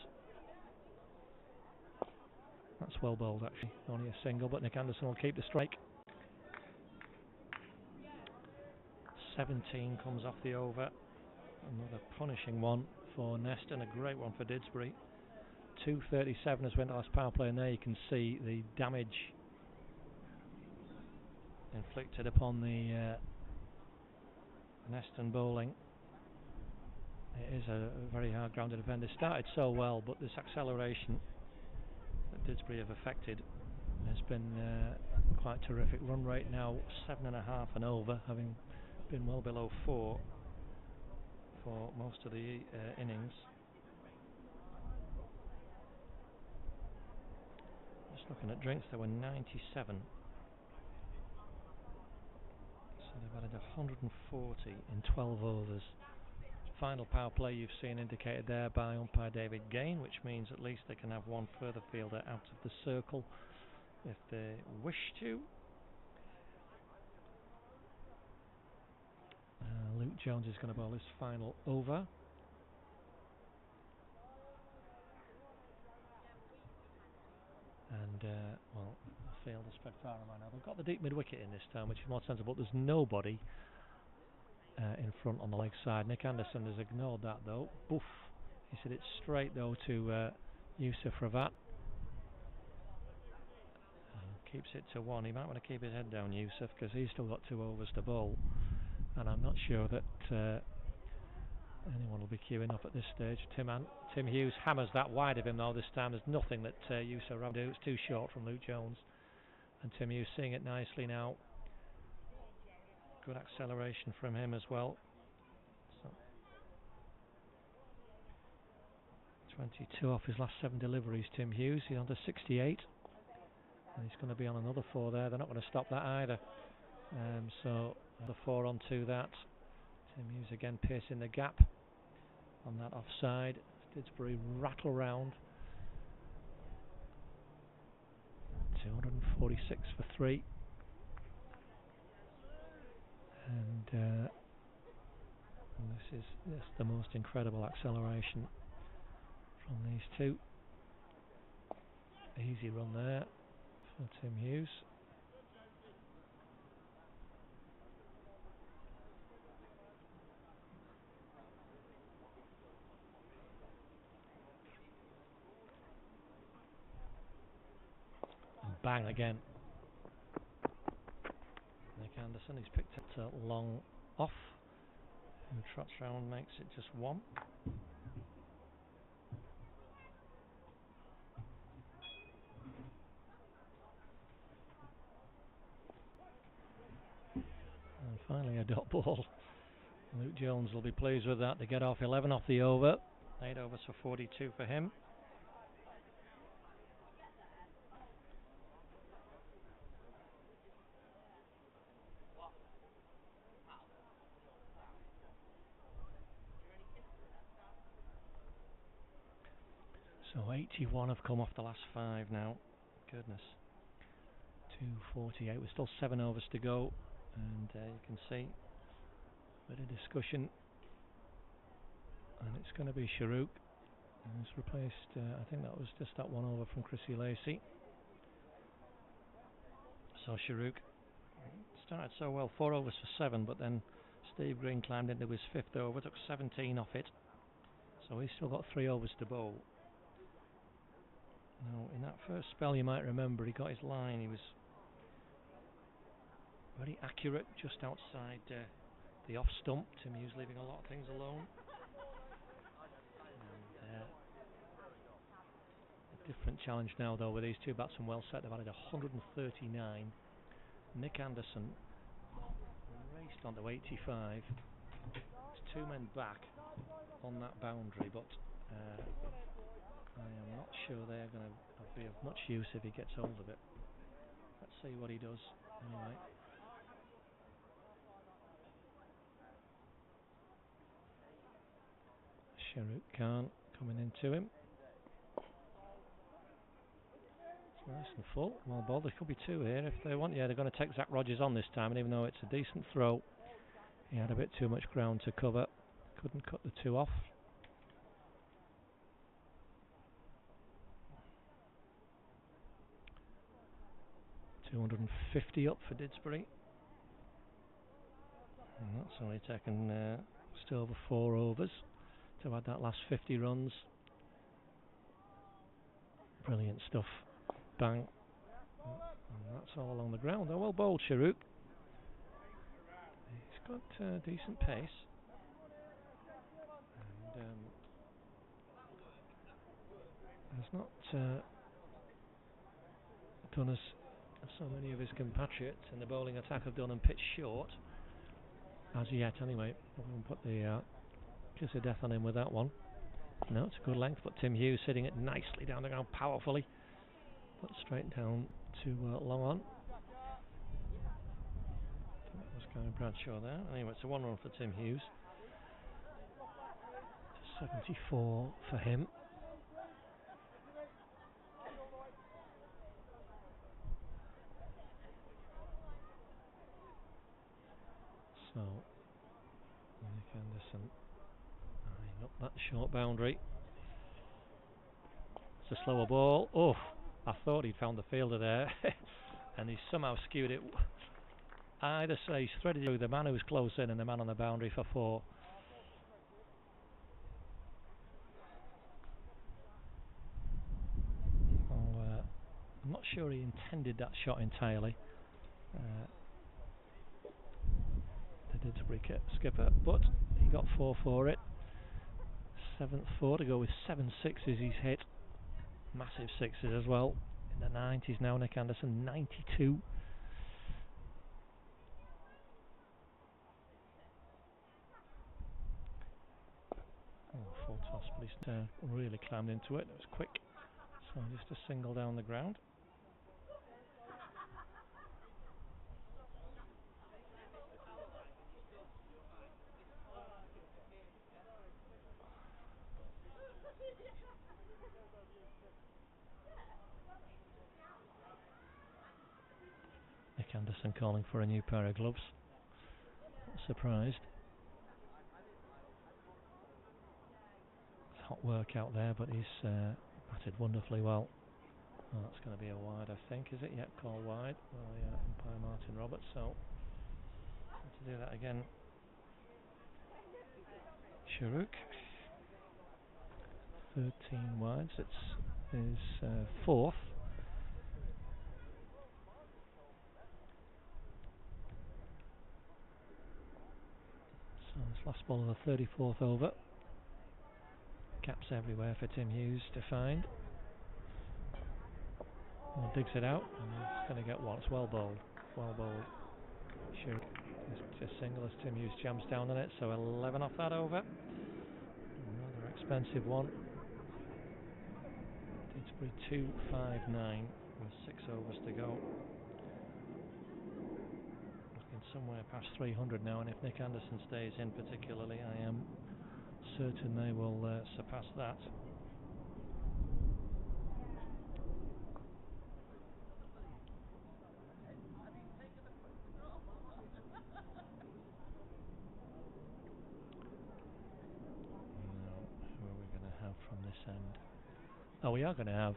That's well bowled actually, only a single, but Nick Anderson will keep the strike. 17 comes off the over. Another punishing one for Neston, a great one for Didsbury. 2:37 as went last power play, and there you can see the damage inflicted upon the Neston bowling. It is a very hard ground to defend. It started so well, but this acceleration that Didsbury have affected has been quite terrific. Run rate now 7.5 and over, having been well below 4 for most of the innings. Just looking at drinks, there were 97. So they've added 140 in 12 overs. Final power play you've seen indicated there by umpire David Gain, which means at least they can have one further fielder out of the circle if they wish to. Luke Jones is going to bowl his final over. And, well, the field is spread far around now. They've got the deep mid-wicket in this time, which is more sensible. There's nobody in front on the leg side. Nick Anderson has ignored that, though. Boof. He said it straight, though, to Yusuf Ravat. Keeps it to 1. He might want to keep his head down, Yusuf, because he's still got 2 overs to bowl. And I'm not sure that anyone will be queuing up at this stage. Tim Hughes hammers that wide of him, though, this time. There's nothing that Yusuf Ravat do. It's too short from Luke Jones. And Tim Hughes seeing it nicely now. Good acceleration from him as well. So 22 off his last 7 deliveries, Tim Hughes. He's on to 68. And he's going to be on another 4 there. They're not going to stop that either. So the 4 onto that. Tim Hughes again piercing the gap on that offside. Didsbury rattle round. 246 for 3. And this is the most incredible acceleration from these two. Easy run there for Tim Hughes. And bang again. Nick Anderson, he's picked it long off. Who trots round, makes it just 1. And finally a dot ball. Luke Jones will be pleased with that to get off 11 off the over. 8 overs for 42 for him. So 81 have come off the last 5 now. Goodness. 248. We're still 7 overs to go. And you can see a bit of discussion. And it's going to be Sharuk. He's replaced, I think that was just that 1 over from Chrissy Lacey. So Sharuk started so well, 4 overs for 7, but then Steve Green climbed into his 5th over, took 17 off it. So he's still got 3 overs to bowl. Now, in that first spell, you might remember, he got his line. He was very accurate, just outside the off stump. Tim Hughes leaving a lot of things alone. And, a different challenge now, though, with these two batsmen well set. They've added 139. Nick Anderson raced on to 85. There's 2 men back on that boundary, but I am not sure they're going to be of much use if he gets hold of it. Let's see what he does anyway. Sharuk Khan coming into him. It's nice and full. Well bowled. There could be 2 here if they want. Yeah, they're going to take Zach Rogers on this time, and even though it's a decent throw, he had a bit too much ground to cover. Couldn't cut the 2 off. 250 up for Didsbury. And that's only taken just over 4 overs to add that last 50 runs. Brilliant stuff. Bang. And that's all along the ground. Oh, well bowled, Sharuk. He's got decent pace. And has not done as so many of his compatriots in the bowling attack have done and pitched short. As yet, anyway. I won't put the kiss of death on him with that one. No, it's a good length, but Tim Hughes hitting it nicely down the ground, powerfully. But straight down to long on. I think that was Guy Bradshaw there. Anyway, it's a 1 run for Tim Hughes. 74 for him. So, Nick Anderson eyeing up that short boundary. It's a slower ball. Oh, I thought he'd found the fielder there, and he's somehow skewed it. Either say he's threaded through the man who was close in and the man on the boundary for 4. Well, I'm not sure he intended that shot entirely. The Didsbury skipper, but he got 4 for it. 7th 4 to go with 7 sixes he's hit. Massive sixes as well. In the 90s now, Nick Anderson, 92. Oh, full toss, but he's really climbed into it. It was quick. So just a single down the ground. Nick Anderson calling for a new pair of gloves. Not surprised. It's hot work out there, but he's batted wonderfully well. Oh, that's going to be a wide, I think, is it? Yep, call wide. Well, yeah, umpire Martin Roberts, so to do that again. Sharuk. 13 wides, it's his 4th. So this last ball of the 34th over. Caps everywhere for Tim Hughes to find. Well, digs it out, and he's going to get one. It's well bowled. Well bowled. Sharuk. Just single as Tim Hughes jumps down on it, so 11 off that over. Another expensive one. Didsbury 259 with 6 overs to go. Looking somewhere past 300 now, and if Nick Anderson stays in particularly, I am certain they will surpass that. From this end. Oh, we are going to have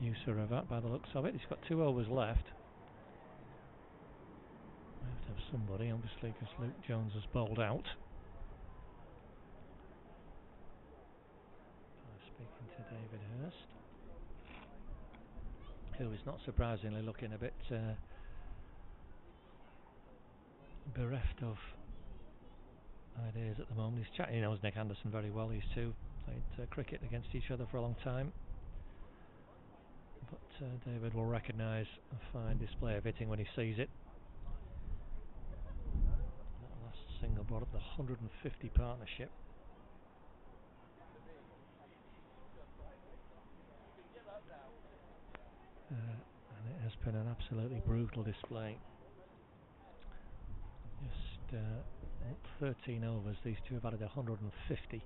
Yusa Ravat by the looks of it. He's got 2 overs left. We have to have somebody, obviously, because Luke Jones has bowled out. Speaking to David Hurst, who is not surprisingly looking a bit bereft of ideas at the moment. He's chatting, he knows Nick Anderson very well. These two played cricket against each other for a long time. But David will recognise a fine display of hitting when he sees it. That last single brought up the 150 partnership. And it has been an absolutely brutal display. Just 13 overs, these two have added 150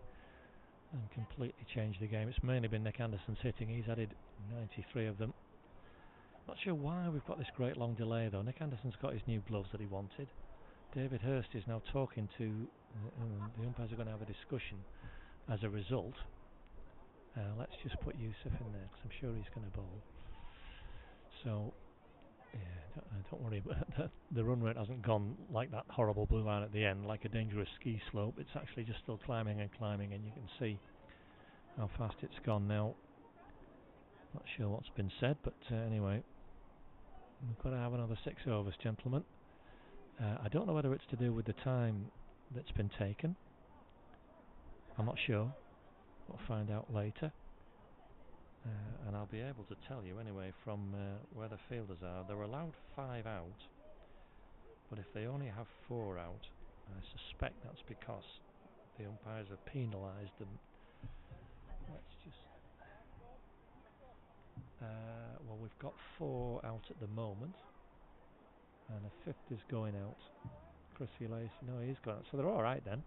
and completely changed the game. It's mainly been Nick Anderson's hitting. He's added 93 of them. Not sure why we've got this great long delay though. Nick Anderson's got his new gloves that he wanted. David Hurst is now talking to the umpires are going to have a discussion as a result. Let's just put Yusuf in there because I'm sure he's going to bowl. So Yeah, don't worry, but the run rate hasn't gone like that horrible blue line at the end, like a dangerous ski slope. It's actually just still climbing and climbing, and you can see how fast it's gone now. Not sure what's been said, but anyway, we've got to have another 6 overs, gentlemen. I don't know whether it's to do with the time that's been taken. I'm not sure. We'll find out later. And I'll be able to tell you anyway from where the fielders are. They're allowed 5 out, but if they only have 4 out, I suspect that's because the umpires have penalised them. Let's just... well, we've got 4 out at the moment, and a 5th is going out. Chrissy Lacey, no, he's gone out. So they're alright then,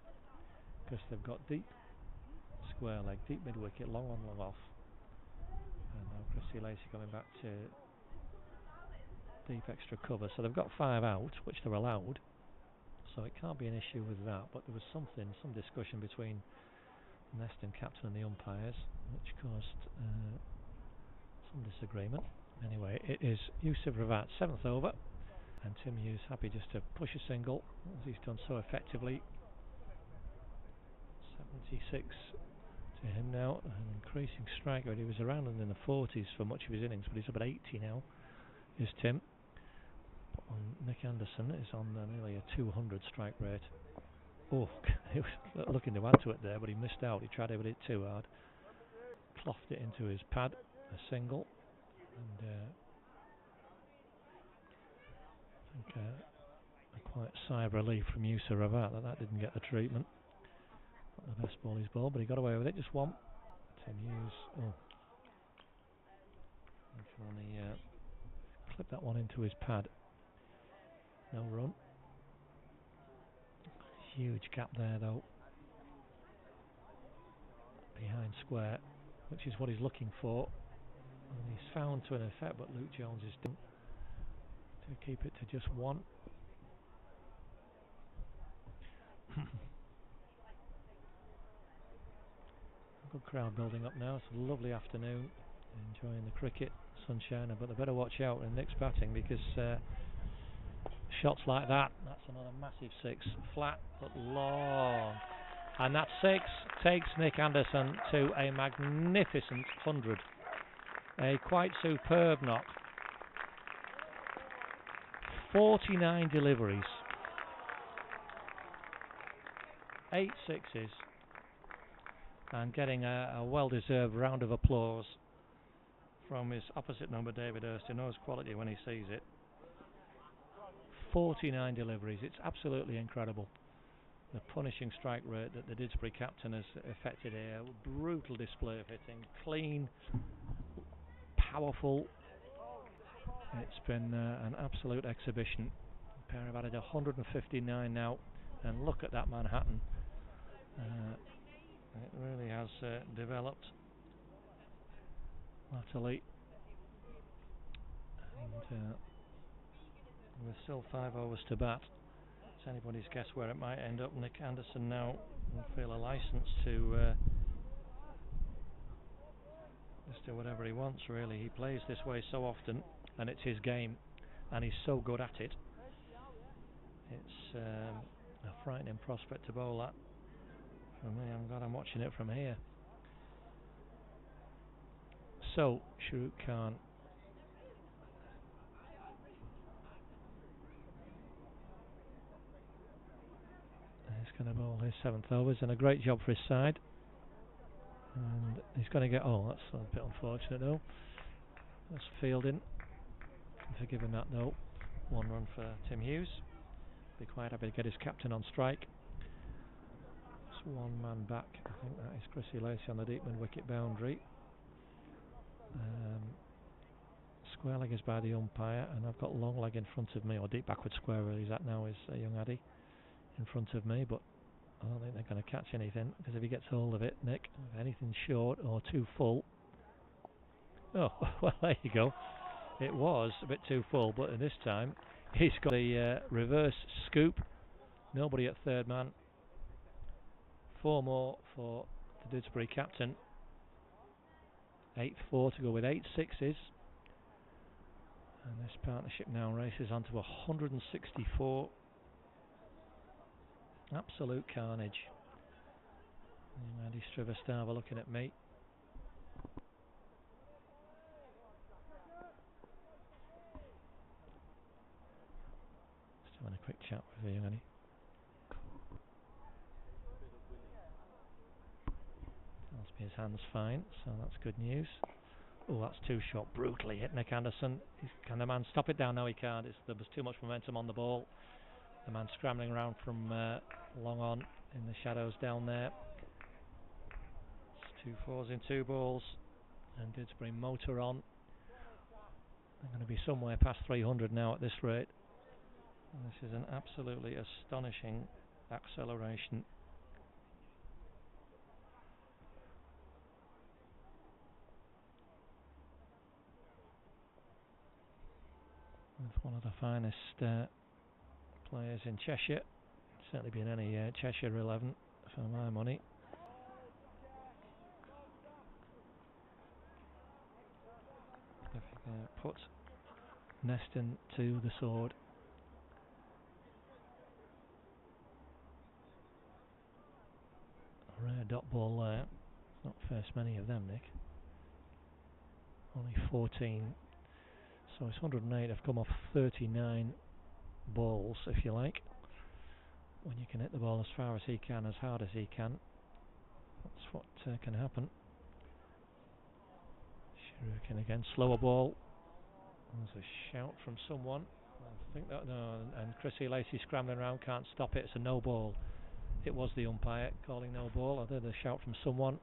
because they've got deep square leg, deep mid wicket, long on, long off. And now Chrissy Lacey coming back to deep extra cover. So they've got 5 out, which they're allowed. So it can't be an issue with that. But there was some discussion between the Neston captain and the umpires, which caused some disagreement. Anyway, it is Yusuf Ravat's 7th over. And Tim Hughes happy just to push a single, as he's done so effectively. 76 to him now, an increasing strike rate. He was around in the 40s for much of his innings, but he's up at 80 now, is Tim. Nick Anderson is on nearly a 200 strike rate. Oh, he was looking to add to it there, but he missed out. He tried to hit it too hard. Clothed it into his pad, a single. And I think a quite sigh of relief from Yusuf Ravat that didn't get the treatment. Not the best ball he's bowled, but he got away with it, just one. Tim Hughes, he can only clip that one into his pad. No run. Huge gap there though. Behind square, which is what he's looking for. And he's found to an effect, but Luke Jones is done to keep it to just 1. Good crowd building up now. It's a lovely afternoon, enjoying the cricket, sunshine, but they better watch out in Nick's batting, because shots like that's another massive 6, flat but long, and that 6 takes Nick Anderson to a magnificent 100, a quite superb knock. 49 deliveries, 8 sixes, and getting a well-deserved round of applause from his opposite number, David Hurst, who knows quality when he sees it. 49 deliveries, it's absolutely incredible. The punishing strike rate that the Didsbury captain has effected here, brutal display of hitting, clean, powerful. It's been an absolute exhibition. The pair have added 159 now, and look at that Manhattan. It really has developed latterly, and with still 5 overs to bat, it's anybody's guess where it might end up. Nick Anderson now will feel a license to just do whatever he wants, really. He plays this way so often, and it's his game, and he's so good at it. It's a frightening prospect to bowl at. For me, I'm glad I'm watching it from here. So, Shahrukh Khan is going to bowl his 7th overs, and a great job for his side. And he's going to get... Oh, that's a bit unfortunate though. That's fielding. Forgive him that though. 1 run for Tim Hughes. Be quite happy to get his captain on strike. Just 1 man back. I think that is Chrissy Lacey on the deep mid wicket boundary. Square leg is by the umpire, and I've got long leg in front of me, or deep backward square where he's at now is young Addy in front of me, but I don't think they're going to catch anything, because if he gets hold of it, Nick, if anything's short or too full... Oh, well, there you go. It was a bit too full, but this time he's got the reverse scoop. Nobody at 3rd man. 4 more for the Didsbury captain. 8 4 to go with 8 sixes. And this partnership now races on to 164. Absolute carnage. Andy Strivestava looking at me. Just having a quick chat with you, Andy. Tells me his hand's fine, so that's good news. Oh, that's too short. Brutally hit Nick Anderson. Can the man stop it down? No, he can't. There was too much momentum on the ball. The man scrambling around from long on in the shadows down there. It's 2 fours in 2 balls. And Didsbury motor on. They're going to be somewhere past 300 now at this rate. And this is an absolutely astonishing acceleration. With one of the finest players in Cheshire. Certainly been any Cheshire 11 for my money. If you put Neston to the sword. A rare dot ball there. Not first many of them, Nick. Only 14. So it's 108. I've come off 39 balls, if you like. When you can hit the ball as far as he can, as hard as he can, that's what can happen. Shuriken again, slower ball. There's a shout from someone. I think that no, and Chrissy Lacey scrambling around, can't stop it. It's a no ball. It was the umpire calling no ball. I heard a shout from someone.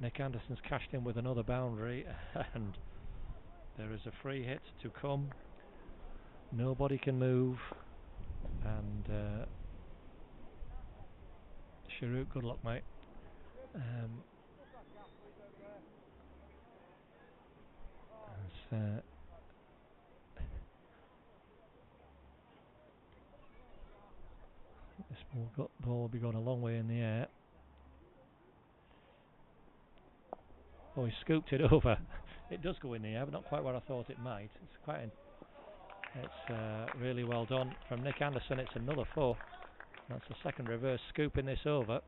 Nick Anderson's cashed in with another boundary, and there is a free hit to come. Nobody can move, and Sharuk, good luck, mate. This ball will be going a long way in the air. Oh, he scooped it over. It does go in the air, but not quite where I thought it might. It's really well done from Nick Anderson. It's another 4. That's the second reverse scooping this over.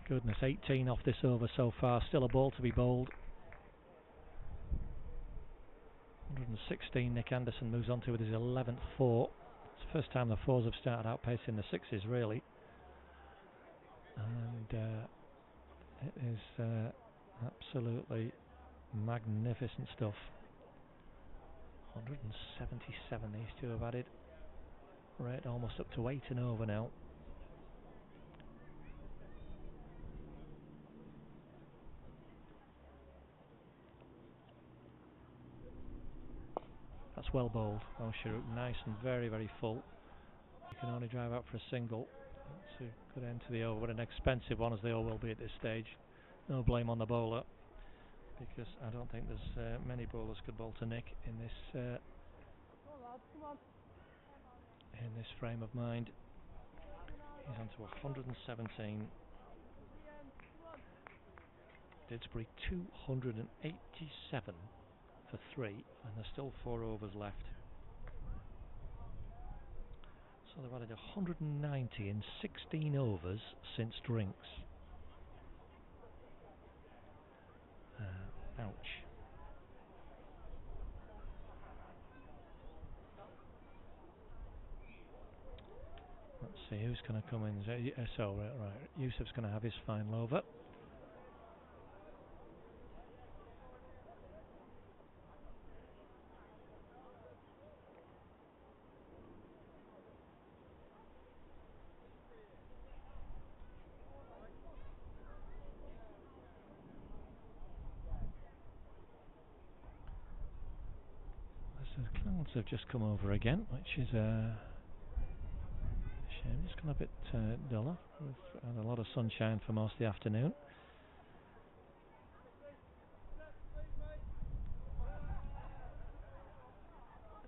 Goodness, 18 off this over so far. Still a ball to be bowled. 116. Nick Anderson moves on to with his 11th 4. It's the first time the 4s have started outpacing the 6s, really. And it is absolutely magnificent stuff. 177 these two have added. Rate almost up to 8 and over now. That's well bowled. Oh, Sharuk, nice and very, very full. You can only drive out for a single. That's a good end to the over, but an expensive one, as they all will be at this stage. No blame on the bowler, because I don't think there's many bowlers could bowl to Nick in this frame of mind. He's on to 117. Didsbury 287 for 3, and there's still 4 overs left. So they've added 190 in 16 overs since drinks. Ouch. Let's see who's going to come in. So right, Yusuf's going to have his final over. The clouds have just come over again, which is a shame. It's gone a bit duller. We've had a lot of sunshine for most of the afternoon.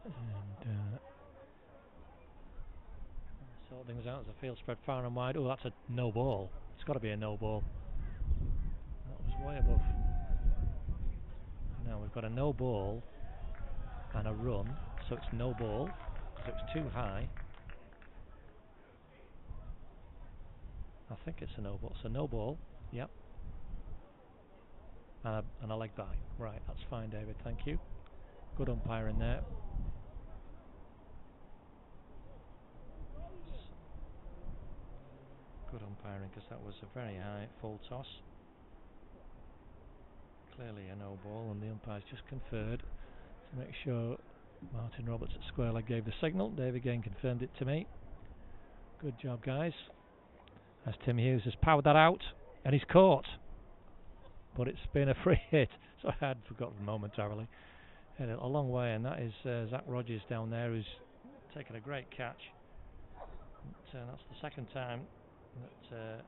And sort things out as the field spread far and wide. Oh, that's a no ball. It's got to be a no ball. That was way above. Now we've got a no ball and a run, so it's no ball because it was too high. I think it's a no ball. So no ball, yep. And a leg by. Right, that's fine, David, thank you. Good umpiring there. Good umpiring because that was a very high full toss. Clearly a no ball, and the umpire's just conferred to make sure Martin Roberts at square leg gave the signal. Dave again confirmed it to me. Good job, guys. As Tim Hughes has powered that out, and he's caught. But it's been a free hit, so I had forgotten momentarily. Hit it a long way, and that is Zach Rogers down there, who's taken a great catch. That's the second time that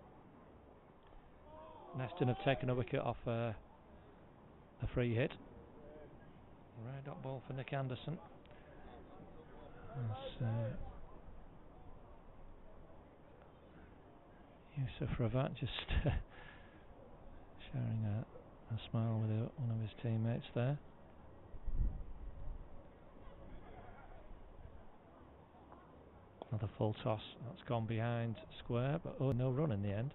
Neston have taken a wicket off a free hit. Right dot ball for Nick Anderson. Yusuf Ravat just sharing a smile with one of his teammates there. Another full toss. That's gone behind square, but no run in the end.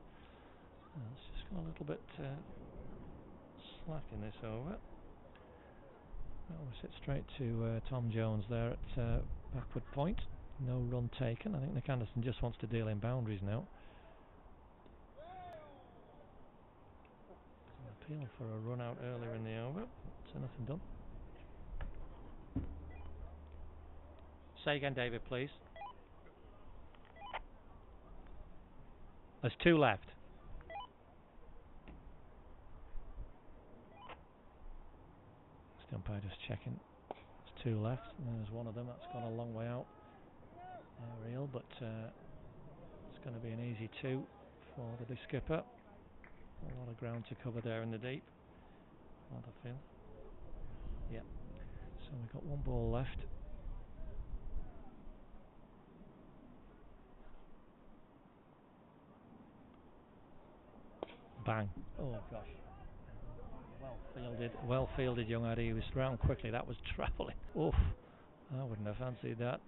It's just got a little bit slack in this over. That will sit straight to Tom Jones there at backward point. No run taken. I think Nick Anderson just wants to deal in boundaries now. An appeal for a run out earlier in the over, so nothing done. Say again, David, please. There's 2 left. The umpire just checking. There's 2 left. And there's one of them that's gone a long way out. Aerial, but it's going to be an easy 2 for the skipper. A lot of ground to cover there in the deep. I feel. Yeah. So we've got 1 ball left. Bang. Oh gosh. Well fielded young Addy. He was round quickly. That was travelling. Oof. I wouldn't have fancied that.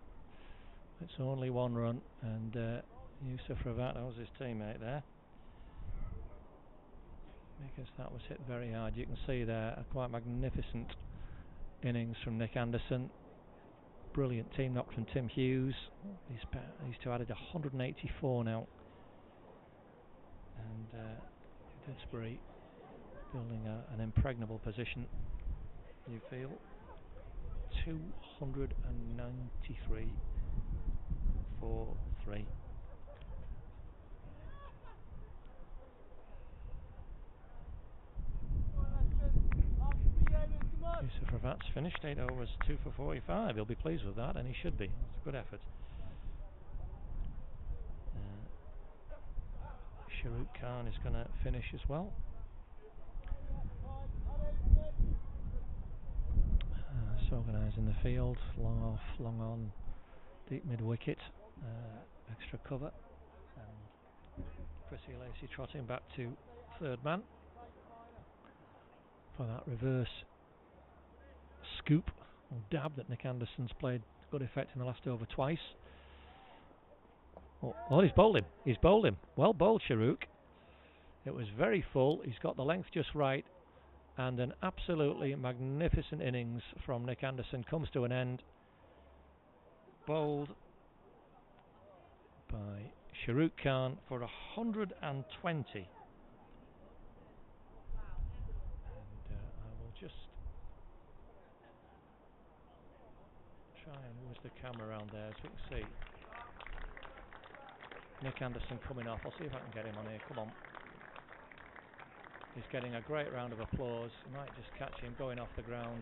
It's only 1 run, and Yusuf Ravat, that was his teammate there. Because that was hit very hard. You can see there a quite magnificent innings from Nick Anderson. Brilliant team knock from Tim Hughes. These two added 184 now. And Didsbury building an impregnable position, you feel. 293 for 3. Yusuf Ravat's finished 8 overs, 2 for 45. He'll be pleased with that, and he should be. It's a good effort. Shahrukh Khan is going to finish as well. Organising the field, long off, long on, deep mid wicket, extra cover, and Chrissy Lacey trotting back to 3rd man for that reverse scoop or dab that Nick Anderson's played good effect in the last over twice. Oh, he's bowled him. He's bowled him. Well bowled, Shahrukh. It was very full. He's got the length just right. And an absolutely magnificent innings from Nick Anderson comes to an end. Bowled by Shahrukh Khan for 120. And I will just try and move the camera around there so we can see Nick Anderson coming off. I'll see if I can get him on here. Come on. He's getting a great round of applause. You might just catch him going off the ground.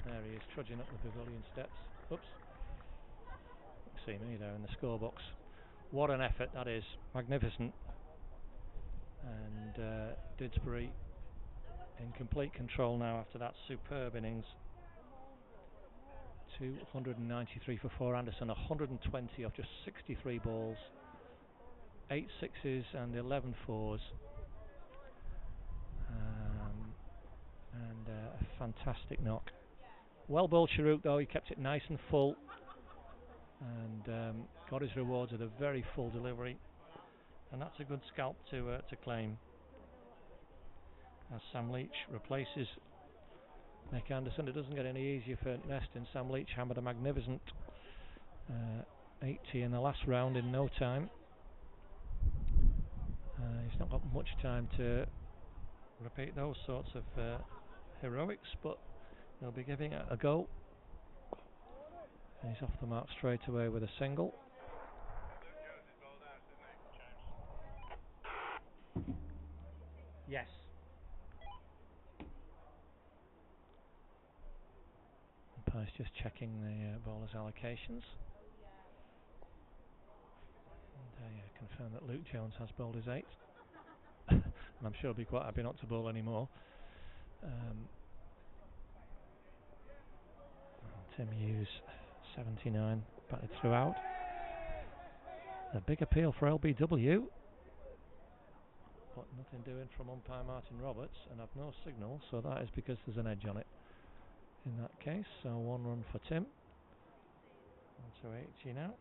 There he is, trudging up the pavilion steps. Oops. See me there in the scorebox. What an effort that is. Magnificent. And Didsbury in complete control now after that superb innings. 293 for 4. Anderson 120 off just 63 balls. 8 sixes and 11 fours. and a fantastic knock. Well bowled Sharuk though, he kept it nice and full and got his rewards at a very full delivery, and that's a good scalp to claim. As Sam Leach replaces Nick Anderson, it doesn't get any easier for Neston. Sam Leach hammered a magnificent 80 in the last round in no time. He's not got much time to repeat those sorts of heroics, but he'll be giving it a go. And he's off the mark straight away with a single. Yes. Umpire's just checking the bowler's allocations. And confirm that Luke Jones has bowled his 8. And I'm sure he'll be quite happy not to bowl anymore. Tim Hughes, 79, batted throughout. A big appeal for LBW, but nothing doing from umpire Martin Roberts, and I've no signal, so that is because there's an edge on it in that case. So 1 run for Tim. 1 to 80 now.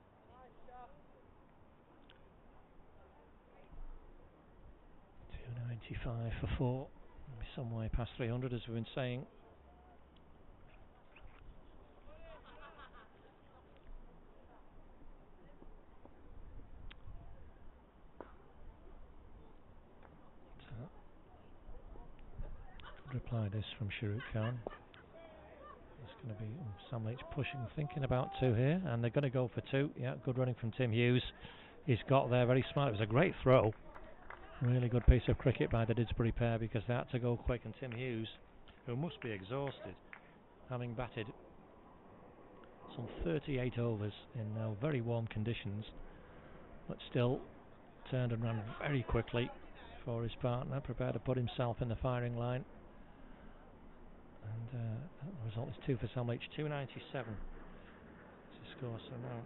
.295 for 4. Some way past 300 as we've been saying. Reply this from Sharuk Khan. It's going to be Sam Leach pushing, thinking about 2 here, and they're going to go for 2. Yeah, good running from Tim Hughes. He's got there very smart. It was a great throw. Really good piece of cricket by the Didsbury pair, because they had to go quick, and Tim Hughes, who must be exhausted, having batted some 38 overs in very warm conditions, but still turned and ran very quickly for his partner, prepared to put himself in the firing line. And the result is 2 for Sam Leach, 297 to score. So now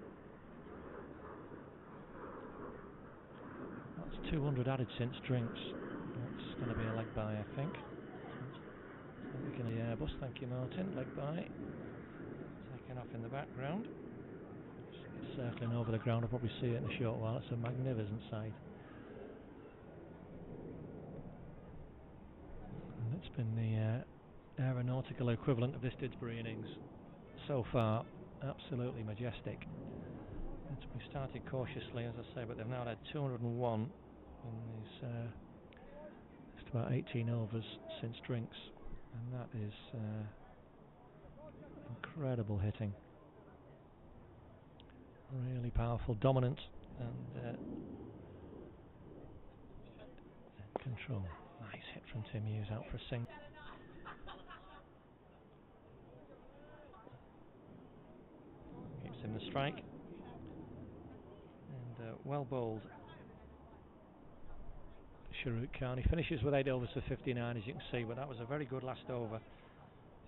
that's 200 added since drinks. That's going to be a leg bye, I think. Looking at the Airbus, thank you Martin, leg bye. Taken off in the background. It's circling over the ground, I'll probably see it in a short while. It's a magnificent sight. And it's been the aeronautical equivalent of this Didsbury innings so far. Absolutely majestic. We started cautiously, as I say, but they've now had 201 in these just about 18 overs since drinks, and that is incredible hitting. Really powerful, dominant, and control. Nice hit from Tim Hughes out for a single. Keeps him the strike, and well bowled Sharuk Khan. He finishes with 8 overs for 59, as you can see, but that was a very good last over.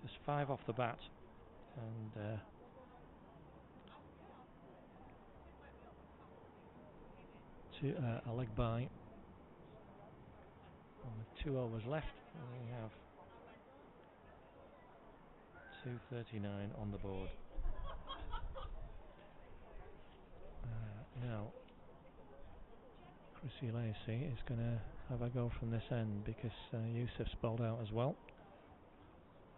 Just 5 off the bat, and a leg bye. And with 2 overs left, we have 239 on the board. Now, Chrissy Lacey is going to have a go from this end, because Yusuf's bowled out as well.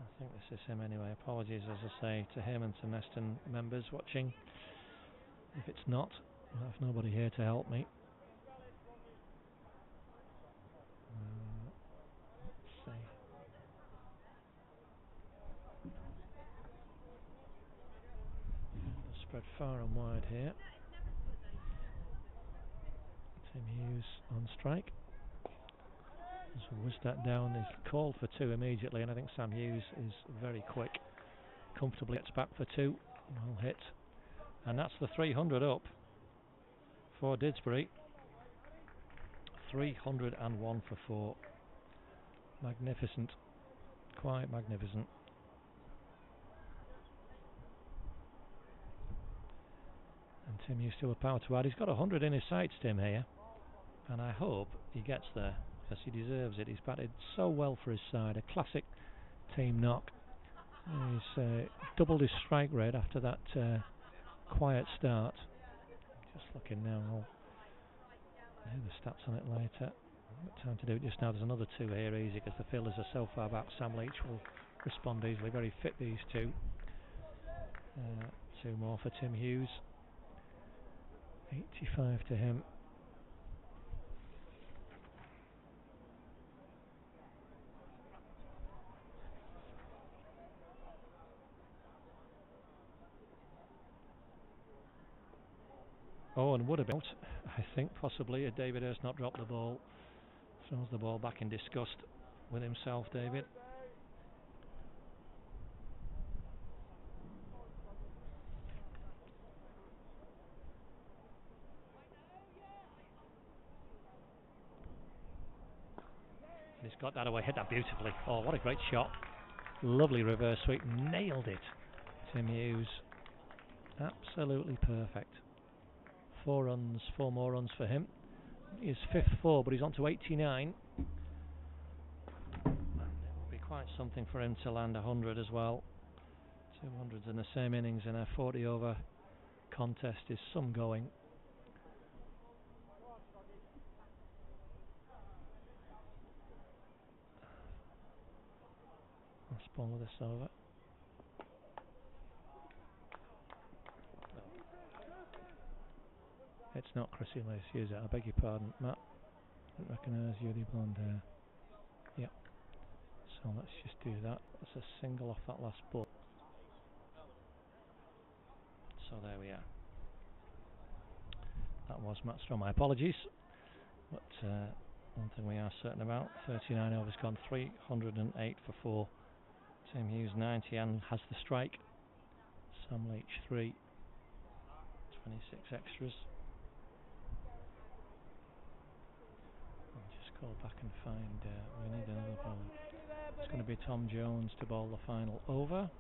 I think this is him anyway. Apologies, as I say, to him and to Neston members watching. If it's not, I have nobody here to help me. Let's see. Spread far and wide here. Tim Hughes on strike. Just whizzed that down. He's called for 2 immediately, and I think Sam Hughes is very quick. Comfortably gets back for 2. Well hit. And that's the 300 up for Didsbury. 301 for 4. Magnificent. Quite magnificent. And Tim Hughes still with power to add. He's got 100 in his sights, Tim, here. And I hope he gets there, because he deserves it. He's batted so well for his side. A classic team knock. He's doubled his strike rate after that quiet start. Just looking now, I'll do the stats on it later. Got time to do it just now. There's another 2 here easy because the fielders are so far back. Sam Leach will respond easily. Very fit, these 2. 2 more for Tim Hughes. 85 to him. Oh, and would have been out, I think, possibly, if David Hurst not dropped the ball. Throws the ball back in disgust with himself, David. And he's got that away, hit that beautifully. Oh, what a great shot. Lovely reverse sweep, nailed it. Tim Hughes, absolutely perfect. 4 runs, 4 more runs for him. He's 5th 4, but he's on to 89. And it will be quite something for him to land 100 as well. 200s in the same innings in a 40 over contest is some going. Let's ball this over. It's not Chrissy Lace, is it? I beg your pardon, Matt. Didn't recognise you, the blonde hair. Yep. So let's just do that. It's a single off that last ball. So there we are. That was Matt Straw. My apologies. But one thing we are certain about, 39 overs gone, 308 for 4. Tim Hughes 90 and has the strike. Sam Leach 3. 26 extras. I'll just go back and find, we need another ball. It's going to be Tom Jones to bowl the final over.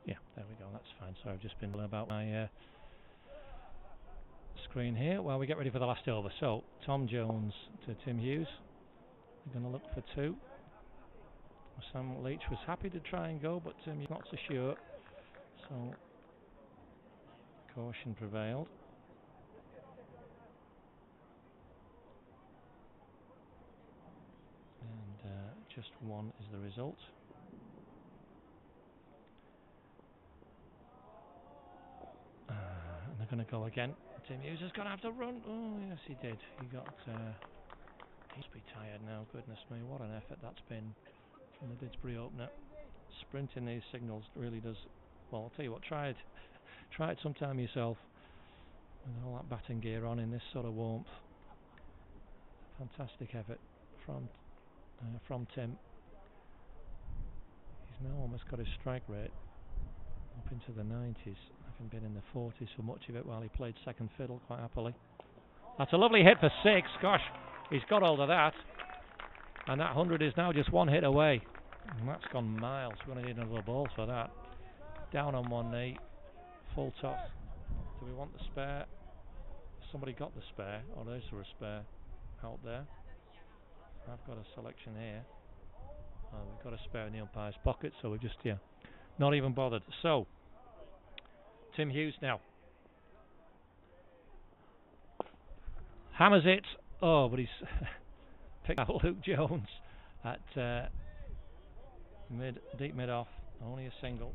Yeah, there we go, that's fine. So I've just been about my screen here while we get ready for the last over. So Tom Jones to Tim Hughes. We're going to look for 2. Sam Leach was happy to try and go, but Tim Hughes not so sure. So caution prevailed. And just 1 is the result. And they're going to go again. Tim Hughes is going to have to run. Oh, yes, he did. He got. He must be tired now. Goodness me, what an effort that's been from the Didsbury opener. Sprinting these signals really does. Well, I'll tell you what. Try it sometime yourself. With all that batting gear on in this sort of warmth. Fantastic effort from Tim. He's now almost got his strike rate up into the 90s, having been in the 40s for much of it while he played second fiddle quite happily. That's a lovely hit for 6. Gosh, he's got hold of that. And that 100 is now just 1 hit away. And that's gone miles. We're going to need another ball for that. Down on 1 knee. Full toss. Do we want the spare? Somebody got the spare. Or is there a spare out there? I've got a selection here. Oh, we've got a spare in the umpire's pocket, so we're just, not even bothered. So, Tim Hughes now. Hammers it. Oh, but he's picked out Luke Jones at deep mid off. Only a single.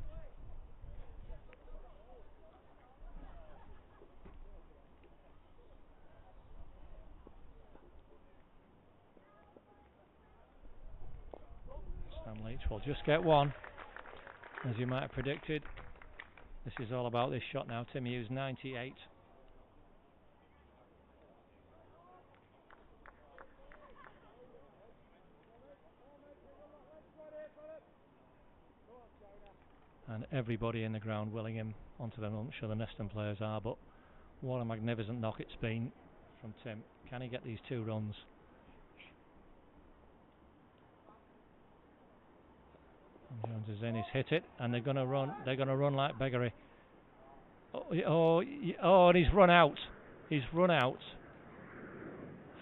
Sam Leach will just get 1, as you might have predicted. This is all about this shot now. Tim Hughes 98. and everybody in the ground willing him onto them. I'm sure the Neston players are, but what a magnificent knock it's been from Tim. Can he get these 2 runs? And Jones is in, he's hit it, and they're going to run. They're going to run like beggary. Oh, and he's run out. He's run out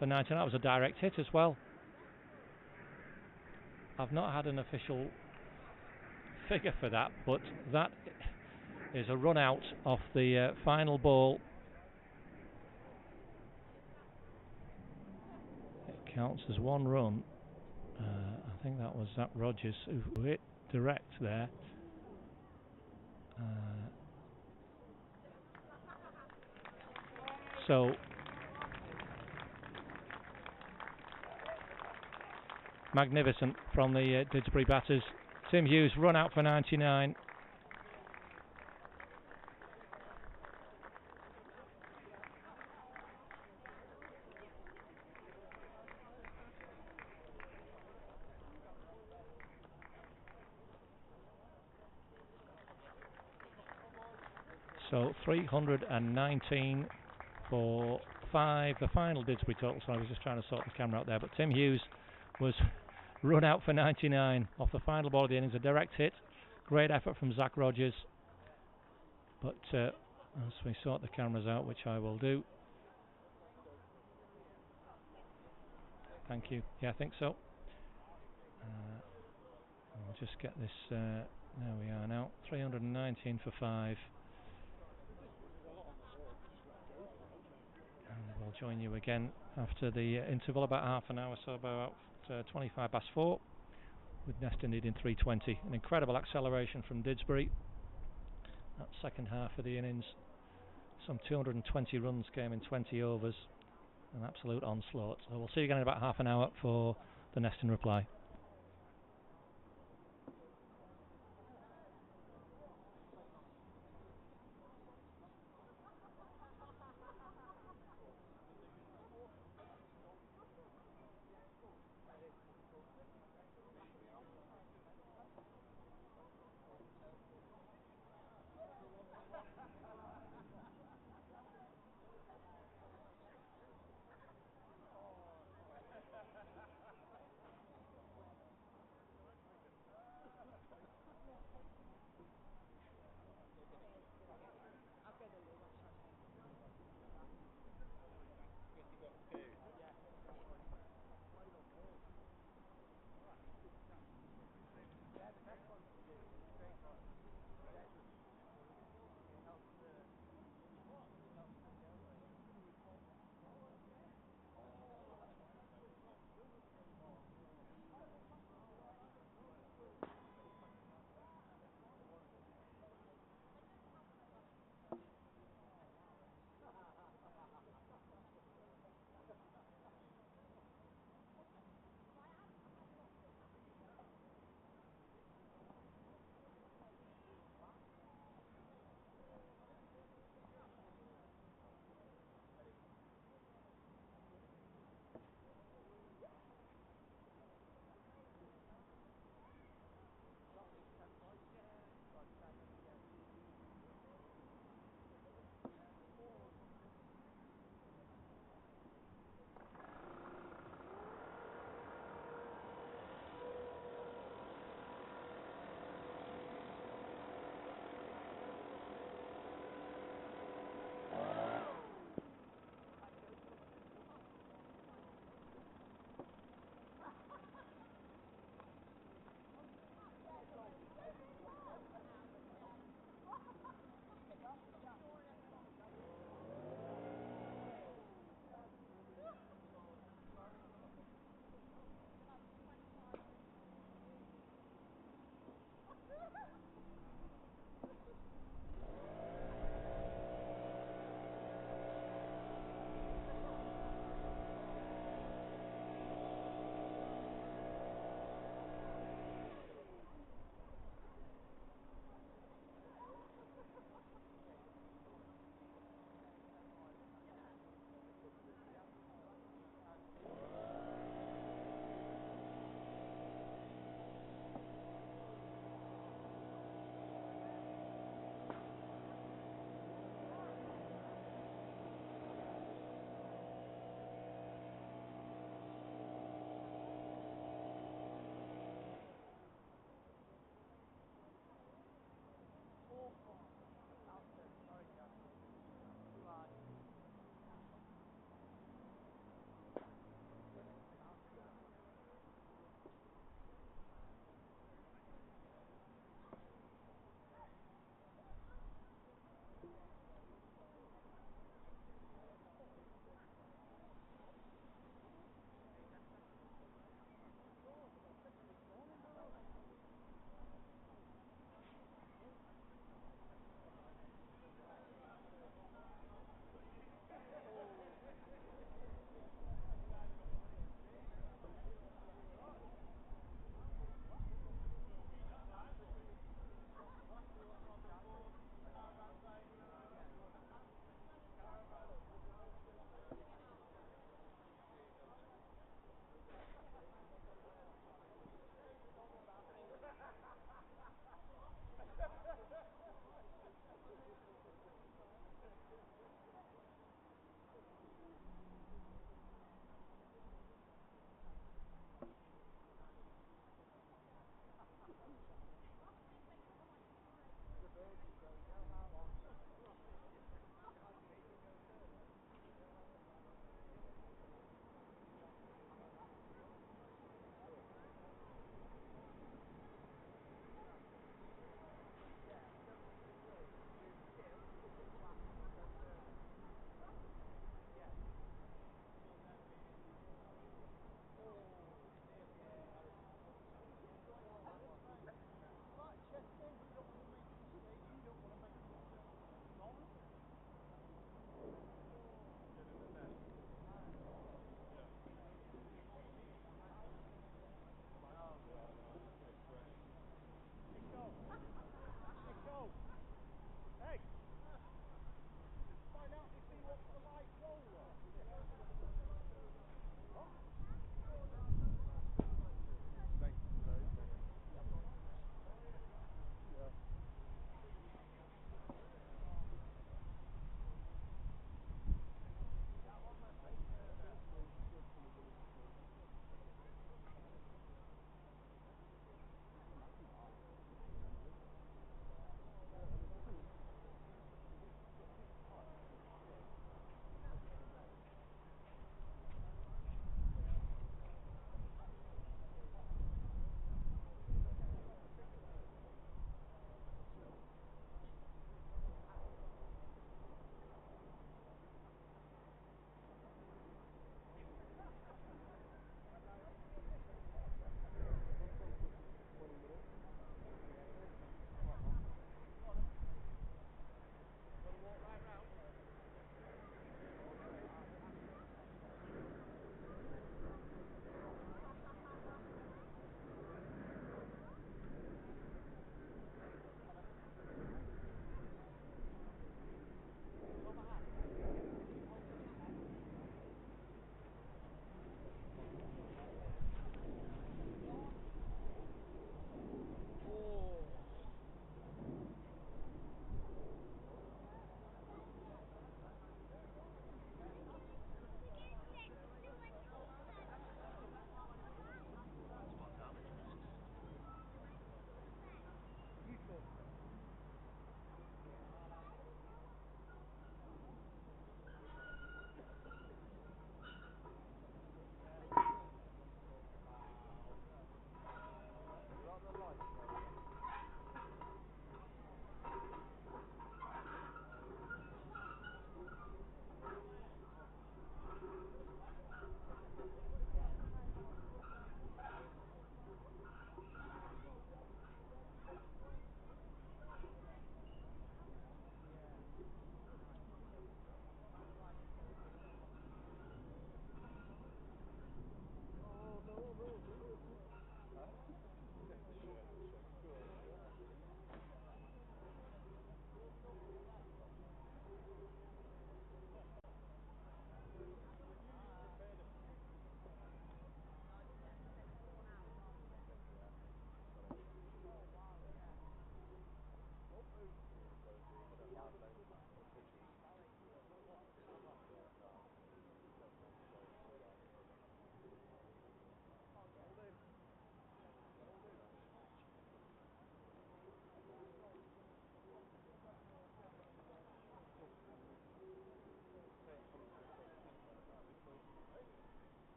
for 19. That was a direct hit as well. I've not had an official figure for that, but that is a run out off the final ball. It counts as 1 run. I think that was Zach Rogers who hit direct there. So magnificent from the Didsbury batters. Tim Hughes run out for 99. So 319 for 5, the final Didsbury total. So I was just trying to sort the camera out there, but Tim Hughes was run out for 99 off the final ball of the innings. A direct hit. Great effort from Zach Rogers. But as we sort the cameras out, which I will do. Thank you. Yeah, I think so. I'll just get this. There we are now. 319 for 5. And we'll join you again after the interval, about half an hour, so about 25 past 4, with Neston needing 320. An incredible acceleration from Didsbury. That second half of the innings, some 220 runs came in 20 overs. An absolute onslaught. So we'll see you again in about half an hour for the Neston reply.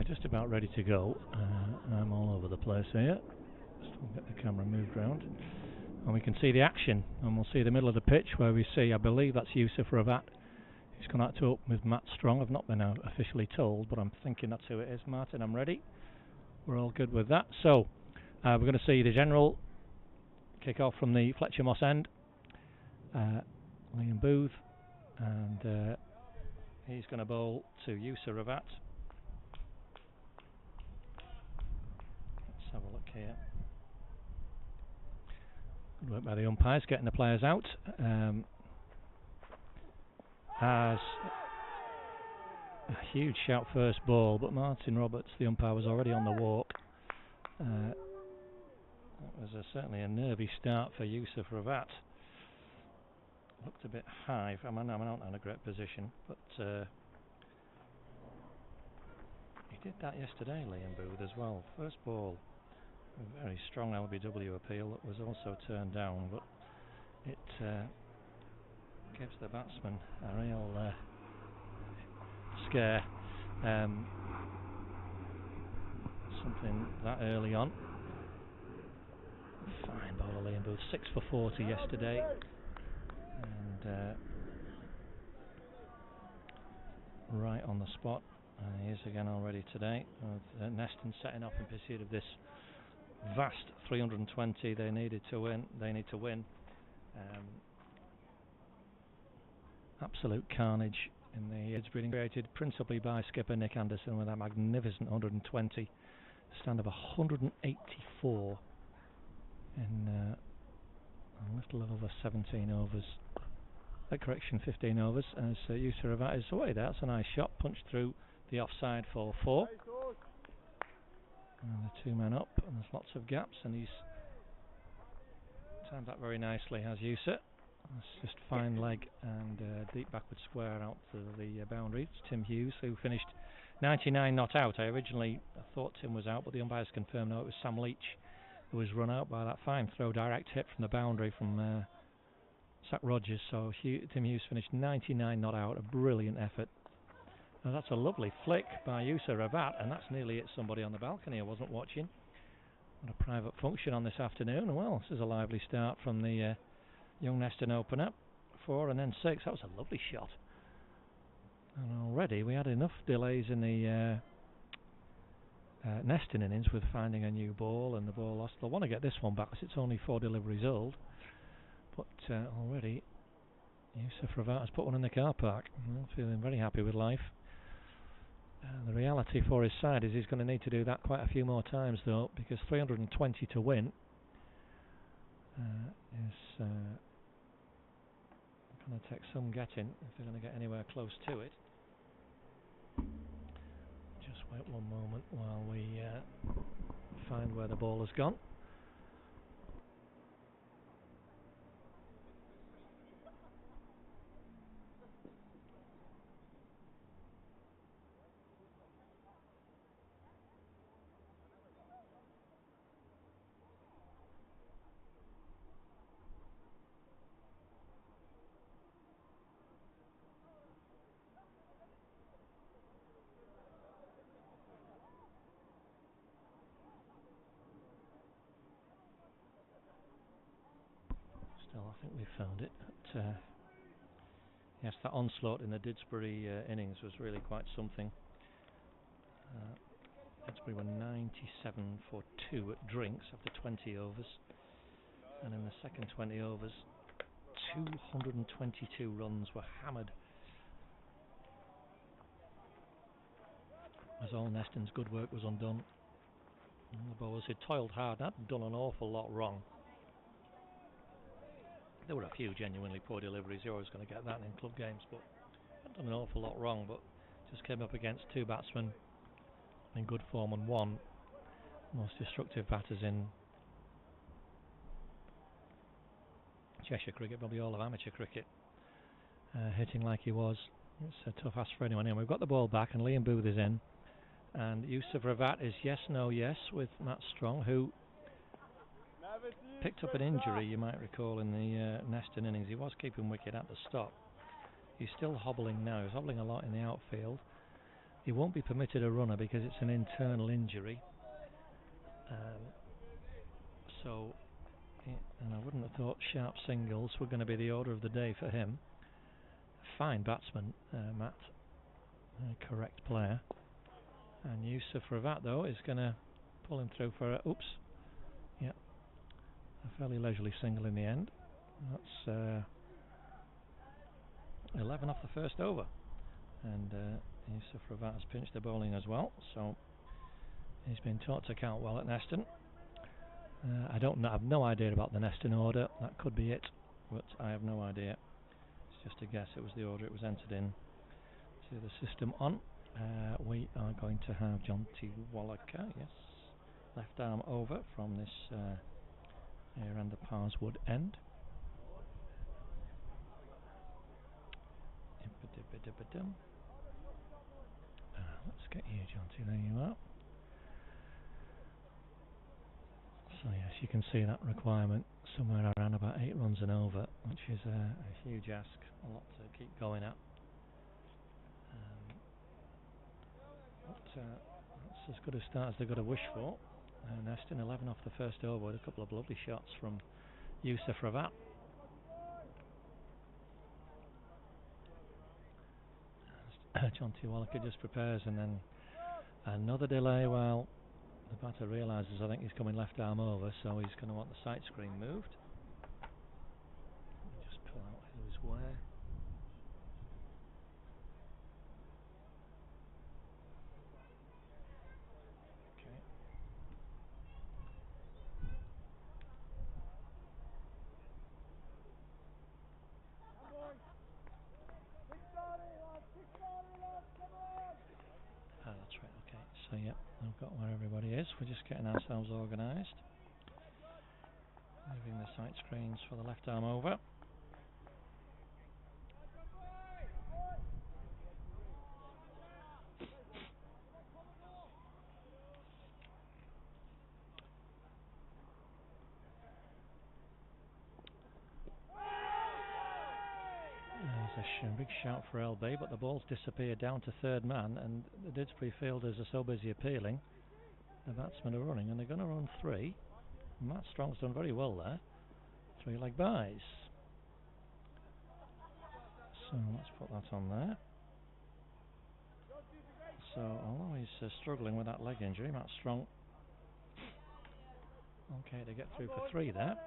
just about ready to go. I'm all over the place here. Just get the camera moved round. And we can see the action. And we'll see the middle of the pitch where we see, I believe that's Yusuf Ravat. He's gone out to open with Matt Strong. I've not been officially told, but I'm thinking that's who it is. Martin, I'm ready. We're all good with that. So, we're going to see the general kick off from the Fletcher Moss end. Liam Booth. And he's going to bowl to Yusuf Ravat. Let's have a look here. Good work by the umpires, getting the players out. Has a huge shout first ball, but Martin Roberts, the umpire, was already on the walk. That was certainly a nervy start for Yusuf Ravat. Looked a bit high. I'm not in a great position, but he did that yesterday, Liam Booth, as well. First ball, a very strong LBW appeal that was also turned down, but it gives the batsman a real scare. Something that early on. Fine bowler Liam Booth, 6 for 40 yesterday, and right on the spot. He is again already today. Neston setting off in pursuit of this vast 320 they needed to win. They need to win. Absolute carnage in the Didsbury, created principally by skipper Nick Anderson with that magnificent 120, stand of 184 in a little over 17 overs. Correction, 15 overs. As Yusuf Ravat is away there. That's a nice shot, punched through the offside for 4. And the 2 men up, and there's lots of gaps, and he's timed that very nicely, has Yusuf. That's just fine leg and deep backward square out to the boundary. It's Tim Hughes, who finished 99 not out. I originally thought Tim was out, but the umpires confirmed no, it was Sam Leach who was run out by that fine throw, direct hit from the boundary from Zach Rogers. So Tim Hughes finished 99 not out, a brilliant effort. Now that's a lovely flick by Yusuf Ravat, and that's nearly hit somebody on the balcony I wasn't watching. What a private function on this afternoon. Well, this is a lively start from the young Neston opener. 4 and then 6. That was a lovely shot. And already we had enough delays in the Neston innings with finding a new ball and the ball lost. They'll want to get this one back because it's only 4 deliveries old. But already Yusuf Ravat has put one in the car park. Feeling very happy with life. The reality for his side is he's going to need to do that quite a few more times though, because 320 to win is going to take some getting if they're going to get anywhere close to it. Just wait one moment while we find where the ball has gone. I think we found it. But, yes, that onslaught in the Didsbury innings was really quite something. Didsbury were 97 for 2 at drinks after 20 overs, and in the second 20 overs 222 runs were hammered as all Neston's good work was undone. And the bowlers had toiled hard, had done an awful lot wrong. There were a few genuinely poor deliveries, you're always going to get that in club games, but hadn't done an awful lot wrong, but just came up against 2 batsmen in good form and 1 most destructive batters in Cheshire cricket, probably all of amateur cricket, hitting like he was. It's a tough ask for anyone. And we've got the ball back and Liam Booth is in, and Yusuf Ravat is yes, no, yes with Matt Strong, who picked up an injury, you might recall, in the Neston innings. He was keeping wicket at the stop. He's still hobbling now. He's hobbling a lot in the outfield. he won't be permitted a runner because it's an internal injury. So, and I wouldn't have thought sharp singles were going to be the order of the day for him. Fine batsman, Matt. Correct player. And Yusuf Ravat, though, is going to pull him through for a... Oops. Yeah. A fairly leisurely single in the end. That's 11 off the first over. And Yusuf Ravat has pinched the bowling as well. So he's been taught to count well at Neston. I don't know. I have no idea about the Neston order. That could be it, but I have no idea. It's just a guess. It was the order it was entered in to the system on. We are going to have John T. Wallaker, yes, left arm over from this here and the Parswood end. Let's get you, John T. There you are. So yes, you can see that requirement somewhere around about 8 runs and over, which is a huge ask, a lot to keep going at. That's as good a start as they've got to wish for. Neston 11 off the first over with a couple of lovely shots from Yusuf Ravat. John T. Wallaker just prepares, and then another delay while the batter realises I think he's coming left arm over, so he's going to want the sight screen moved. Just pull out who's where. That's right, okay. So yeah, I've got where everybody is. We're just getting ourselves organised. Moving the sight screens for the left arm over. There's a big shout for LB, but the ball's disappeared down to third man, and the Didsbury fielders are so busy appealing. The batsmen are running, and they're going to run 3. Matt Strong's done very well there. 3 leg byes. So let's put that on there. So although he's struggling with that leg injury, Matt Strong okay to get through for 3 there.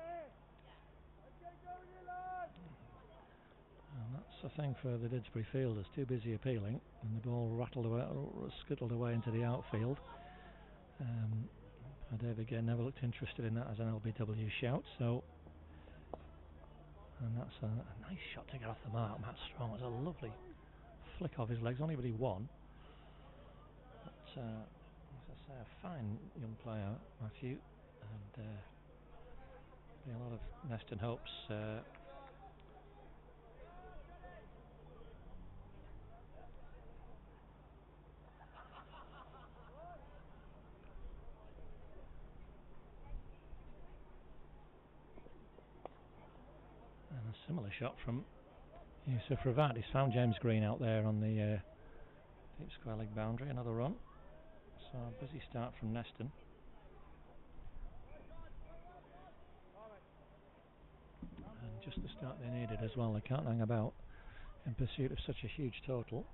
And that's the thing for the Didsbury fielders, too busy appealing, and the ball rattled away, skittled away into the outfield. David Gay never looked interested in that as an LBW shout, so, and that's a nice shot to get off the mark. Matt Strong was a lovely flick of his legs, only really one. But as I say, a fine young player, Matthew, and a lot of Neston hopes. And a similar shot from Yusuf Ravat. He's found James Green out there on the deep square leg boundary. Another run. So a busy start from Neston. And just the start they needed as well. They can't hang about in pursuit of such a huge total.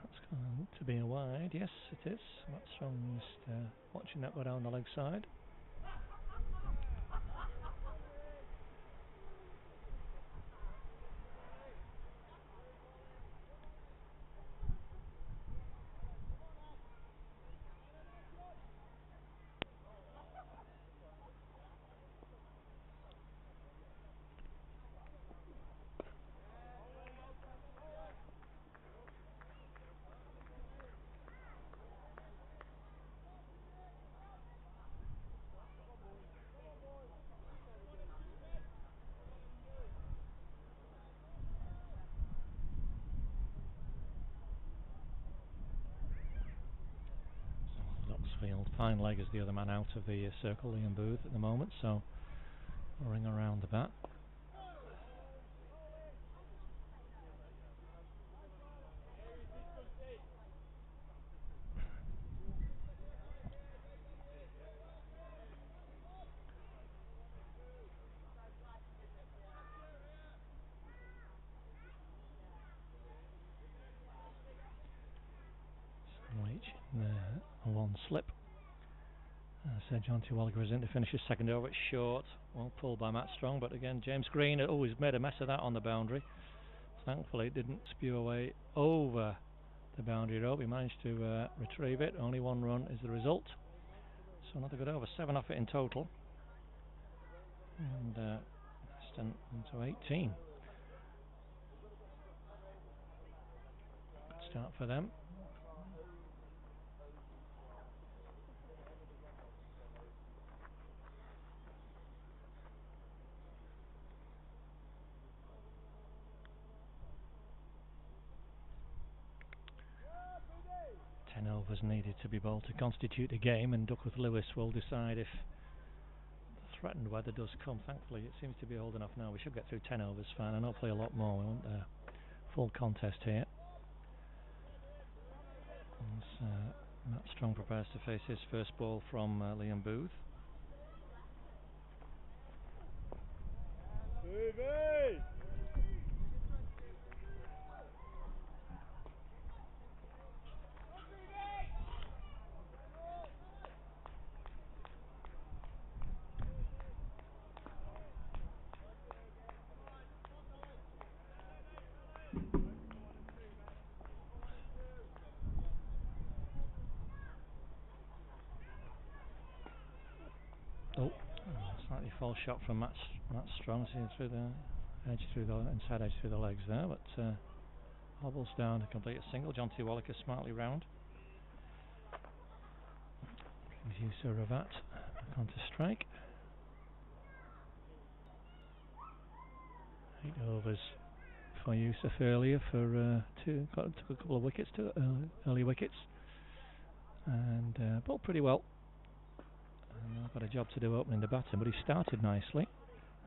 It's going to be a wide. Yes, it is. Matt Strong just watching that go down the leg side. Fine leg is the other man out of the circle, Liam Booth, at the moment, so ring around the bat. One slip. So John T. Walker is in to finish his second over. It's short. Well pulled by Matt Strong, but again James Green always made a mess of that on the boundary. Thankfully it didn't spew away over the boundary rope. He managed to retrieve it. Only one run is the result. So another good over. 7 off it in total. And Neston into 18. Good start for them. Overs needed to be bowled to constitute a game, and Duckworth Lewis will decide if the threatened weather does come. Thankfully it seems to be old enough now. We should get through 10 overs fine and hopefully a lot more. We want a full contest here. As Matt Strong prepares to face his first ball from Liam Booth. Slightly false shot from Matt Strong, seeing through the edge, inside edge through the legs there, but hobbles down to complete a single. John T. Walker smartly round. Brings Yusa Ravat back onto strike. 8 overs for Yusuf earlier for took a couple of wickets, early wickets, and bowled pretty well. And I've got a job to do opening the batter, but he started nicely.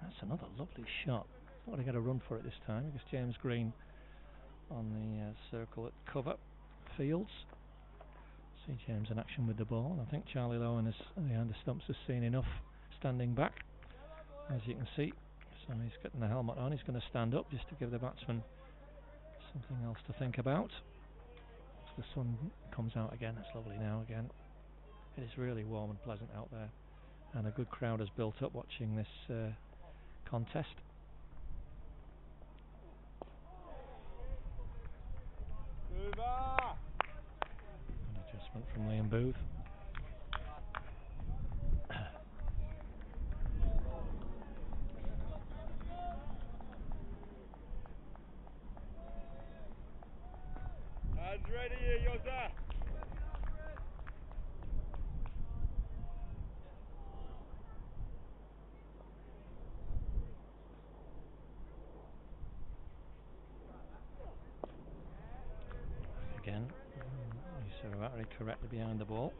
That's another lovely shot. Thought I'd get a run for it this time because James Green on the circle at cover fields. See James in action with the ball. I think Charlie Lowen behind the stumps has seen enough standing back, as you can see. So he's getting the helmet on. He's going to stand up just to give the batsman something else to think about. As the sun comes out again, it's lovely now again. It is really warm and pleasant out there, and a good crowd has built up watching this contest. An adjustment from Liam Booth. Hands ready here, Yoza. Again, Yusa Ravat very correctly behind the ball.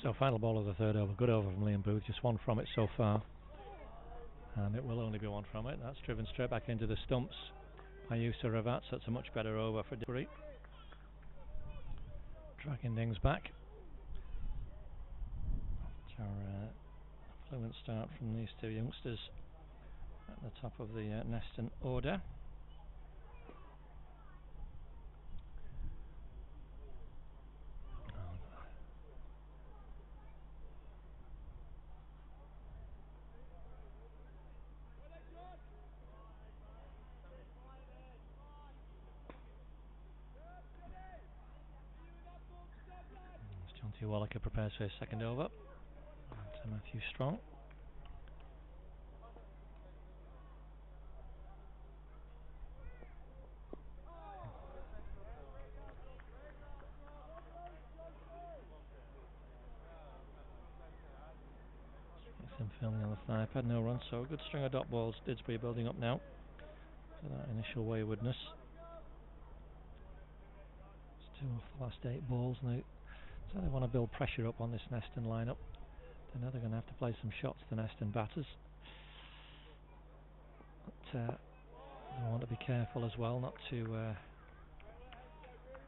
So final ball of the third over. Good over from Liam Booth, just one from it so far, and it will only be one from it. That's driven straight back into the stumps by Yusa Ravat, so it's a much better over for Didsbury. Dragging things back. Our fluent start from these two youngsters at the top of the Neston order. John T. Walker prepares for his second over. To Matthew Strong. Some filming on the thigh pad, no run, so a good string of dot balls. Didsbury building up now to that initial waywardness. It's 2 off the last 8 balls now. So they want to build pressure up on this Neston lineup. They know they're going to have to play some shots, the Neston batters. we want to be careful as well not to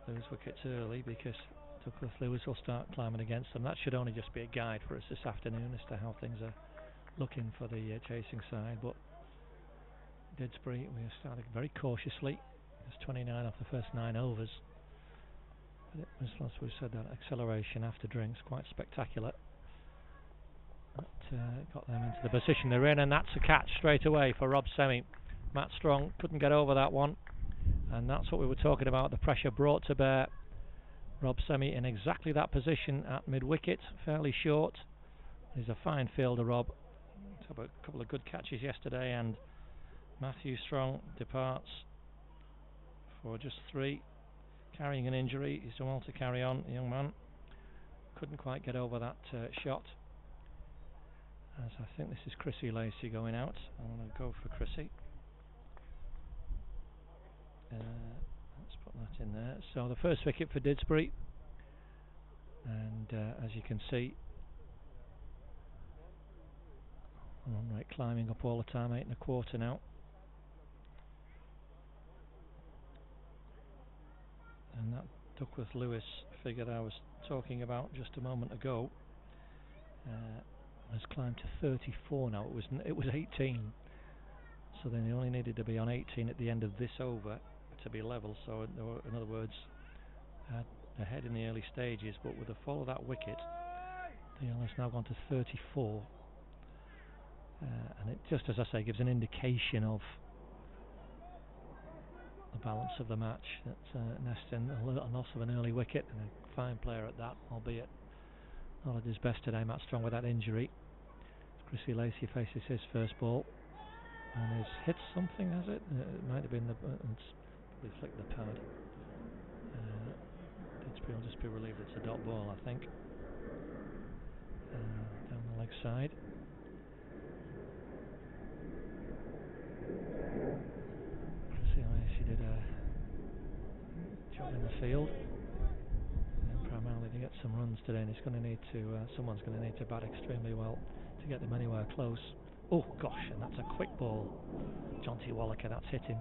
lose wickets early, because Douglas Lewis will start climbing against them. That should only just be a guide for us this afternoon as to how things are looking for the chasing side. But Didsbury, we are starting very cautiously. It's 29 off the first 9 overs. But it was, as we said, that acceleration after drinks, quite spectacular. That got them into the position they're in, and that's a catch straight away for Rob Semi. Matt Strong couldn't get over that one, and that's what we were talking about, the pressure brought to bear. Rob Semi in exactly that position at mid-wicket, fairly short. He's a fine fielder, Rob. He's had a couple of good catches yesterday, and Matthew Strong departs for just 3, carrying an injury. He's done well to carry on, the young man. Couldn't quite get over that shot. As I think this is Chrissy Lacey going out. I'm going to go for Chrissy. Let's put that in there. So the first wicket for Didsbury, and as you can see, run rate climbing up all the time, 8 1/4 now. And that Duckworth Lewis figure that I was talking about just a moment ago has climbed to 34 now. It was 18, so then they only needed to be on 18 at the end of this over to be level. So in other words, ahead in the early stages, but with the fall of that wicket, the has now gone to 34, and it just, as I say, gives an indication of the balance of the match. That Neston, a little loss of an early wicket, and a fine player at that, albeit not at his best today. Matt Strong with that injury. Chrissy Lacey faces his first ball, and he's hit something, has it? It might have been the we flicked the pad. Didsbury will just be relieved it's a dot ball, I think. Down the leg side. Chrissy Lacey did a job in the field, and primarily to get some runs today, and he's going to need to. Someone's going to need to bat extremely well to get them anywhere close. Oh gosh, and that's a quick ball. John T. Wallaker, that's hit him.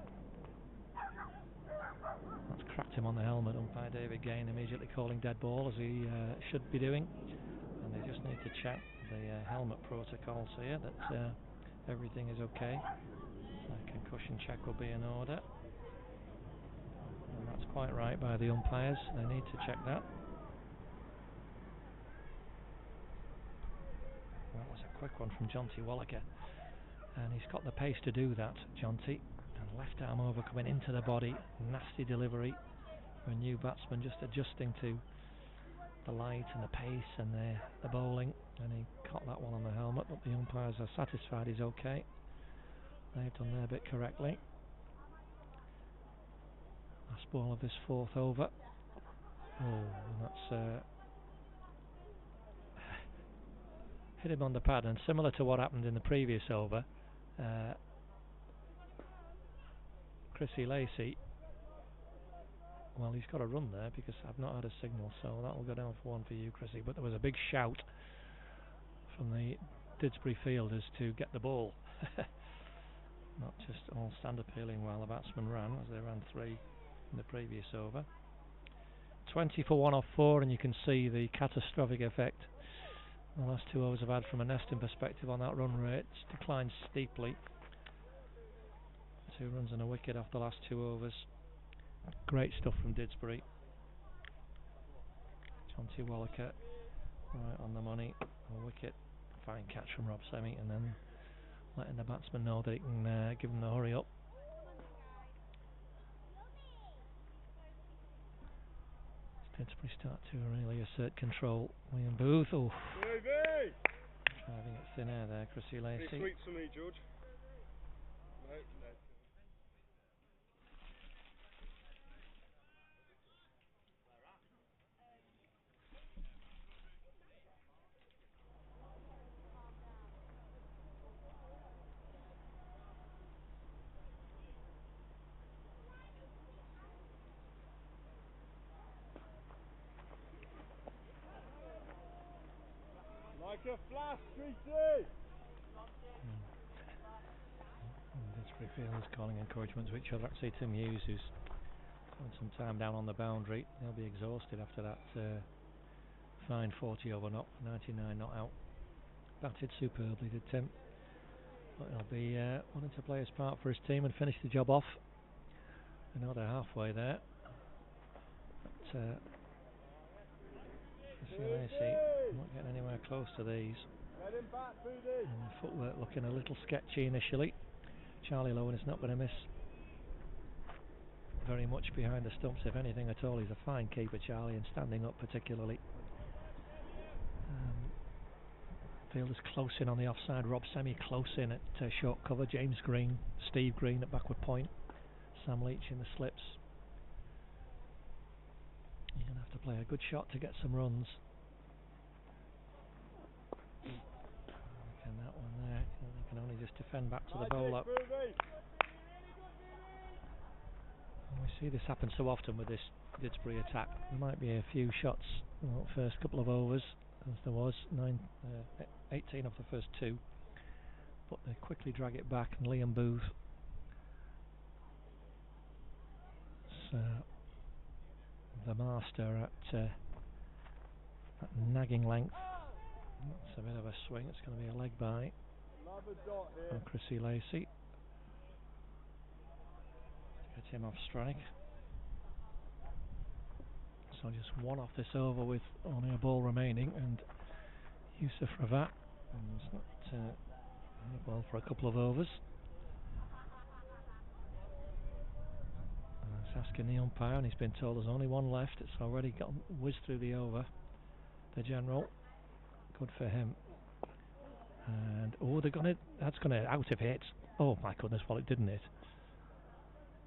That's cracked him on the helmet. Umpire David Gain immediately calling dead ball, as he should be doing. And they just need to check the helmet protocols here, that everything is okay. A concussion check will be in order. And that's quite right by the umpires. They need to check that. That was a quick one from John T. Wallaker, and he's got the pace to do that, John T. And left arm over coming into the body, nasty delivery for a new batsman, just adjusting to the light and the pace and the bowling, and he caught that one on the helmet, but the umpires are satisfied he's okay. They've done their bit correctly. Last ball of this 4th over. Oh, and that's hit him on the pad, and similar to what happened in the previous over, Chrissy Lacey, well, he's got a run there because I've not had a signal, so that will go down for 1 for you, Chrissy. But there was a big shout from the Didsbury fielders to get the ball. Not just all stand appealing while the batsman ran, as they ran 3 in the previous over. 20 for 1 off 4, and you can see the catastrophic effect the last 2 overs have had from a Neston perspective on that run rate. It's declined steeply. 2 runs and a wicket off the last 2 overs. Great stuff from Didsbury. John T. Wallaker right on the money. A wicket. Fine catch from Rob Semi, and then letting the batsman know that he can give him the hurry up. Didsbury start to really assert control. William Booth, oh, driving at thin air there. Chrissy Lacey. Pretty sweet to me, George. No. Like a flash, Tracy! Didsbury Fielders calling encouragement to each other. Actually, Tim Hughes, who's having some time down on the boundary, he'll be exhausted after that fine 40 over not 99 not out. Batted superbly, did Tim. But he'll be wanting to play his part for his team and finish the job off. I know they're halfway there. But not getting anywhere close to these. Get him back, Booty. And the footwork looking a little sketchy initially. Charlie Lowen is not going to miss very much behind the stumps, if anything at all. He's a fine keeper, Charlie, and standing up particularly. Fielders close in on the offside. Rob Semi close in at short cover. James Green, Steve Green at backward point. Sam Leach in the slips. You're going to have to play a good shot to get some runs. And that one there, they can only just defend back to the bowler. We see this happen so often with this Didsbury attack. There might be a few shots, well, first couple of overs, as there was 18 of the first 2, but they quickly drag it back, and Liam Booth the master at nagging length. It's a bit of a swing. It's going to be a leg by from Chrissy Lacey. Get him off strike. So just one off this over with only a ball remaining, and Yusuf Ravat is not on the ball for a couple of overs. He's asking the umpire, and he's been told there's only one left. It's already whizzed through the over. The general, good for him. And that's gonna out of hit. Oh my goodness, well it didn't hit.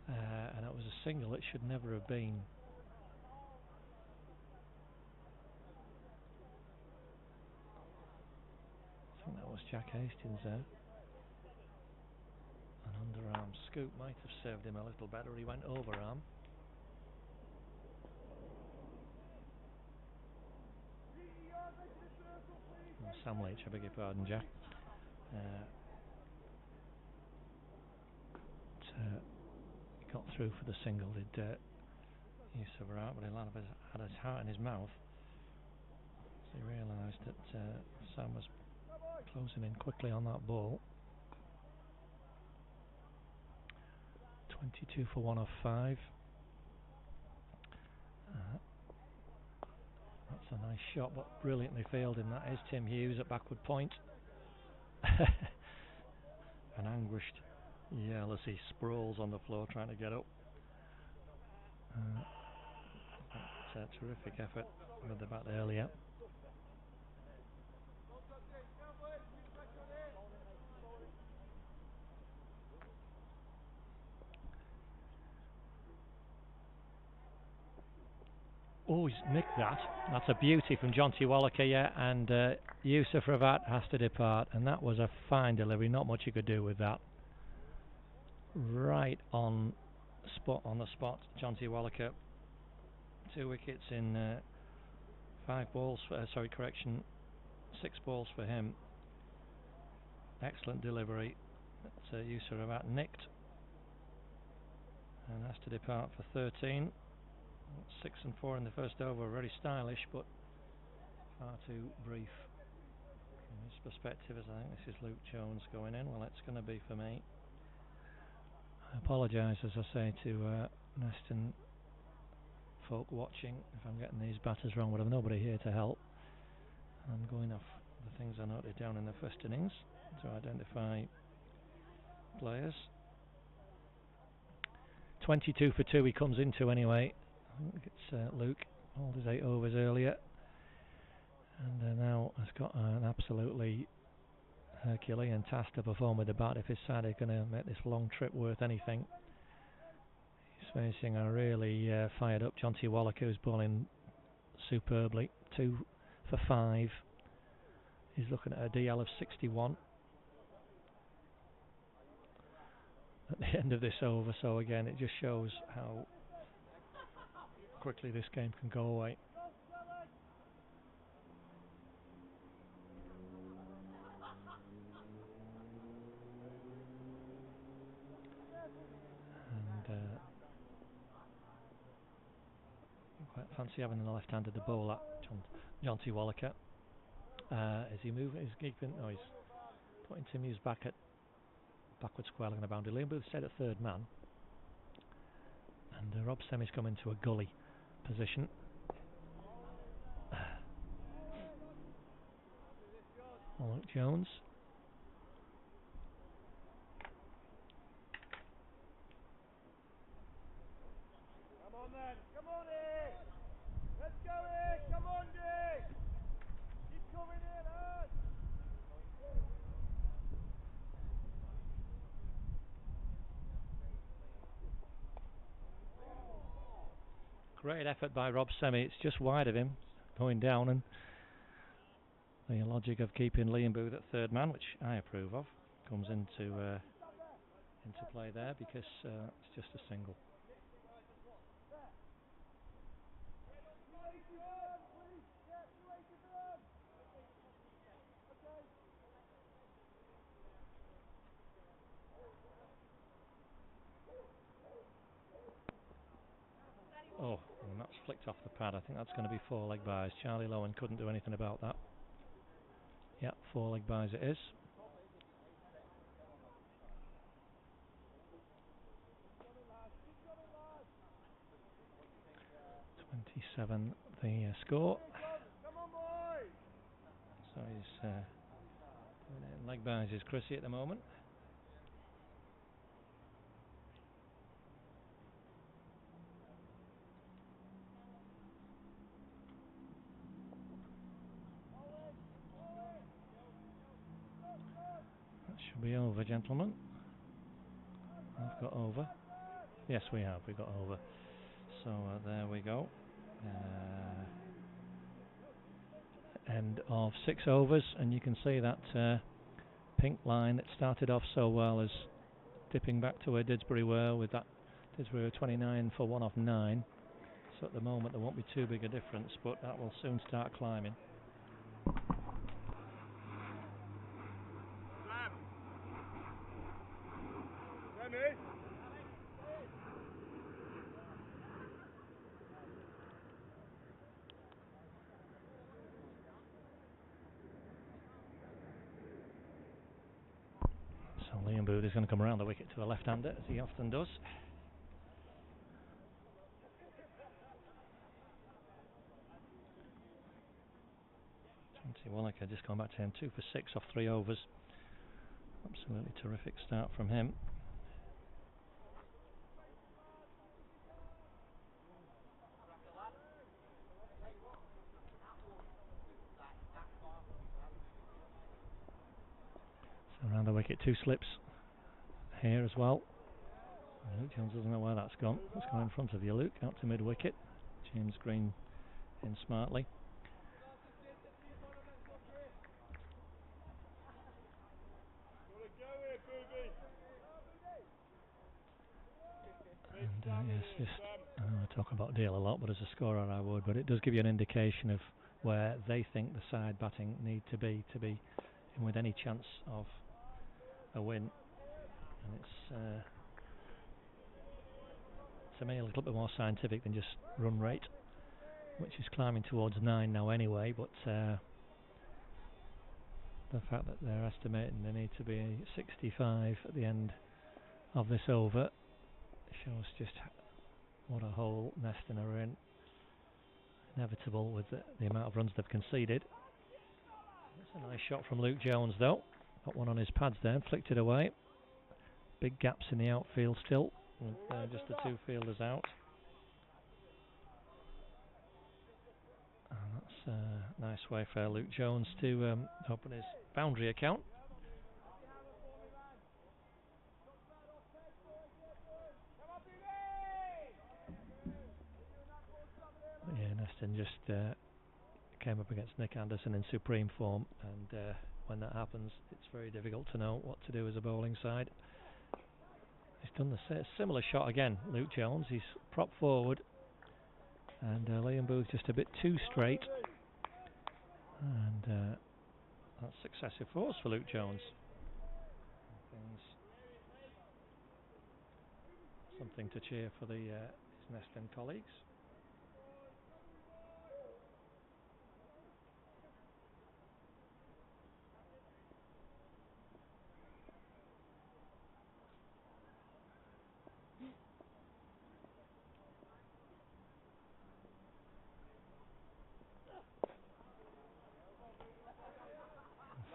And it was a single. It should never have been. I think that was Jack Hastings there. An underarm scoop might have served him a little better. He went overarm. Sam Leach, I beg your pardon, Jack. Got through for the single, did Yusuf Ravat, but he had his heart in his mouth. So he realised that Sam was closing in quickly on that ball. 22 for 1 of 5. That's a nice shot, but brilliantly fielded, and that is Tim Hughes at backward point. An anguished yell as he sprawls on the floor trying to get up. That's a terrific effort with the bat earlier. Oh, he's nicked that. That's a beauty from John T. Wallaker, yeah, and Yusuf Ravat has to depart, and that was a fine delivery. Not much you could do with that. Right on the spot, John T. Wallaker. 2 wickets in 5 balls. 6 balls for him. Excellent delivery. That's Yusuf Ravat nicked, and has to depart for 13. 6 and 4 in the first over, very stylish, but far too brief from his perspective. As I think this is Luke Jones going in. Well, it's going to be for me. I apologise, as I say, to Neston folk watching if I'm getting these batters wrong, but I've nobody here to help. I'm going off the things I noted down in the first innings to identify players. 22 for 2 he comes into anyway. I think it's Luke, hauled his 8 overs earlier, and now has got an absolutely Herculean task to perform with the bat if his side are going to make this long trip worth anything. He's facing a really fired up John T. Wallaker, who's bowling superbly. 2 for 5. He's looking at a DL of 61 at the end of this over, so again it just shows how quickly this game can go away. quite fancy having the left-handed to bowl at John T. Wallaker. Is he moving? He's keeping. No, he's putting Tim Hughes back at backward square looking a boundary. Liam Booth stayed at third man, and Rob Semi's come into a gully position. Luke Jones. Come on then, come on in! Let's go in, come on Dick! Keep coming in, lads! Great effort by Rob Semi. It's just wide of him going down, and the logic of keeping Liam Booth at third man, which I approve of, comes into play there, because it's just a single. Oh, and that's flicked off the pad. I think that's going to be 4 leg byes. Charlie Lowen couldn't do anything about that. Yeah, 4 leg byes it is. .27 the score. So he's doing it in leg byes is Chrissy at the moment. That should be over, gentlemen. I've got over. Yes, we have. We got over. So there we go. End of 6 overs, and you can see that pink line that started off so well is dipping back to where Didsbury were, with that Didsbury were 29 for 1 off 9. So at the moment there won't be too big a difference, but that will soon start climbing. So Liam Booth is going to come around the wicket to a left-hander, as he often does. Wallaker just gone back to him, 2 for 6 off 3 overs. Absolutely terrific start from him. So around the wicket, 2 slips here as well. Luke Jones doesn't know where that's gone. It's gone in front of you, Luke, out to mid-wicket. James Green in smartly. And yes, just, I know I talk about Dale a lot, but as a scorer I would, but it does give you an indication of where they think the side batting need to be in with any chance of a win. And it's to me a little bit more scientific than just run rate, which is climbing towards 9 now anyway, but the fact that they're estimating they need to be 65 at the end of this over shows just what a hole Neston are in. Inevitable with the amount of runs they've conceded. That's a nice shot from Luke Jones though. Got one on his pads there, flicked it away. Big gaps in the outfield still, with just the 2 fielders out. And that's a nice way for Luke Jones to open his boundary account. Yeah, Neston just came up against Nick Anderson in supreme form, and when that happens it's very difficult to know what to do as a bowling side. He's done the similar shot again, Luke Jones. He's propped forward, and Liam Booth just a bit too straight, and that's successive force for Luke Jones. Things something to cheer for the his Neston colleagues.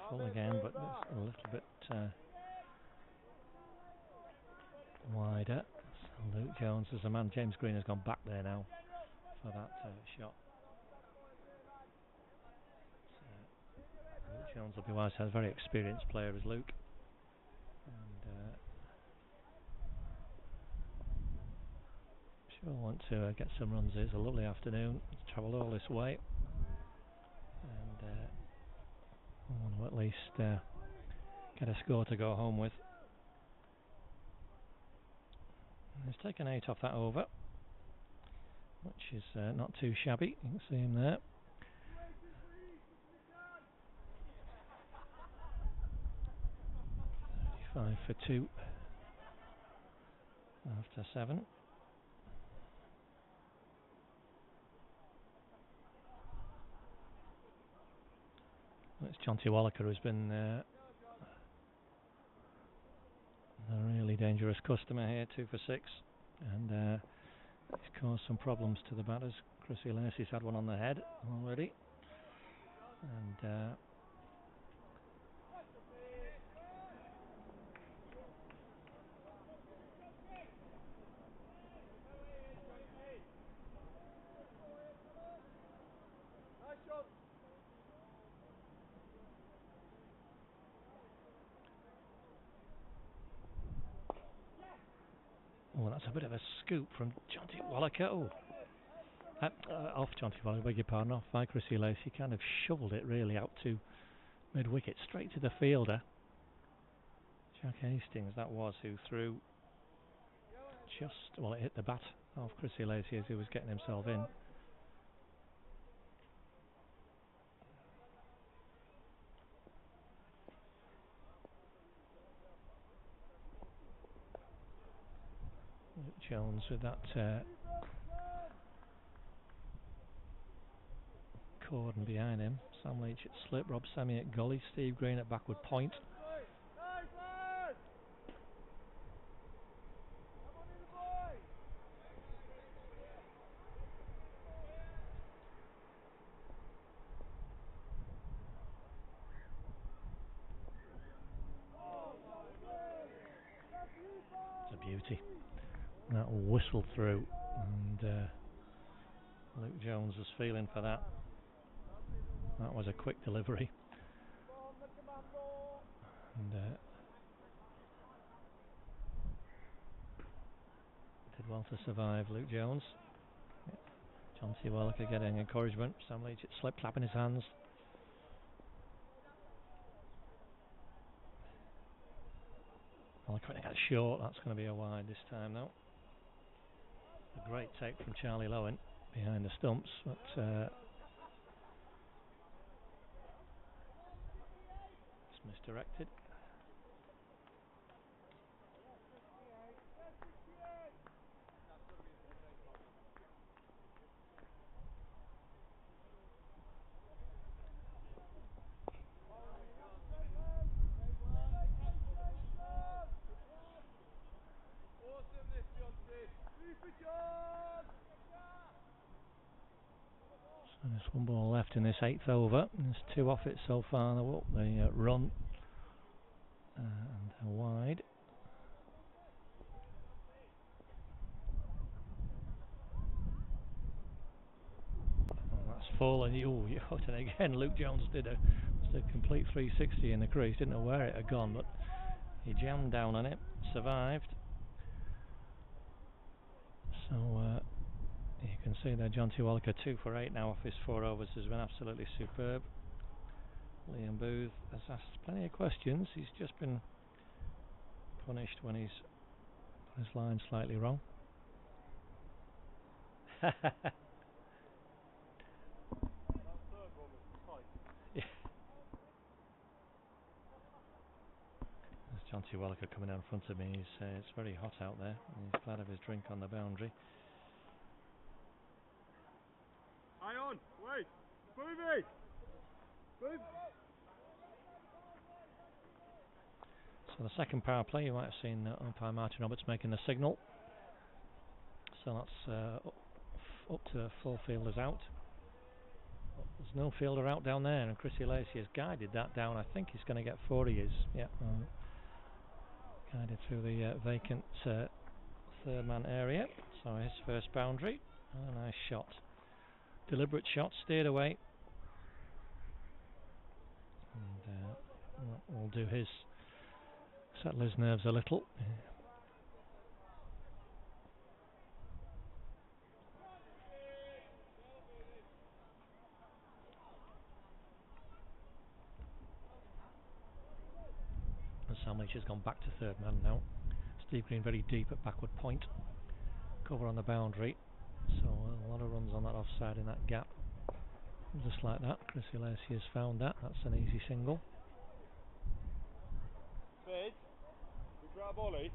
Full again, but a little bit wider. So Luke Jones as a man. James Green has gone back there now for that shot. Luke Jones will be wise. Has a very experienced player as Luke, and sure want to get some runs. It's a lovely afternoon. He's travelled all this way, and I want to at least get a score to go home with. He's taken 8 off that over, which is not too shabby. You can see him there. 35 for 2 after 7. It's Jonty Wallaker who's been a really dangerous customer here, 2 for 6, and he's caused some problems to the batters. Chrissy Lacey's had one on the head already, and oh, that's a bit of a scoop from Jonty Wallaker. Oh, off Jonty Wallaker, beg your pardon, off by Chrissy Lacey. Kind of shoveled it really out to mid-wicket, straight to the fielder. Jack Hastings, that was, who threw just, well, it hit the bat of Chrissy Lacey as he was getting himself in. Jones with that cordon behind him. Sam Leach at slip, Rob Sammy at gully, Steve Green at backward point. It's a beauty. That whistled through, and Luke Jones was feeling for that. That was a quick delivery, and did well to survive, Luke Jones. Jonty Wallaker getting encouragement. Sam Leach at slip, clapping his hands. Wallaker getting out short. That's going to be a wide this time now. A great take from Charlie Lowen behind the stumps, but it's misdirected. So there's one ball left in this 8th over. There's 2 off it so far. The run and a wide. And that's full, and and again Luke Jones did a complete 360 in the crease. Didn't know where it had gone, but he jammed down on it, survived. So you can see there Jonty Wallaker 2 for 8 now off his 4 overs. Has been absolutely superb. Liam Booth has asked plenty of questions. He's just been punished when he's got his line slightly wrong. Yeah. John T. Wallaker coming down in front of me. It's very hot out there. He's glad of his drink on the boundary. Hang on, wait, move it! Move! So the second power play, you might have seen umpire Martin Roberts making the signal. So that's up to 4 fielders out. There's no fielder out down there, and Chrissy Lacey has guided that down. I think he's going to get 4. He is. Yeah, guided through the vacant third man area. So his first boundary. Oh, nice shot. Deliberate shot, steered away. And will do his, settle his nerves a little. And Sandwich has gone back to third man now. Steve Green very deep at backward point. Cover on the boundary. So a lot of runs on that offside in that gap. Just like that, Chrissy Lacey has found that. That's an easy single. Sid, we grab Ollie.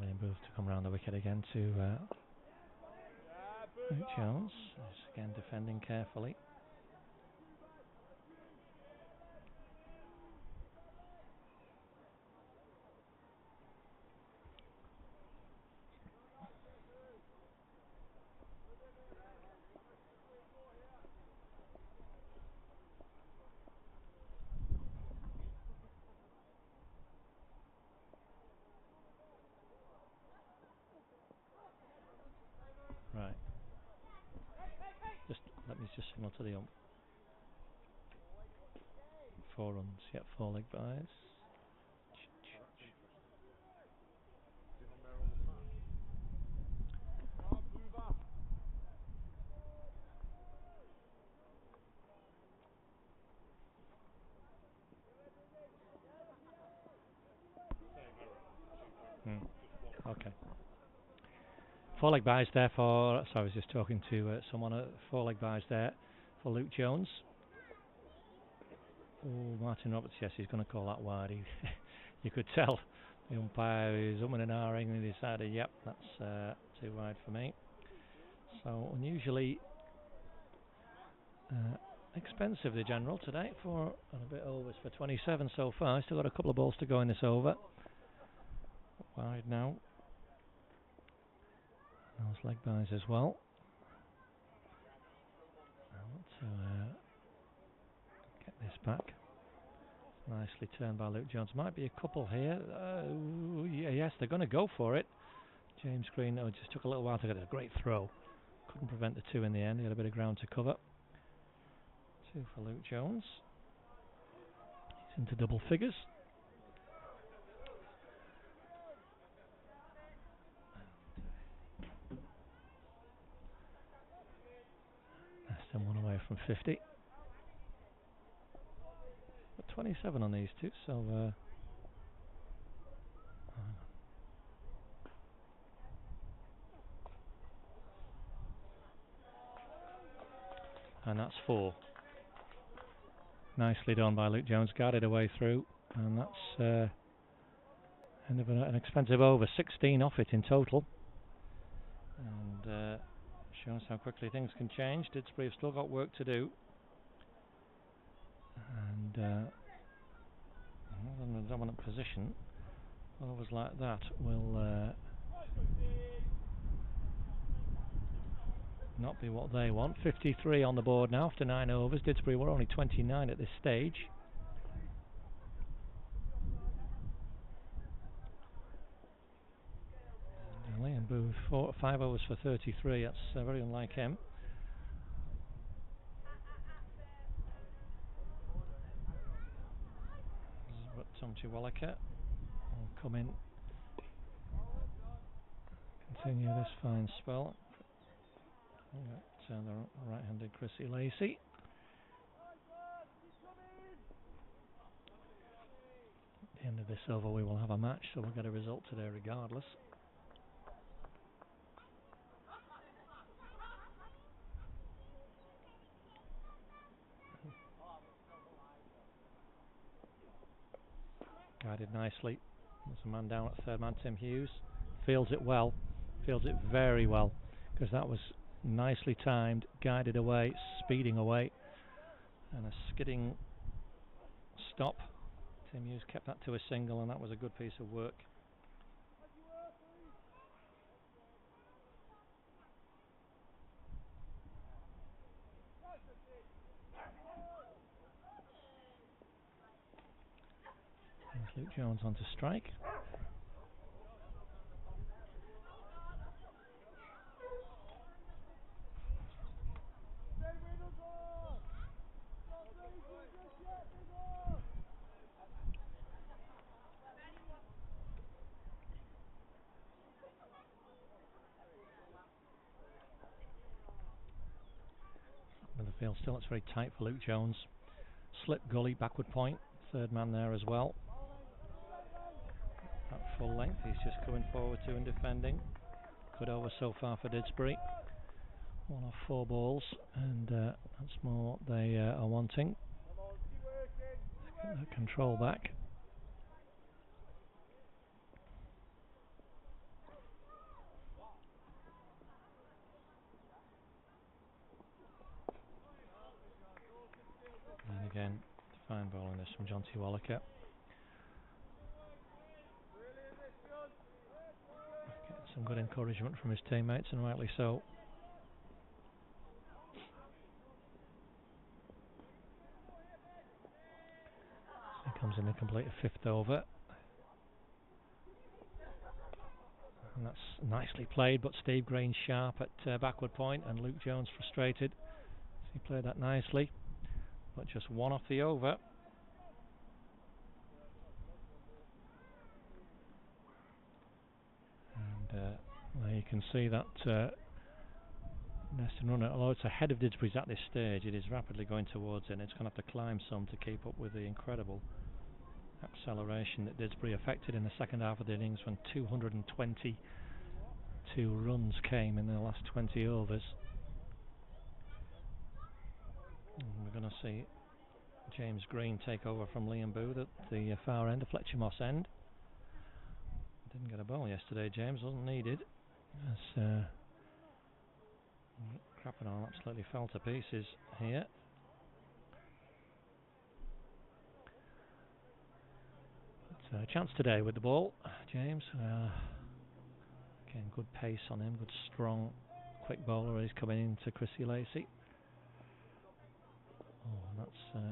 Liam Booth to come round the wicket again to Luke Jones. He's again defending carefully. Right. Let me just signal to the ump. 4 runs. Yep, 4 leg byes. Okay. 4 leg byes there for. Sorry, I was just talking to someone. 4 leg byes there for Luke Jones. Oh, Martin Roberts, yes, he's going to call that wide. You could tell the umpire is umming and ahhing and he decided, yep, that's too wide for me. So unusually expensive the general today for a bit overs for 27 so far. Still got a couple of balls to go in this over. Wide now. Those leg byes as well. I want to get this back. Nicely turned by Luke Jones. Might be a couple here. Yes, they're going to go for it. James Green, it just took a little while to get a great throw. Couldn't prevent the 2 in the end. He had a bit of ground to cover. 2 for Luke Jones. He's into double figures. Neston 1 away from 50. But 27 on these 2, so and that's 4. Nicely done by Luke Jones, guarded away through, and that's end of an expensive over. 16 off it in total, and shows how quickly things can change. Didsbury have still got work to do, and in a dominant position. Overs like that will not be what they want. 53 on the board now after 9 overs. Didsbury were only 29 at this stage. Liam Booth 5 overs for 33. That's very unlike him. But Tom T. Wallaker will come in, continue this fine spell. The right-handed Chrissy Lacey. At the end of this over we will have a match, so we'll get a result today regardless. Guided nicely. There's a man down at third man, Tim Hughes. Fields it well. Fields it very well, because that was nicely timed, guided away, speeding away, and a skidding stop. Tim Hughes kept that to a single, and that was a good piece of work. There's Luke Jones on to strike. The field still looks very tight for Luke Jones. Slip gully, backward point, third man there as well. At full length, he's just coming forward to and defending. Good over so far for Didsbury. 1 off 4 balls, and that's more they are wanting. Get that control back. And again, fine ball in this from John T. Wallaker. Getting some good encouragement from his teammates, and rightly so. He comes in to complete a 5th over. And that's nicely played, but Steve Green sharp at backward point, and Luke Jones frustrated. So he played that nicely, but just 1 off the over. And there you can see that Neston runner, although it's ahead of Didsbury's at this stage, it is rapidly going towards it, and it's going to have to climb some to keep up with the incredible acceleration that Didsbury affected in the second half of the innings, when 222 runs came in the last 20 overs. And we're going to see James Green take over from Liam Booth at the far end, the Fletcher Moss end. Didn't get a ball yesterday, James, wasn't needed. As Crappenall absolutely fell to pieces here. But a chance today with the ball, James. Again, good pace on him, good strong, quick bowler. He's coming into Chrissy Lacey. Oh, that's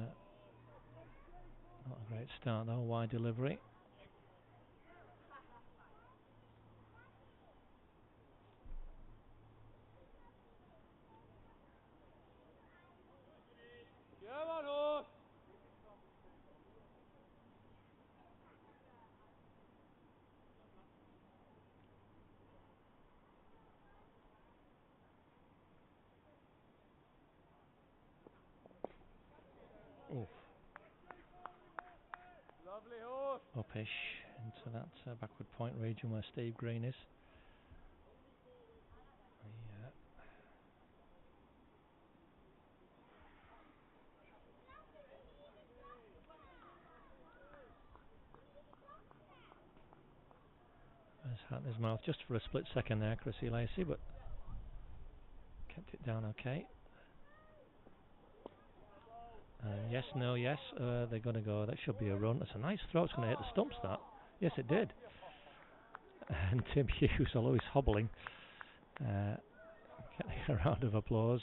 not a great start though, wide delivery. Oof. Lovely horse. Upish into that backward point region where Steve Green is. Has had his mouth just for a split second there, Chrissy Lacey, but kept it down okay. Yes, no, yes, they're going to go. That should be a run. That's a nice throw. It's going to hit the stumps, that. Yes, it did. And Tim Hughes, although he's hobbling, getting a round of applause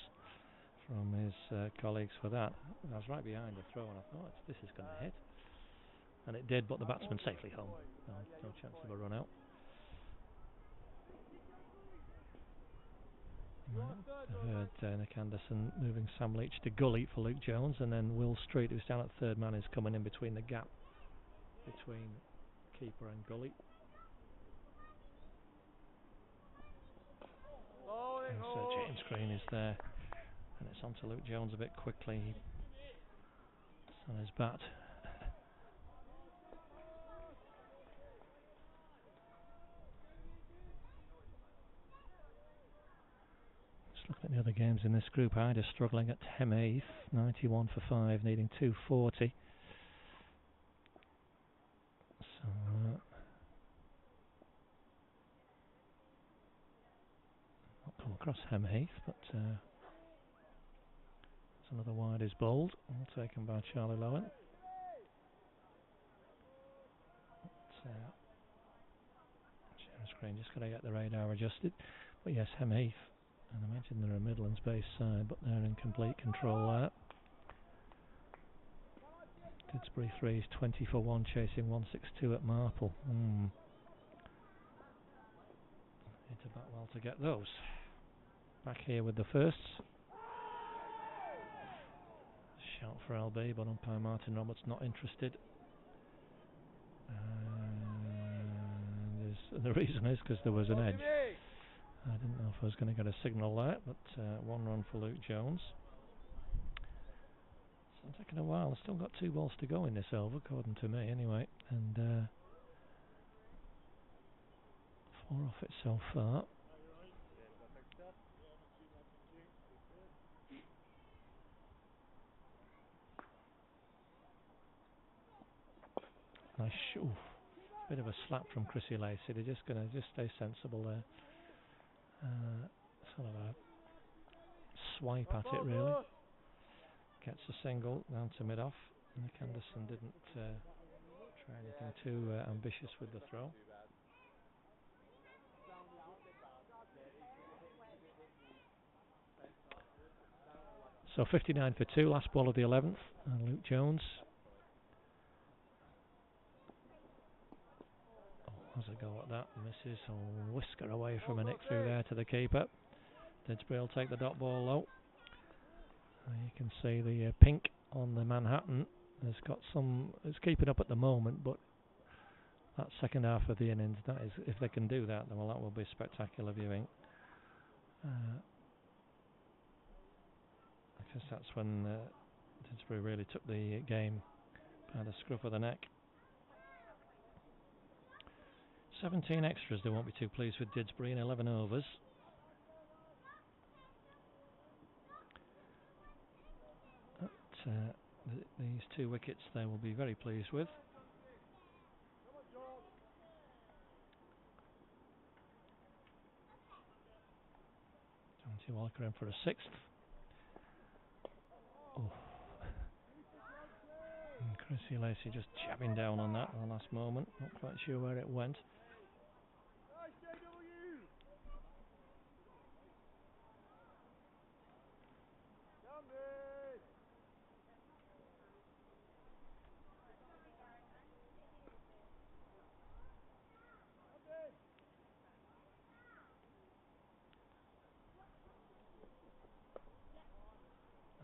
from his colleagues for that. I was right behind the throw, and I thought, this is going to hit. And it did, but the batsman safely home. No chance of a run out. I heard Nick Anderson moving Sam Leach to gully for Luke Jones, and then Will Street, who's down at third man, is coming in between the gap between keeper and gully. So James Green is there, and it's on to Luke Jones a bit quickly. It's on his bat. Just looking at the other games in this group, Ida struggling at Hem 8th, 91 for 5, needing 240. So not come across Hem 8th, but it's another wide is bowled, all taken by Charlie Lowen. James Green just got to get the radar adjusted. But yes, Hem 8th, and I imagine they're a Midlands based side, but they're in complete control there. Didsbury 3 is 20 for 1, chasing 162 at Marple. Need to bat well to get those. Back here with the firsts. Shout for LB, but umpire Martin Roberts not interested. The reason is because there was an edge. I didn't know if I was going to get a signal there, but 1 run for Luke Jones. It's taken a while. I've still got 2 balls to go in this over, according to me anyway, and 4 off it so far. Nice shoo. Bit of a slap from Chrissy Lacey. They're just going to stay sensible there. Sort of a swipe at it really. Gets a single down to mid-off. Nick Anderson didn't try anything too ambitious with the throw. So 59 for 2, last ball of the 11th, and Luke Jones. Has a go at that, misses, whisker away from a nick through there to the keeper. Didsbury will take the dot ball low. You can see the pink on the Manhattan has got some, it's keeping up at the moment, but that second half of the innings, that is, if they can do that, then well, that will be spectacular viewing. Because that's when Didsbury really took the game by the scruff of the neck. 17 extras, they won't be too pleased with Didsbury in 11 overs. But, these 2 wickets they will be very pleased with. Jonty Walker in for a 6th. Oh. And Chrissy Lacey just jabbing down on that at the last moment. Not quite sure where it went.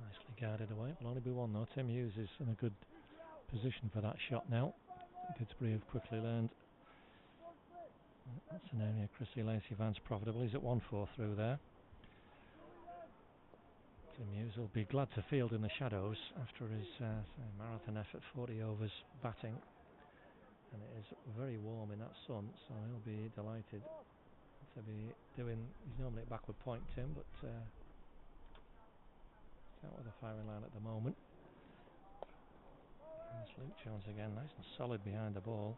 Nicely guarded away. Will only be 1 though. Tim Hughes is in a good position for that shot now. Didsbury have quickly learned. That's an area Chrissy Lacey finds profitable. He's at 1-4 through there. Tim Hughes will be glad to field in the shadows after his marathon effort, 40 overs batting. And it is very warm in that sun, so he'll be delighted to be doing. He's normally at backward point, Tim, but he's out with the firing line at the moment. There's Luke Jones again, nice and solid behind the ball.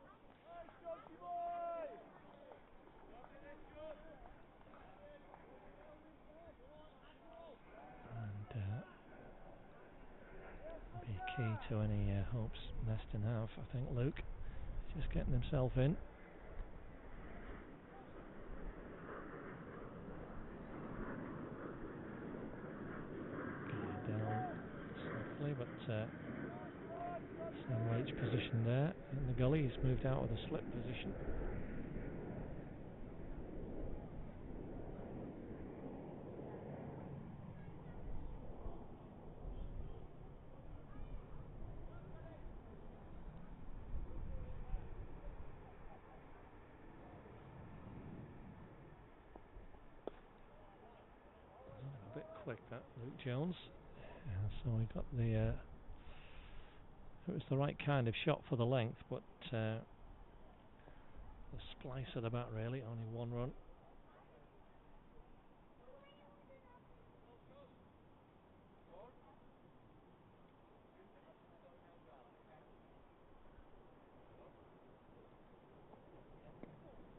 And be key to any hopes Neston have. I think Luke is just getting himself in. Down softly, but same H position there in the gully. He's moved out of the slip position. Luke Jones. So we got the. It was the right kind of shot for the length, but the splice of the bat really, only one run.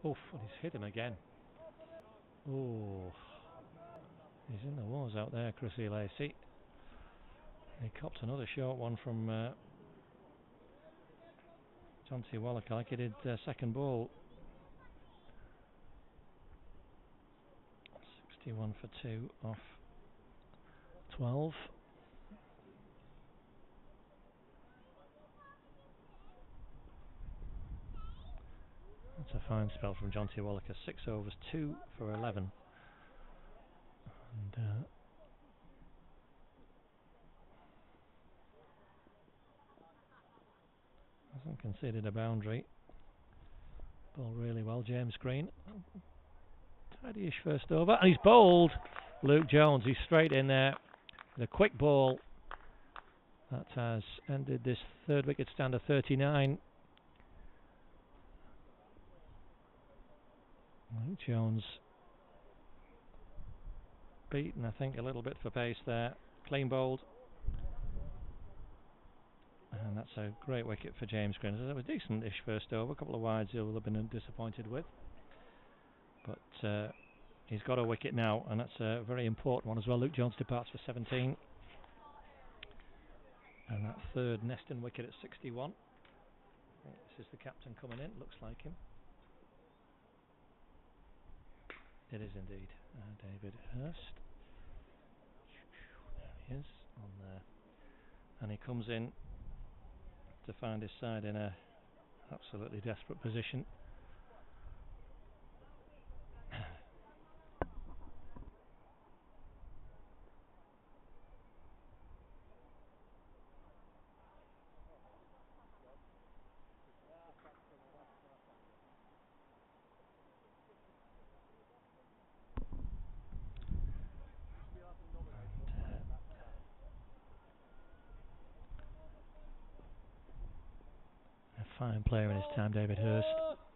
Oof, and he's hit him again. Oh, he's in the wars out there, Chrissy Lacey. He copped another short one from John T. Wallace, like he did second ball. 61 for 2 off 12. That's a fine spell from John T. Wallace. 6 overs, 2 for 11. And hasn't conceded a boundary. Bowled really well, James Green. Tidy-ish first over, and he's bowled. Luke Jones, he's straight in there with a quick ball. That has ended this third wicket stand of 39. Luke Jones beaten, I think, a little bit for pace there. Clean bowled. And that's a great wicket for James Green. It was decent-ish first over. A couple of wides he'll have been disappointed with. But he's got a wicket now, and that's a very important one as well. Luke Jones departs for 17. And that third Neston wicket at 61. This is the captain coming in, looks like him. It is indeed David Hurst. There he is, on there. And he comes in to find his side in a absolutely desperate position. Fine player in his time, David Hurst.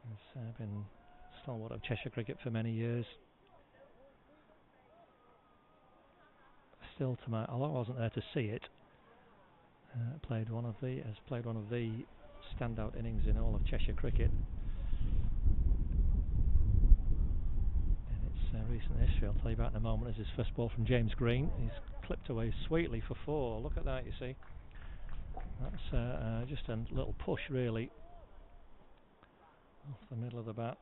He's been stalwart of Cheshire cricket for many years. Still, to my, although I wasn't there to see it, has played one of the standout innings in all of Cheshire cricket in its recent history. I'll tell you about in a moment. As his first ball from James Green, he's clipped away sweetly for 4. Look at that, you see. That's just a little push, really, off the middle of the bat.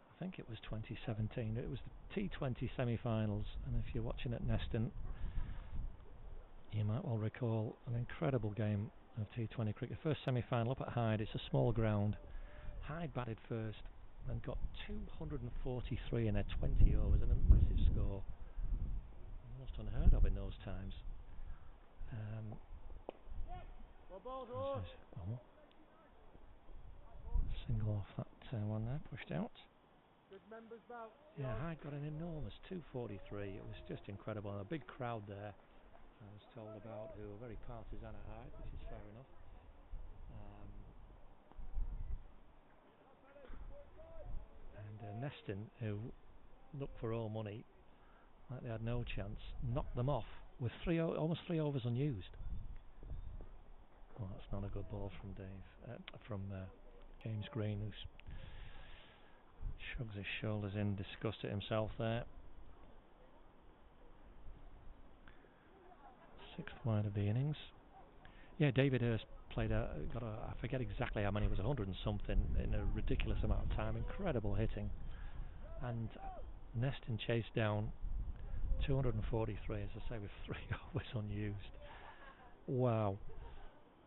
I think it was 2017. It was the T20 semi-finals, and if you're watching at Neston, you might well recall an incredible game of T20 cricket. First semi-final up at Hyde. It's a small ground. Hyde batted first and got 243 in their 20 overs, and a massive score. Almost unheard of in those times. Single off that one there, pushed out. Yeah, Hyde got an enormous 243. It was just incredible. And a big crowd there, I was told about, who were very partisan at Hyde, which is fair enough. And Neston, who looked for all money, like they had no chance, knocked them off with almost 3 overs unused. Well, that's not a good ball from James Green, who shrugs his shoulders in disgust at himself there. 6th wide of the innings. Yeah, David Hurst played I forget exactly how many, it was 100 and something in a ridiculous amount of time. Incredible hitting. And Neston chased down 243, as I say, with 3 overs unused. Wow.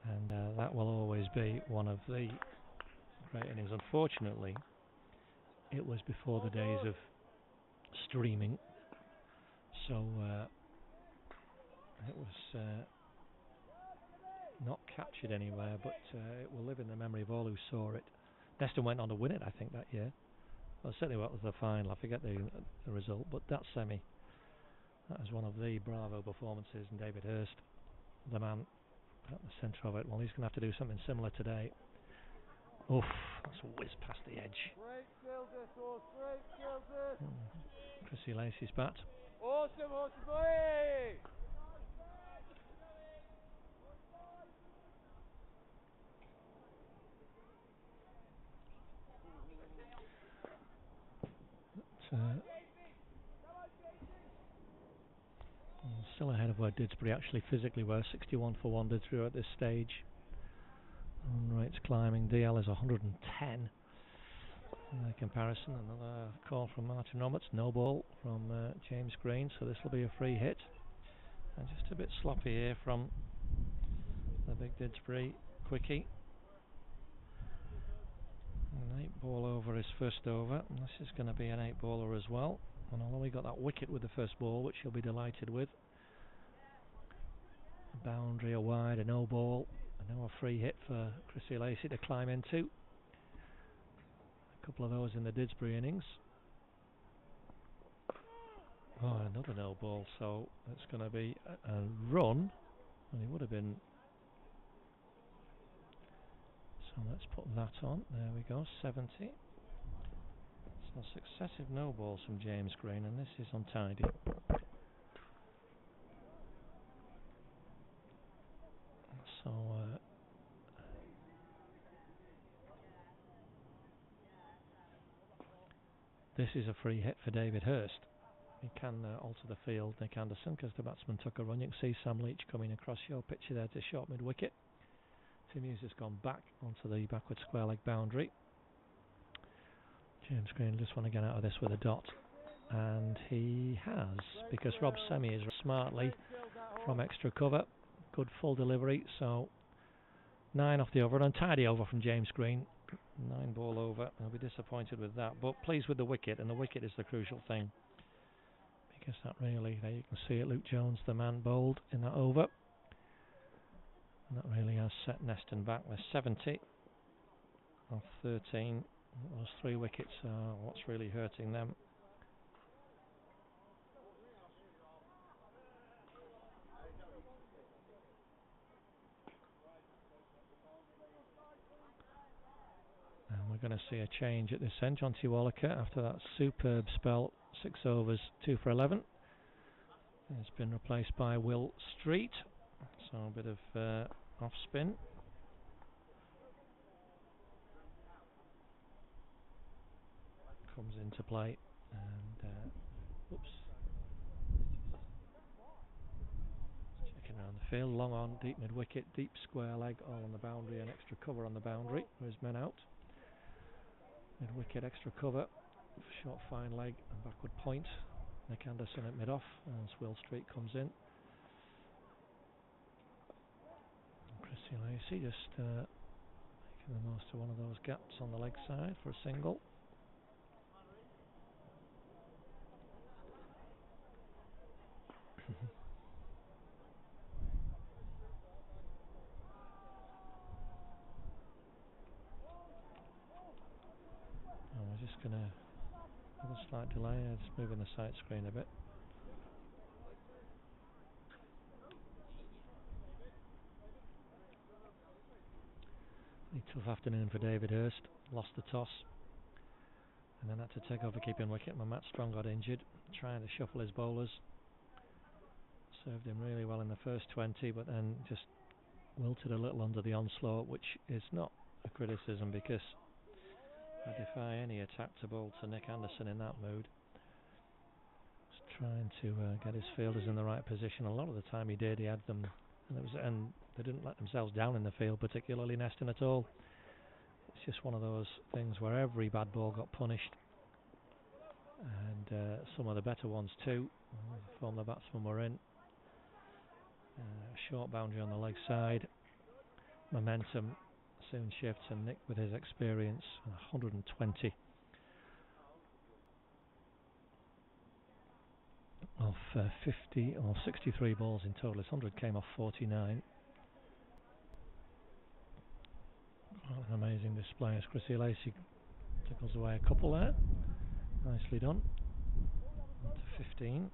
And that will always be one of the great innings. Unfortunately, it was before the days of streaming, so it was not captured anywhere, but it will live in the memory of all who saw it. Neston went on to win it, I think, that year. Well, certainly what was the final, I forget the result, but that semi That is one of the bravo performances, and David Hurst, the man at the centre of it. Well, he's going to have to do something similar today. Oof, that's whizzed past the edge. Great field this, horse, great field this. Chrissy Lacey's bat. Awesome, awesome boy! Still ahead of where Didsbury actually physically were. 61 for 1 Didsbury at this stage. Run rates climbing. DL is 110. In comparison, another call from Martin Roberts. No ball from James Green, so this will be a free hit. And just a bit sloppy here from the big Didsbury quickie. An 8-ball over his first over, and this is going to be an 8-baller as well. And although he got that wicket with the first ball, which he'll be delighted with, a boundary, a wide, a no ball, and now a free hit for Chrissy Lacey to climb into. A couple of those in the Didsbury innings. Oh, another no ball, so it's going to be a run, and he would have been. So let's put that on. There we go, 70. So successive no balls from James Green, and this is untidy. So this is a free hit for David Hurst. He can alter the field, Nick Anderson, because the batsman took a run. You can see Sam Leach coming across your picture there to short mid-wicket. Tim Hughes has gone back onto the backward square leg boundary. James Green just want to get out of this with a dot, and he has, because Rob Semi is smartly from extra cover. Good full delivery, so 9 off the over, an untidy over from James Green. 9-ball over. I'll be disappointed with that, but pleased with the wicket, and the wicket is the crucial thing, because that really, there you can see it, Luke Jones, the man, bowled in that over, and that really has set Neston back. With 70 off 13. Those 3 wickets are what's really hurting them. And we're going to see a change at this end. John T. Wallaker, after that superb spell, 6 overs, 2 for 11, has been replaced by Will Street. So a bit of off spin. Comes into play, and whoops, checking around the field, long on, deep mid wicket, deep square leg, all on the boundary, and extra cover on the boundary for his men out. Mid wicket, extra cover, short fine leg and backward point. Nick Anderson at mid off as Will Street comes in. Chrissy Lacey just making the most of one of those gaps on the leg side for a single. And we're just going to have a slight delay. Just moving the sight screen a bit. A tough afternoon for David Hurst. Lost the toss and then had to take over keeping wicket. Matt Strong got injured, trying to shuffle his bowlers. Served him really well in the first 20, but then just wilted a little under the onslaught, which is not a criticism, because I defy any attack to bowl to Nick Anderson in that mood. Just trying to get his fielders in the right position. A lot of the time he did, he had them, and they didn't let themselves down in the field, particularly Neston at all. It's just one of those things where every bad ball got punished, and some of the better ones too. The form the batsmen were in. Short boundary on the leg side. Momentum soon shifts, and Nick, with his experience, 120 of 50 or 63 balls in total. His 100 came off 49. An amazing display as Chrissy Lacey tickles away a couple there. Nicely done. On to 15.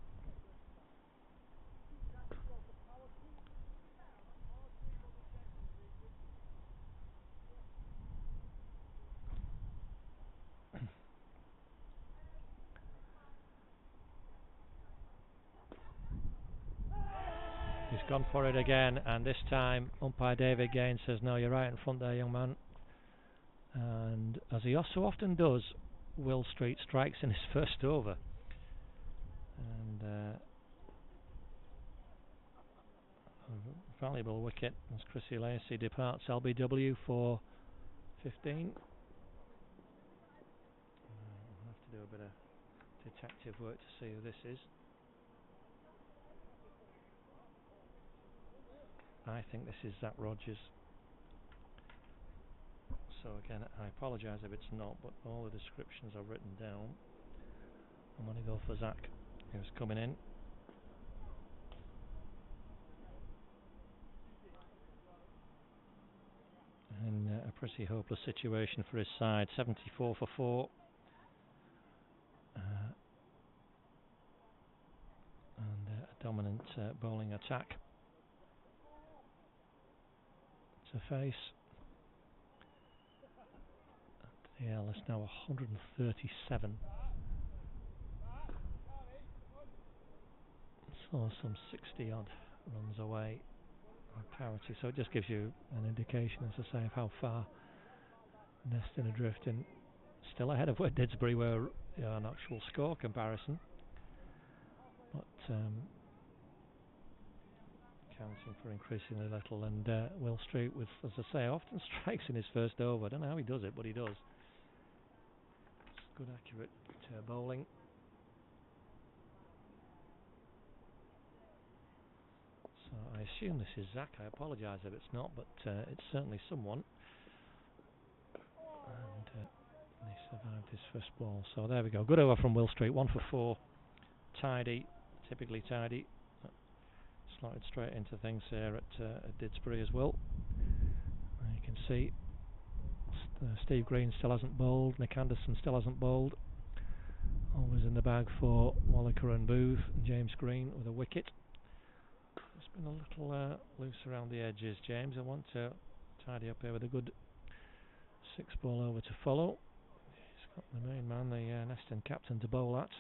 He's gone for it again, and this time umpire David Gaines says, no, you're right in front there, young man. And as he so often does, Will Street strikes in his first over. And a valuable wicket as Chrissy Lacey departs LBW for 15. I'll have to do a bit of detective work to see who this is. I think this is Zach Rogers. So again, I apologise if it's not, but all the descriptions I've written down. I'm going to go for Zach, who's coming in. In a pretty hopeless situation for his side, 74 for 4. And a dominant bowling attack to face. The DL is now 137. So some 60 odd runs away on parity. So it just gives you an indication, as I say, of how far Neston are drifting. Still ahead of where Didsbury were an actual score comparison. But counting for increasingly little, and Will Street with, as I say, often strikes in his first over. I don't know how he does it, but he does. It's good, accurate bowling. So I assume this is Zach. I apologise if it's not, but it's certainly someone. And he survived his first ball. So there we go. Good over from Will Street. 1 for 4. Tidy, typically tidy. Slotted straight into things here at Didsbury as well. And you can see Steve Green still hasn't bowled. Nick Anderson still hasn't bowled. Always in the bag for Wallaker and Booth. And James Green with a wicket. It's been a little loose around the edges, James. I want to tidy up here with a good 6-ball over to follow. He's got the main man, the Neston captain, to bowl at.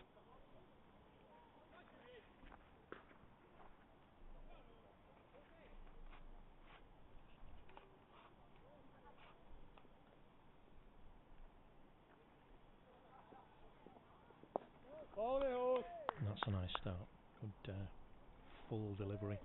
That's a nice start. Good full delivery.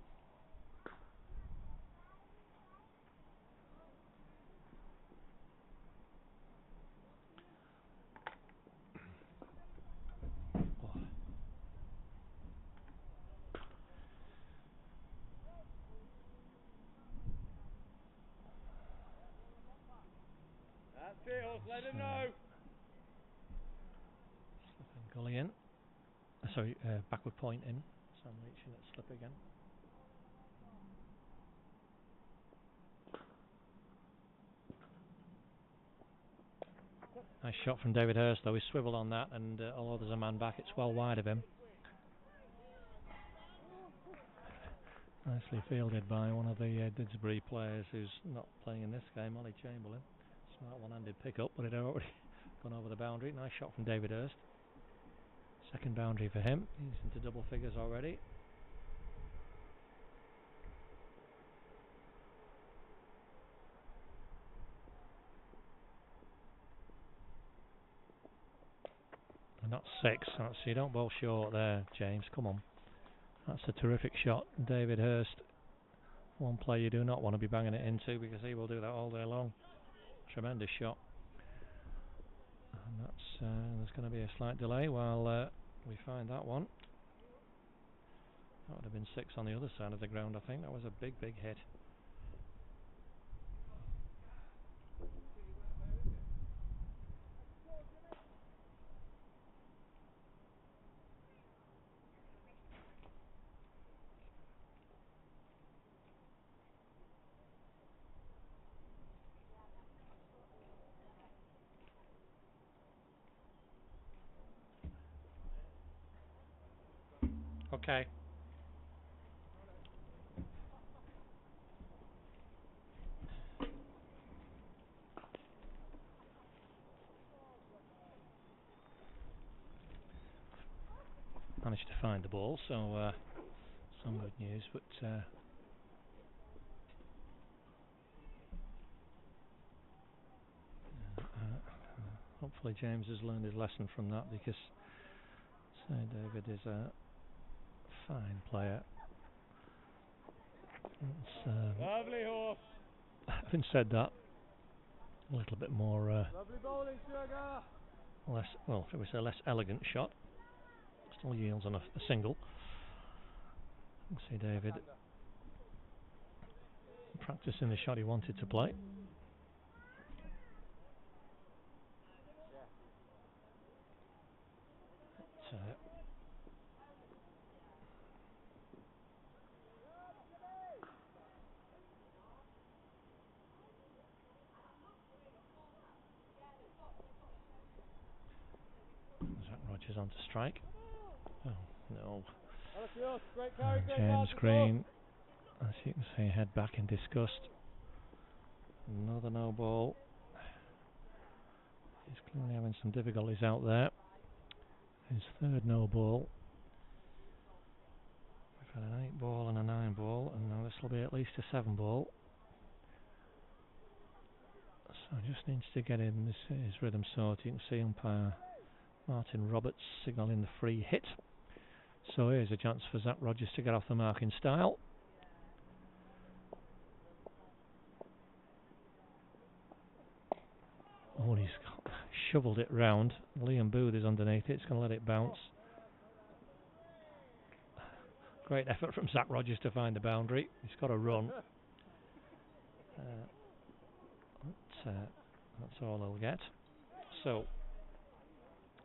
That's it, let him know. Slipping gully in. Sorry, backward point in. So I'm reaching at slip again. Nice shot from David Hurst, though. He swiveled on that, and although there's a man back, it's well wide of him. Nicely fielded by one of the Didsbury players who's not playing in this game, Ollie Chamberlain. Smart one-handed pick-up, but it had already gone over the boundary. Nice shot from David Hurst. Second boundary for him. He's into double figures already. And that's 6. So you don't bowl short there, James. Come on. That's a terrific shot. David Hurst, one player you do not want to be banging it into, because he will do that all day long. Tremendous shot. And that's there's going to be a slight delay while we find that one. That would have been 6 on the other side of the ground, I think. That was a big, big hit. Okay. Managed to find the ball, so some good news, but hopefully James has learned his lesson from that, because Sir David is a fine player. Lovely horse. Having said that, a little bit more Lovely bowling, Sugar. less, well, shall we say, less elegant shot. Still yields on a single. You can see David practicing the shot he wanted to play. But, Zach Rogers on to strike. Oh no. Great carry, great James pass, Green, as you can see, head back in disgust. Another no ball. He's clearly having some difficulties out there. His third no ball. We've had an 8 ball and a 9 ball, and now this will be at least a 7 ball. So just needs to get him his rhythm sorted. You can see umpire Martin Roberts signalling the free hit. So here's a chance for Zach Rogers to get off the mark in style. Oh, he's shoveled it round. Liam Booth is underneath it. It's going to let it bounce. Great effort from Zach Rogers to find the boundary. He's got a run. That's all he'll get. So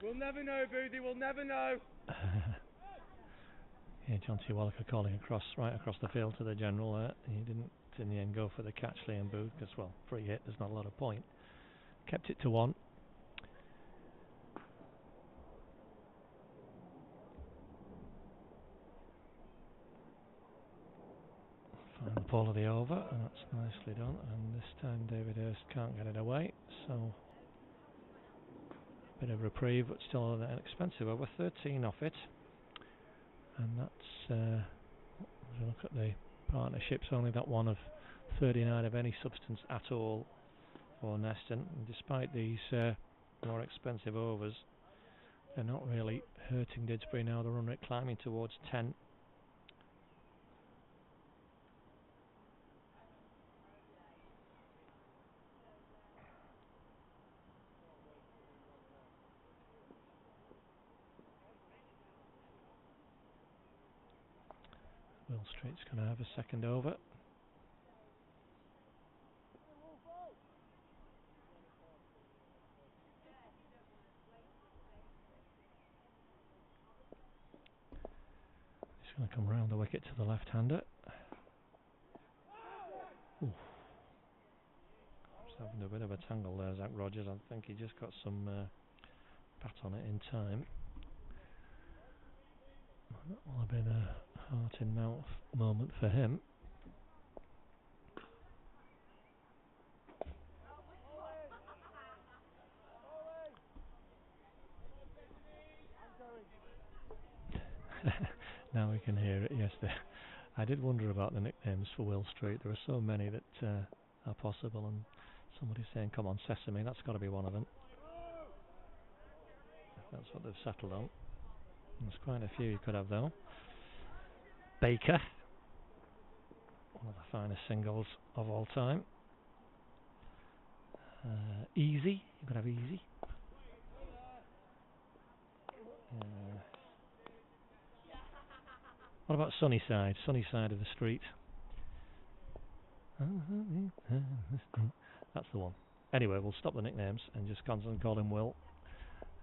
we'll never know, Boothie, we'll never know. Yeah, John T. Wallaker calling right across the field to the general there. He didn't in the end go for the catch, Liam Booth, because, well, free hit, there's not a lot of point. Kept it to 1. Final ball of the over, and that's nicely done. And this time David Hurst can't get it away, so bit of reprieve, but still an expensive over. 13 off it, and that's as we look at the partnerships, only that one of 39 of any substance at all for Neston. And despite these more expensive overs, they're not really hurting Didsbury now. The run rate climbing towards 10. Will Street's going to have a second over. He's going to come round the wicket to the left-hander. He's having a bit of a tangle there, Zach Rogers. I think he just got some bat on it in time. That will have been a heart-in-mouth moment for him. Now we can hear it, yes. I did wonder about the nicknames for Will Street. There are so many that are possible, and somebody's saying, come on, Sesame, that's got to be one of them. That's what they've settled on. There's quite a few you could have, though. Baker, one of the finest singles of all time. Easy, you could have Easy. What about Sunnyside? Sunnyside of the street. That's the one. Anyway, we'll stop the nicknames and just constantly call him Will.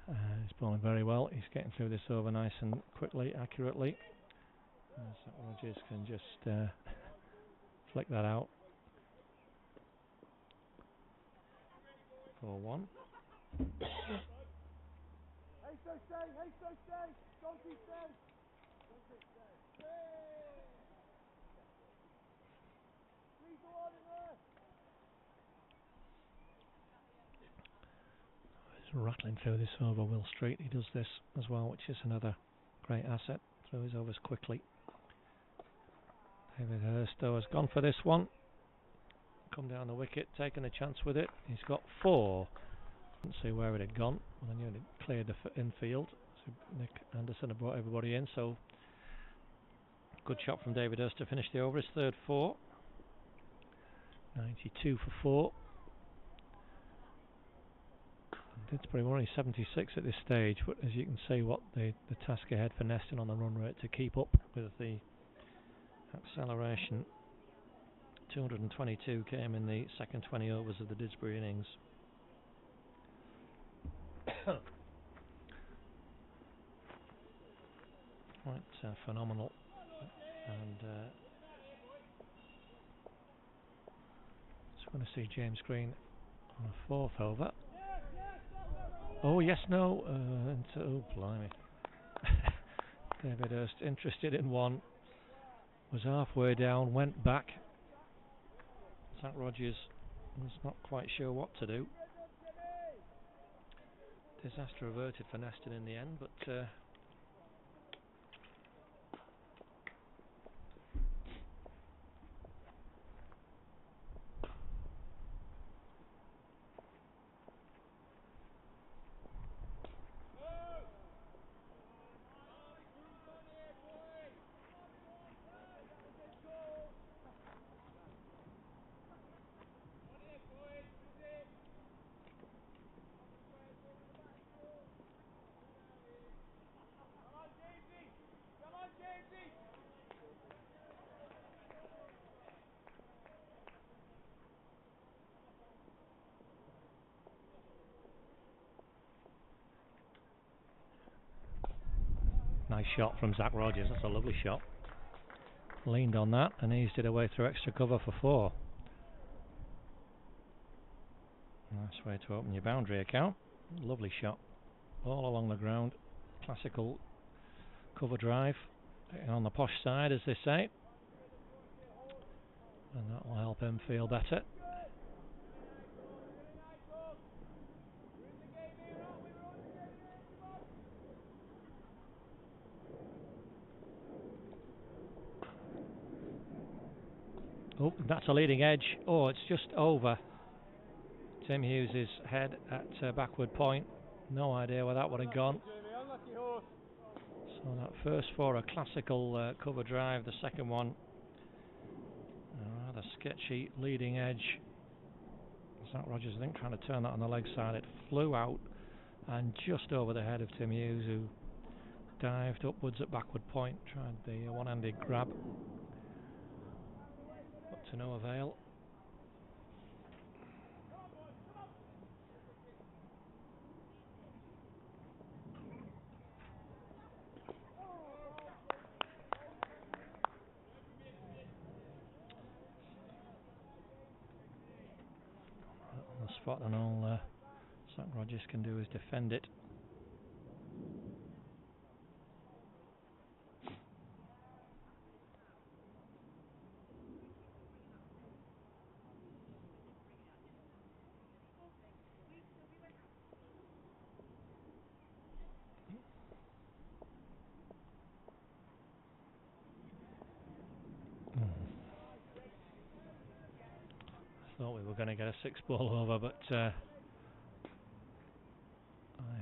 He's bowling very well. He's getting through this over nice and quickly, accurately. So Rogers can just flick that out. 4-1. Hey, so stay! Hey, so stay! Donkey stay! Donkey stay! Please go on in there! He's rattling through this over, Will Street. He does this as well, which is another great asset. Through his overs quickly. David Hurst though has gone for this one. Come down the wicket, taking a chance with it. He's got 4. Couldn't see where it had gone. Well, I knew it cleared the infield. So Nick Anderson had brought everybody in. So good shot from David Hurst to finish the over. His third 4. 92 for 4. Didsbury were only 76 at this stage, but as you can see, what the task ahead for Neston on the run rate to keep up with the acceleration. 222 came in the second 20 overs of the Didsbury innings. Quite phenomenal. And just going to see James Green on a 4th over. Oh yes, no, oh blimey. David Hurst interested in one, was halfway down, went back. Zach Rogers was not quite sure what to do. Disaster averted for Neston in the end, but nice shot from Zach Rogers. That's a lovely shot. Leaned on that and eased it away through extra cover for 4. Nice way to open your boundary account. Lovely shot. All along the ground. Classical cover drive. On the posh side, as they say. And that will help him feel better. Oh, that's a leading edge. Oh, it's just over Tim Hughes' head at backward point. No idea where that would have gone. So that first 4 a classical cover drive. The second one a rather sketchy leading edge. Zach Rogers, I think, trying to turn that on the leg side. It flew out and just over the head of Tim Hughes, who dived upwards at backward point. Tried the one-handed grab, but to no avail. On the spot, and all Zach Rogers can do is defend it. Thought we were going to get a 6-ball over, but I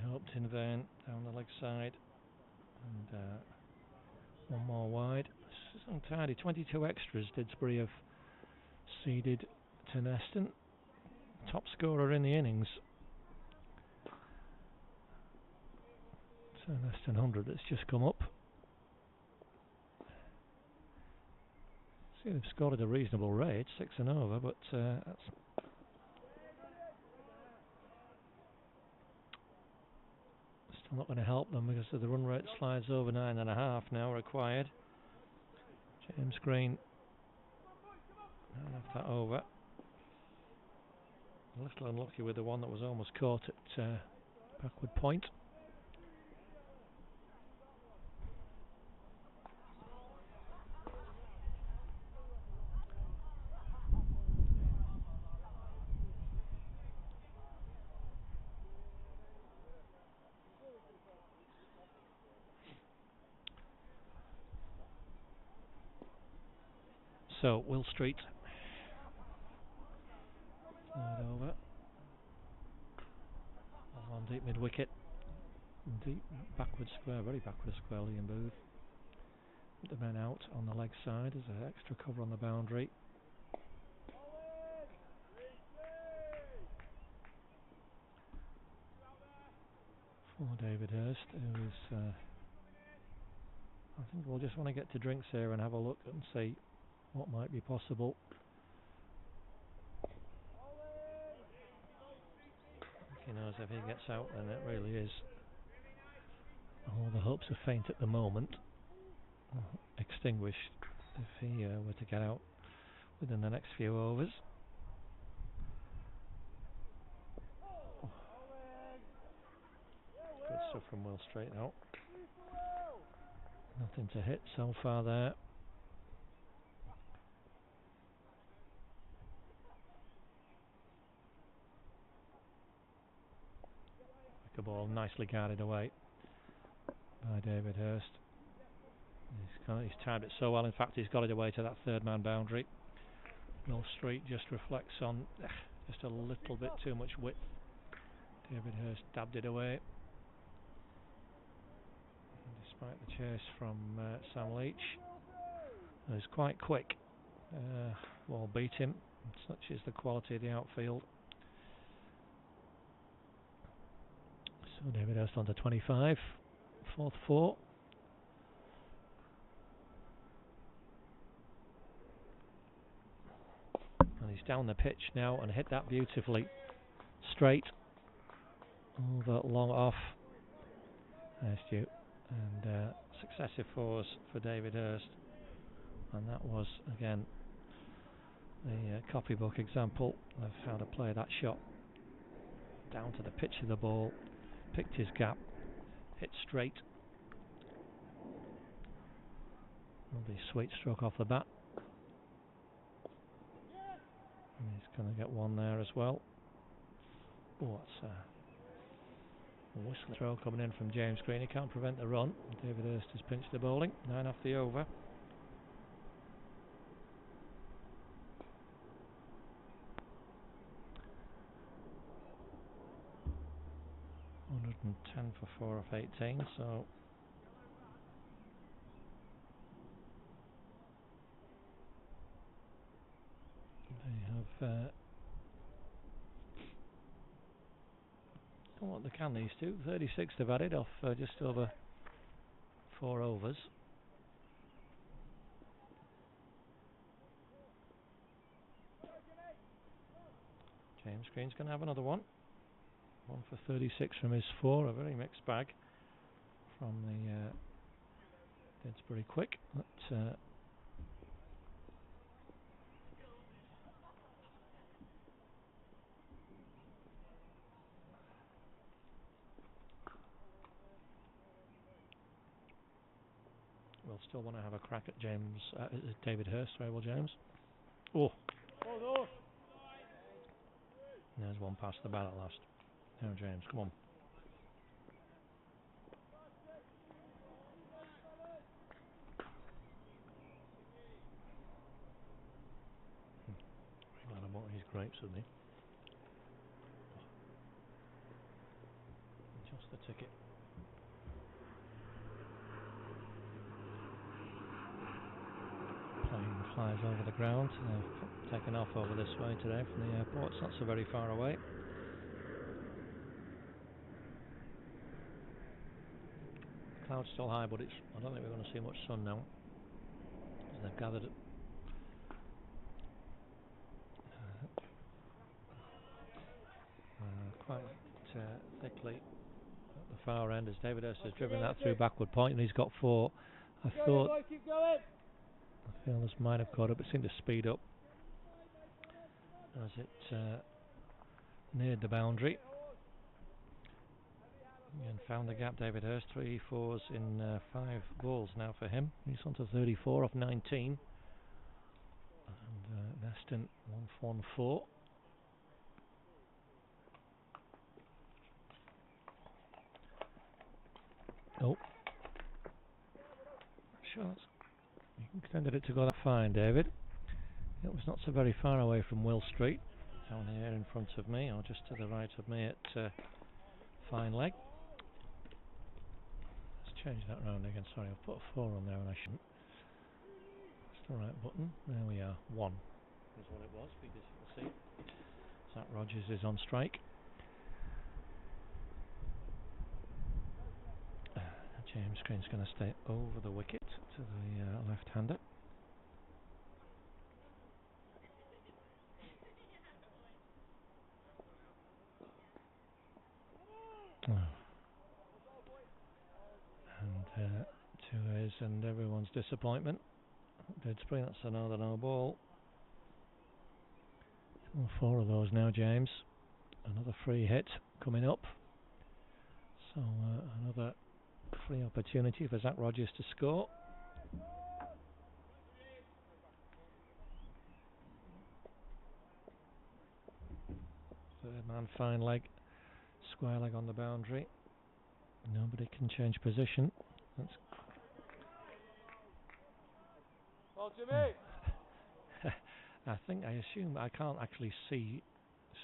hoped in vain. Down the leg side, and one more wide. This is untidy. 22 extras Didsbury have ceded to Neston. Top scorer in the innings. So Neston 100 that's just come up. See, they've scored at a reasonable rate, 6 and over, but that's still not going to help them because the run rate slides over 9.5 now required. James Green left that over. A little unlucky with the one that was almost caught at backward point. So, Will Street. Third over. On deep mid wicket. Deep backward square, very backward square, Liam Booth. The men out on the leg side as an extra cover on the boundary. For David Hurst, who is I think we'll just want to get to drinks here and have a look and see what might be possible. He knows if he gets out, then it really is. All the hopes are faint at the moment, extinguished if he were to get out within the next few overs. Good stuff from Will Street now. Nothing to hit so far there. The ball nicely guarded away by David Hurst. He's timed it so well, in fact he's got it away to that third man boundary. Will Street just reflects on just a little bit too much width. David Hurst dabbed it away. And despite the chase from Sam Leach, it was quite quick. Ball beat him, such is the quality of the outfield. So David Hurst on to 25, fourth 4. And he's down the pitch now and hit that beautifully. Straight, over, long off. There's Stu. And successive 4s for David Hurst. And that was, again, the copybook example of how to play that shot. Down to the pitch of the ball. Picked his gap, hit straight. Lovely sweet stroke off the bat. And he's going to get one there as well. Oh, that's a whistling throw coming in from James Green. He can't prevent the run. David Hurst has pinched the bowling. 9 off the over. $110 for 4 off 18, so they have what they can, these two. 36 they've added off just over 4 overs. James Green's going to have another one. 1 for 36 from his 4, a very mixed bag from the Didsbury Quick. But, we'll still want to have a crack at David Hurst, sorry, will James? Oh! There's one past the bat at last. Now James, come on. Glad I bought these grapes with me. Just the ticket. Plane flies over the ground. They've taken off over this way today from the airport. It's not so very far away. Clouds still high, but I don't think we're going to see much sun now, as they've gathered it. Quite thickly at the far end, as David Hurst has driven that through backward point, and he's got 4. I thought the fielders might have caught up, but seemed to speed up as it neared the boundary. And found the gap, David Hurst. 3 4s in 5 balls now for him. He's on to 34 off 19. And Neston 1 4. Oh. Sure. You extended it to go that fine, David. It was not so very far away from Will Street, down here in front of me, or just to the right of me at fine leg. Let's change that round again. Sorry, I've put a 4 on there and I shouldn't. That's the right button. There we are. 1 is what it was, because you can see Zach Rogers is on strike. James Green's going to stay over the wicket to the left-hander. Oh. And to his and everyone's disappointment, Didsbury, that's another no ball. 4 of those now, James. Another free hit coming up. So another free opportunity for Zach Rogers to score. Third man, fine leg, square leg on the boundary. Nobody can change position. That's Well, Jimmy! I assume I can't actually see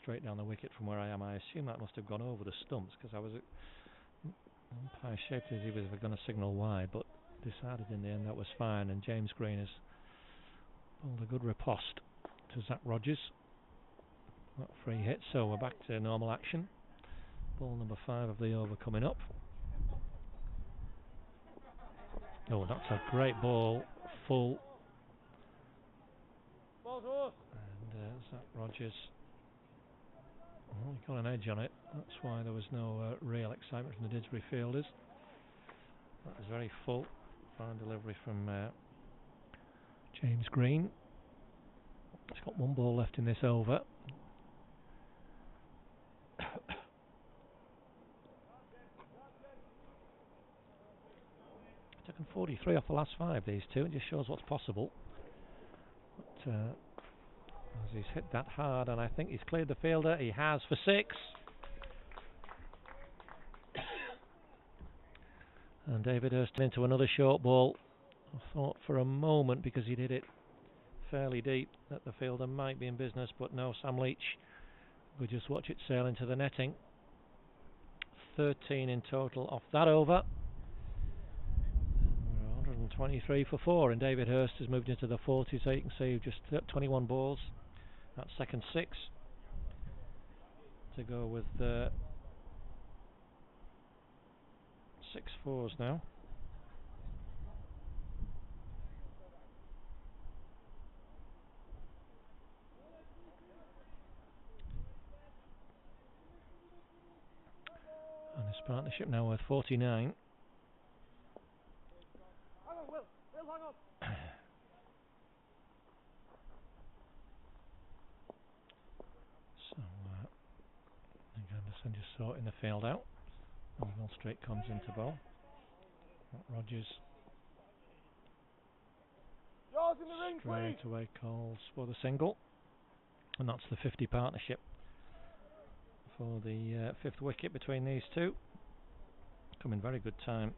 straight down the wicket from where I am. I assume that must have gone over the stumps, because I was umpire shaped as he was going to signal wide, but decided in the end that was fine, and James Green has pulled a good riposte to Zach Rogers. That free hit, so we're back to normal action. Ball number 5 of the over coming up. Oh, that's a great ball, full. And Zach Rogers, he got an edge on it. That's why there was no real excitement from the Didsbury fielders. That was very full. Fine delivery from James Green. He's got 1 ball left in this over. Taken 43 off the last 5, these two. It just shows what's possible. But as he's hit that hard, and I think he's cleared the fielder. He has for 6. And David Hurst into another short ball. I thought for a moment, because he'd hit it fairly deep, that the fielder might be in business, but no, Sam Leach would just watch it sail into the netting. 13 in total off that over. 123 for 4, and David Hurst has moved into the 40s, so you can see just 21 balls. That's second 6 to go with 6 4s now. And this partnership now worth 49. Hang on, Will, hang on. So Anderson just sorting the field out. And Will Street comes into ball. Rogers Yours in the ring, straight please. away calls for the single, and that's the 50 partnership for the 5th wicket between these two. Come in very good time.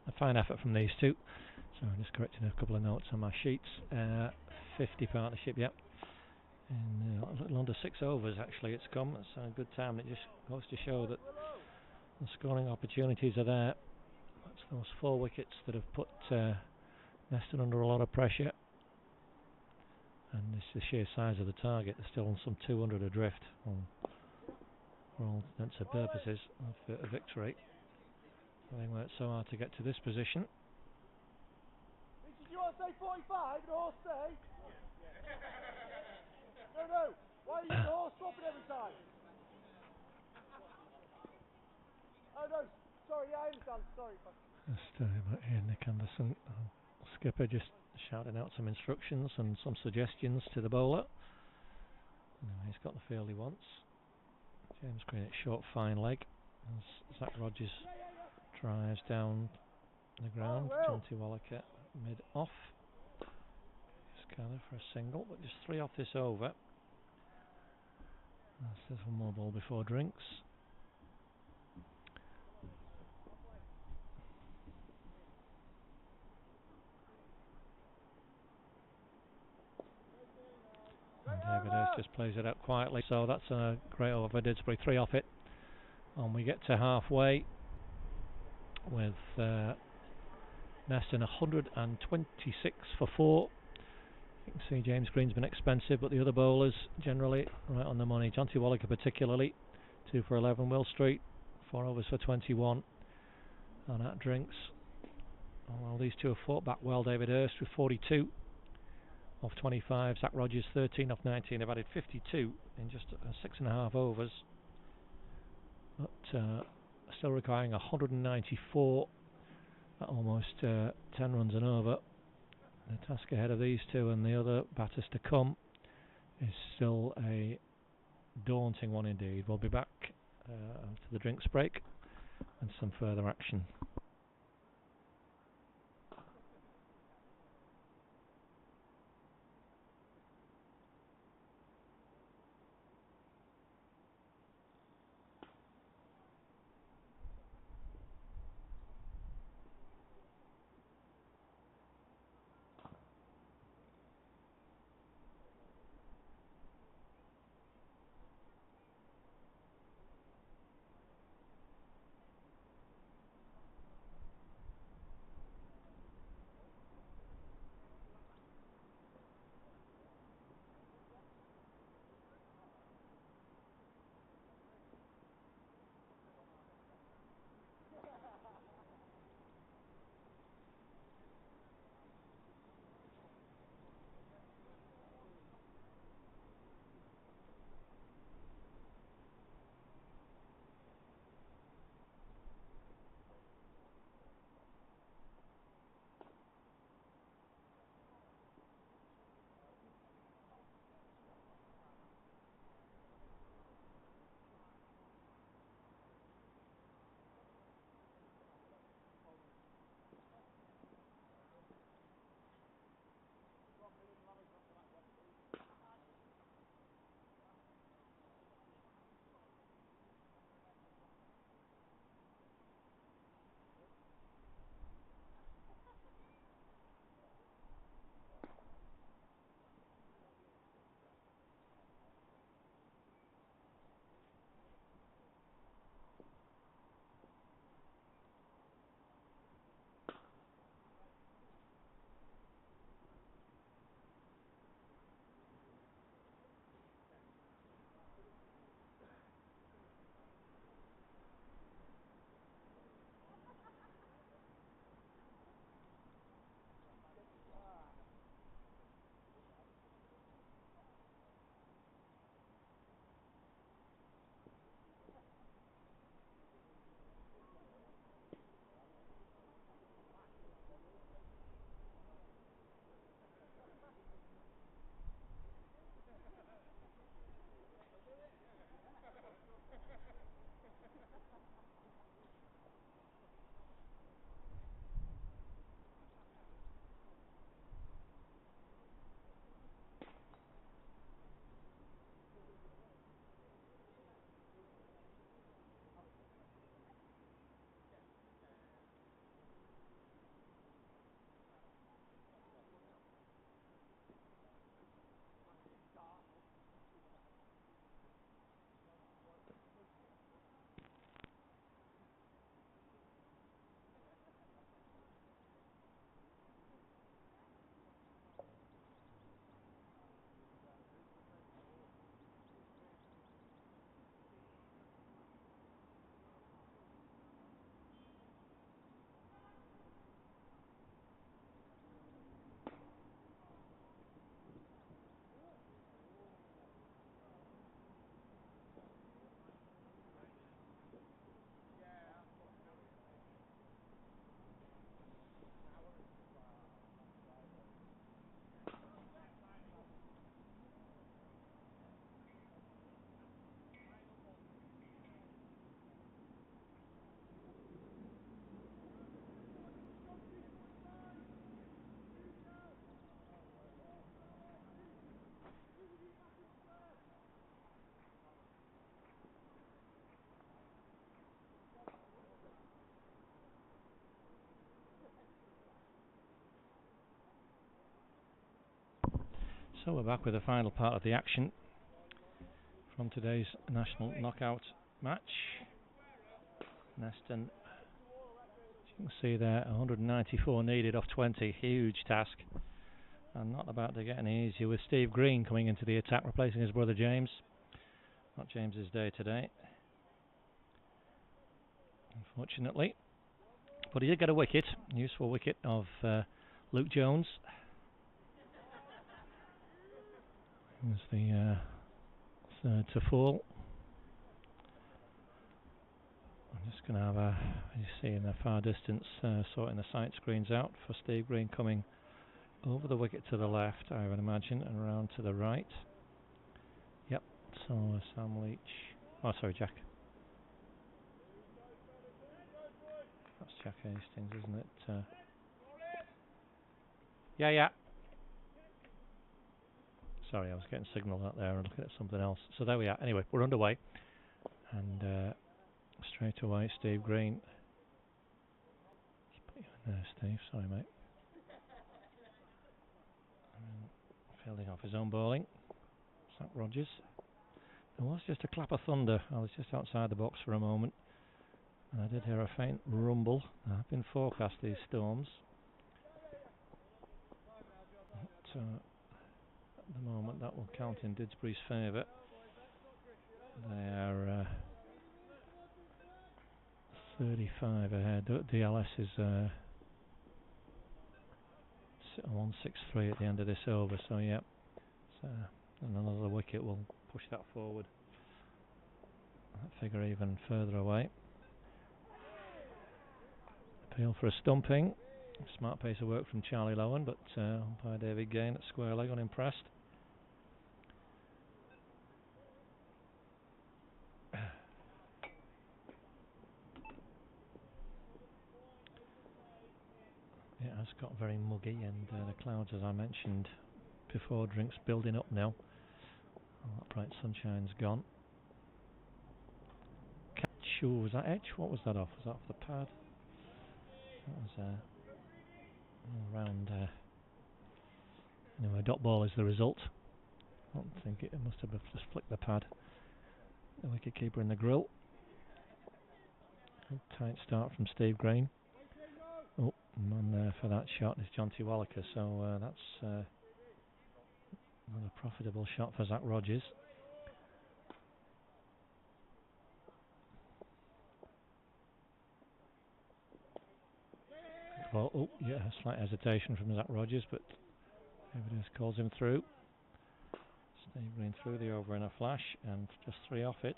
A fine effort from these two. So I'm just correcting a couple of notes on my sheets. 50 partnership, yep. In a little under 6 overs actually it's come. It's a good time. It just goes to show that the scoring opportunities are there. That's those 4 wickets that have put Neston under a lot of pressure. And this is the sheer size of the target. They're still on some 200 adrift for all intents and purposes of a victory. They worked so hard to get to this position. Did you want to say 45 and the horse stay? No. Why are you the horse swapping every time? Oh no, sorry, yeah, I understand. Sorry. Just here, Nick Anderson, skipper, just shouting out some instructions and some suggestions to the bowler. He's got the field he wants. James Green at short, fine leg. As Zach Rogers drives down the ground. Jonty Wallaker mid off. Scanner for a single, but just 3 off this over. There's one more ball before drinks. And David Hurst just plays it out quietly, so that's a great over. Didsbury 3 off it. And we get to halfway with Neston 126 for 4. You can see James Green's been expensive, but the other bowlers generally right on the money. Jonty Wallaker particularly, 2 for 11. Will Street, 4 overs for 21. And at drinks, well, these two have fought back well. David Hurst with 42 off 25. Zach Rogers 13 off 19. They've added 52 in just 6.5 overs. But still requiring 194 at almost 10 runs and over. The task ahead of these two and the other batters to come is still a daunting one indeed. We'll be back after the drinks break and some further action. So we're back with the final part of the action from today's national knockout match. Neston, as you can see there, 194 needed off 20, huge task, and not about to get any easier with Steve Green coming into the attack, replacing his brother James. Not James's day today, unfortunately, but he did get a wicket, useful wicket of Luke Jones. There's the third to fall. I'm just going to have a, you see in the far distance, sorting the sight screens out for Steve Green coming over the wicket to the left, I would imagine, and around to the right. Yep, so Sam Leach. Oh, sorry, Jack. That's Jack Hastings, isn't it? Yeah. Sorry, I was getting signal out there and looking at something else. So there we are. Anyway, we're underway. And straight away, Steve Green. Just put you in there, Steve. Sorry, mate. Fielding off his own bowling. Zach Rogers. There was just a clap of thunder. I was just outside the box for a moment. And I did hear a faint rumble. There have been forecast these storms. But, at the moment, that will count in Didsbury's favour. They are 35 ahead. DLS is 163 at the end of this over, so yeah, and another wicket will push that forward. That figure even further away. Appeal for a stumping. Smart piece of work from Charlie Lowen, but umpire David Gain at square leg, unimpressed. It has got very muggy, and the clouds, as I mentioned before, drinks building up now. Oh, that bright sunshine's gone. Catch, was that edge? What was that off? Was that off the pad? That was all round. Anyway, dot ball is the result. I don't think it must have just flicked the pad. The wicket keeper in the grill. Good tight start from Steve Green. Oh, man there for that shot is John T. Wallaker, so that's another profitable shot for Zach Rogers. Well, oh, yeah, a slight hesitation from Zach Rogers, but evidence calls him through. Steve Green through the over in a flash, and just 3 off it.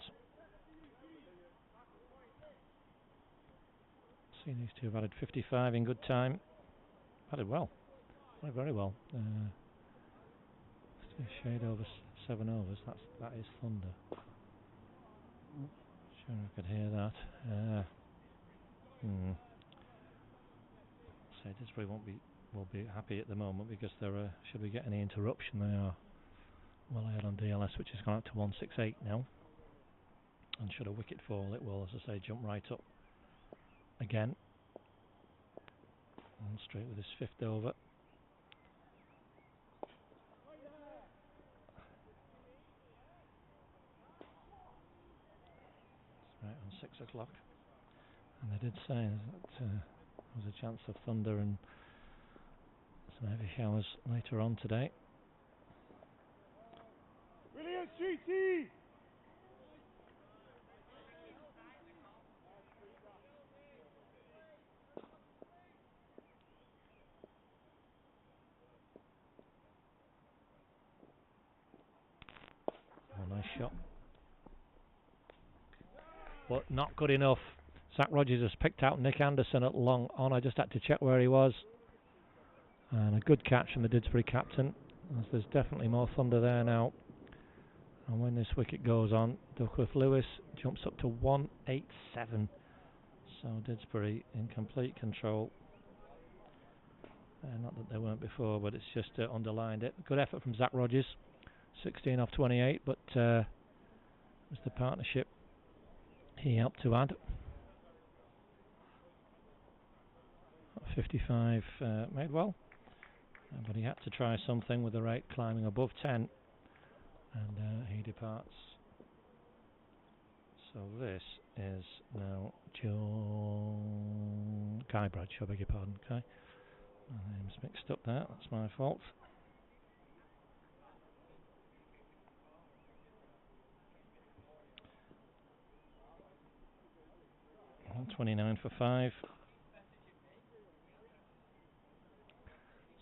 See, these two have added 55 in good time. Added well. Added very well. Just a shade over 7 overs. That is thunder. Sure, I could hear that. So Didsbury will be happy at the moment because there should we get any interruption, they are well ahead on DLS, which has gone up to 168 now. And should a wicket fall, it will, as I say, jump right up again. And straight with his 5th over. It's right on 6 o'clock. And they did say that there was a chance of thunder and some heavy showers later on today. Brilliant, GT! Oh, nice shot. But not good enough. Zach Rogers has picked out Nick Anderson at long on. I just had to check where he was. And a good catch from the Didsbury captain, as there's definitely more thunder there now. And when this wicket goes on, Duckworth Lewis jumps up to 187. So Didsbury in complete control. Not that they weren't before, but it's just underlined it. Good effort from Zach Rogers. 16 off 28, but it was the partnership he helped to add. 55 made well. But he had to try something with the rate climbing above 10, and he departs. So this is now Guy Bradshaw, beg your pardon, Guy. My name's mixed up there, that's my fault. 29 for 5.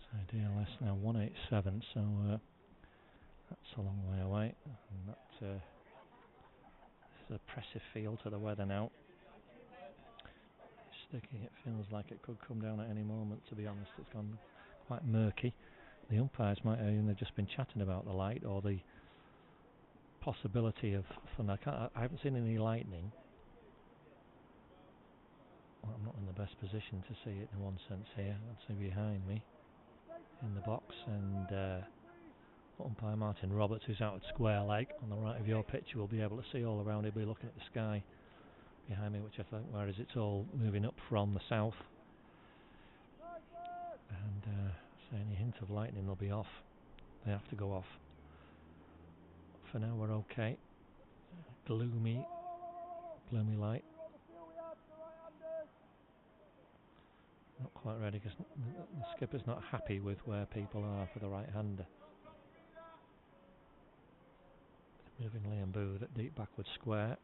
So DLS now 187, so that's a long way away. And that is a oppressive feel to the weather now. Sticky, it feels like it could come down at any moment, to be honest. It's gone quite murky. The umpires might have even just been chatting about the light or the possibility of thunder. I haven't seen any lightning. Well, I'm not in the best position to see it in one sense here. I'd say behind me in the box, and umpire Martin Roberts, who's out at square leg on the right of your picture, will be able to see all around. He'll be looking at the sky behind me, which I think, whereas it's all moving up from the south, and so any hint of lightning will be off. They have to go off. For now we're okay. Gloomy light. Not quite ready because the skipper's not happy with where people are for the right-hander. Moving Liam Booth at deep backward square.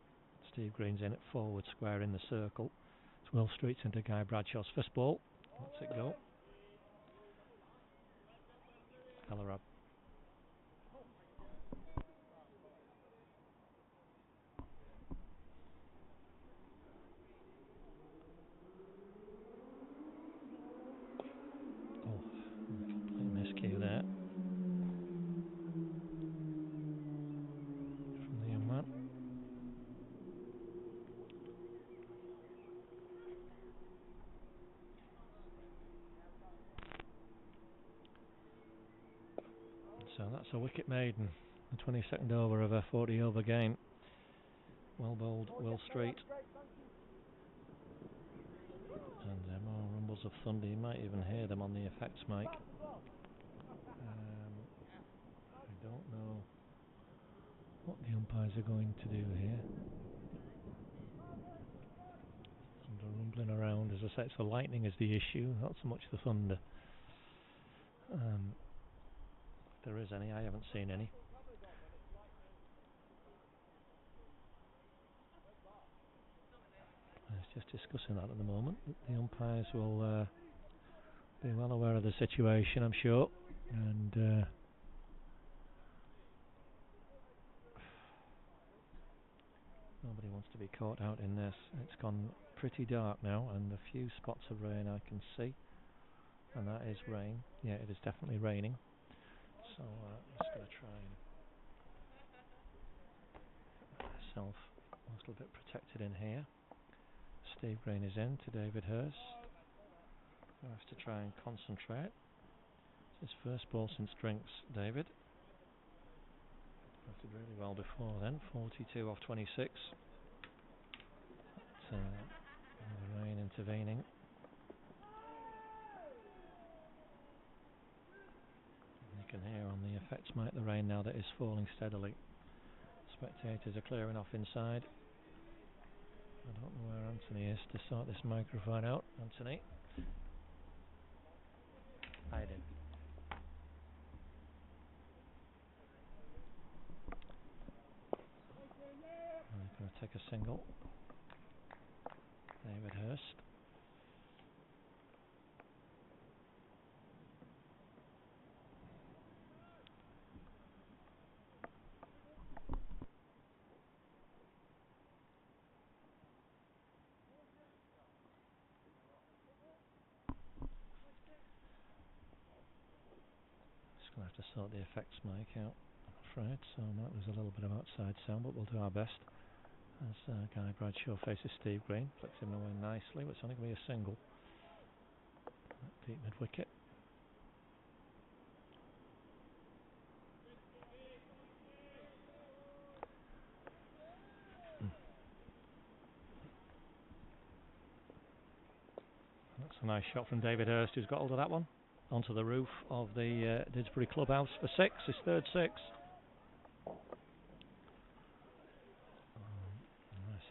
Steve Green's in at forward square in the circle. It's Will Streets into Guy Bradshaw's first ball. Let's it go. Hellerab. Oh, complete miscue there from the young man. So that's a wicket maiden, the 22nd over of a 40 over game. Well bowled, Will Street. And more rumbles of thunder, you might even hear them on the effects mic. I don't know what the umpires are going to do here. Thunder rumbling around, as I said, so lightning is the issue, not so much the thunder. If there is any, I haven't seen any. I was just discussing that at the moment. The umpires will be well aware of the situation, I'm sure, and nobody wants to be caught out in this. It's gone pretty dark now, and a few spots of rain I can see, and that is rain. Yeah, it is definitely raining. So I'm just going to try and get myself a little bit protected in here. Steve Green is in to David Hurst. I have to try and concentrate. It's his first ball since drinks, David. Did really well before then. 42 off 26. The rain intervening. And you can hear on the effects mic the rain now that is falling steadily. Spectators are clearing off inside. I don't know where Anthony is to sort this microphone out. Anthony? I did. I'm going to take a single. David Hurst. Just going to have to sort the effects mic out, I'm afraid, so that was a little bit of outside sound, but we'll do our best. As Guy Bradshaw faces Steve Green, flicks him away nicely, but it's only going to be a single. Deep mid wicket. That's a nice shot from David Hurst, who's got hold of that one. onto the roof of the Didsbury clubhouse for 6, his third 6. Nice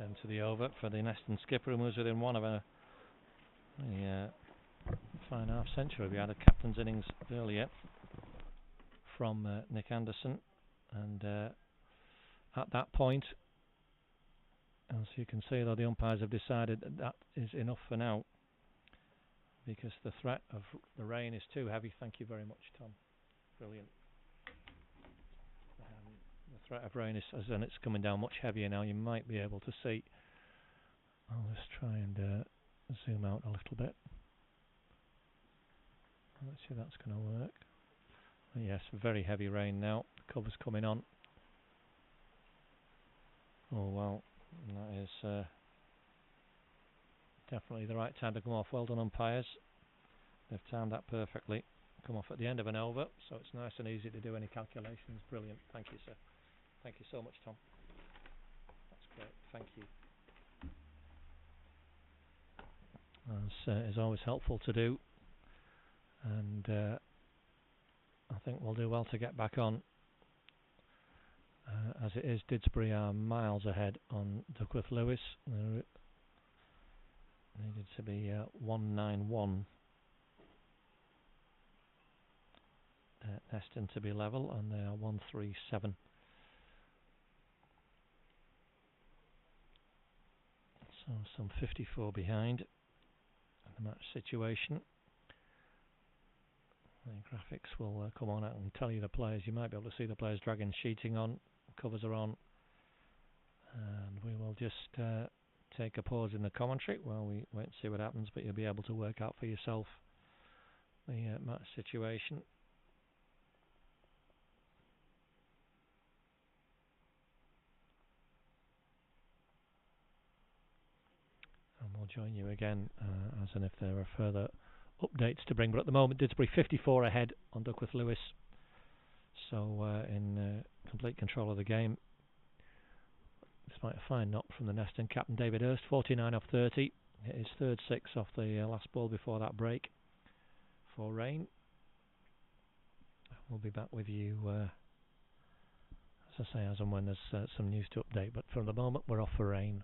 end to the over for the Neston skipper, who moves within 1 of a fine half century. We had a captain's innings earlier from Nick Anderson, and at that point, as you can see, though, the umpires have decided that is enough for now, because the threat of the rain is too heavy. Thank you very much, Tom. Brilliant. The threat of rain is, and it's coming down much heavier now. You might be able to see. I'll just try and zoom out a little bit. Let's see if that's going to work. Yes, very heavy rain now. The cover's coming on. Oh well, that is definitely the right time to come off. Well done, umpires. They've timed that perfectly. Come off at the end of an over, so it's nice and easy to do any calculations. Brilliant. Thank you, sir. Thank you so much, Tom. That's great. Thank you. As is always helpful to do. And I think we'll do well to get back on. As it is, Didsbury are miles ahead on Duckworth Lewis. There needed to be 191. Neston to be level, and they are 137. So some 54 behind in the match situation. The graphics will come on out and tell you the players. You might be able to see the players dragging sheeting on. Covers are on. And we will just take a pause in the commentary while we wait and see what happens, but you'll be able to work out for yourself the match situation. And we'll join you again as and if there are further updates to bring. But at the moment, Didsbury 54 ahead on Duckworth Lewis. So in complete control of the game. Despite a fine knock from the Neston captain David Hurst, 49 off 30. Hit his third 6 off the last ball before that break for rain. We'll be back with you, as I say, as and when there's some news to update. But for the moment, we're off for rain.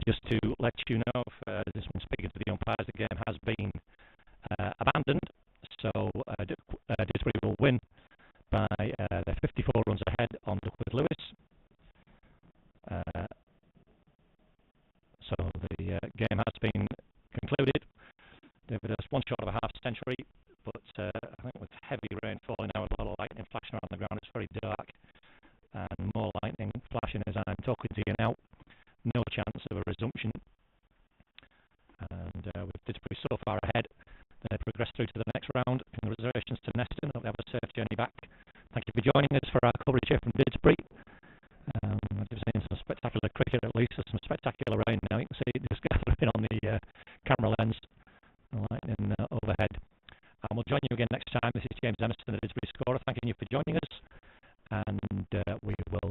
Just to let you know, this one speaking to the umpires, the game has been abandoned, so Didsbury will win by they're 54 runs ahead on Duckworth Lewis. So the game has been concluded. David has one short of a half century, but I think with heavy rain falling out, a lot of lightning flashing around the ground, it's very dark, and more lightning flashing as I'm talking to you now. No chance of a resumption. And with Didsbury so far ahead, they progress through to the next round. Congratulations to Neston. Hope they have a safe journey back. Thank you for joining us for our coverage here from Didsbury. I've seen some spectacular cricket, at least. There's some spectacular rain now. You can see it just gathering on the camera lens. The lightning overhead. And we'll join you again next time. This is James Emerson, the Didsbury scorer, thanking you for joining us. And we will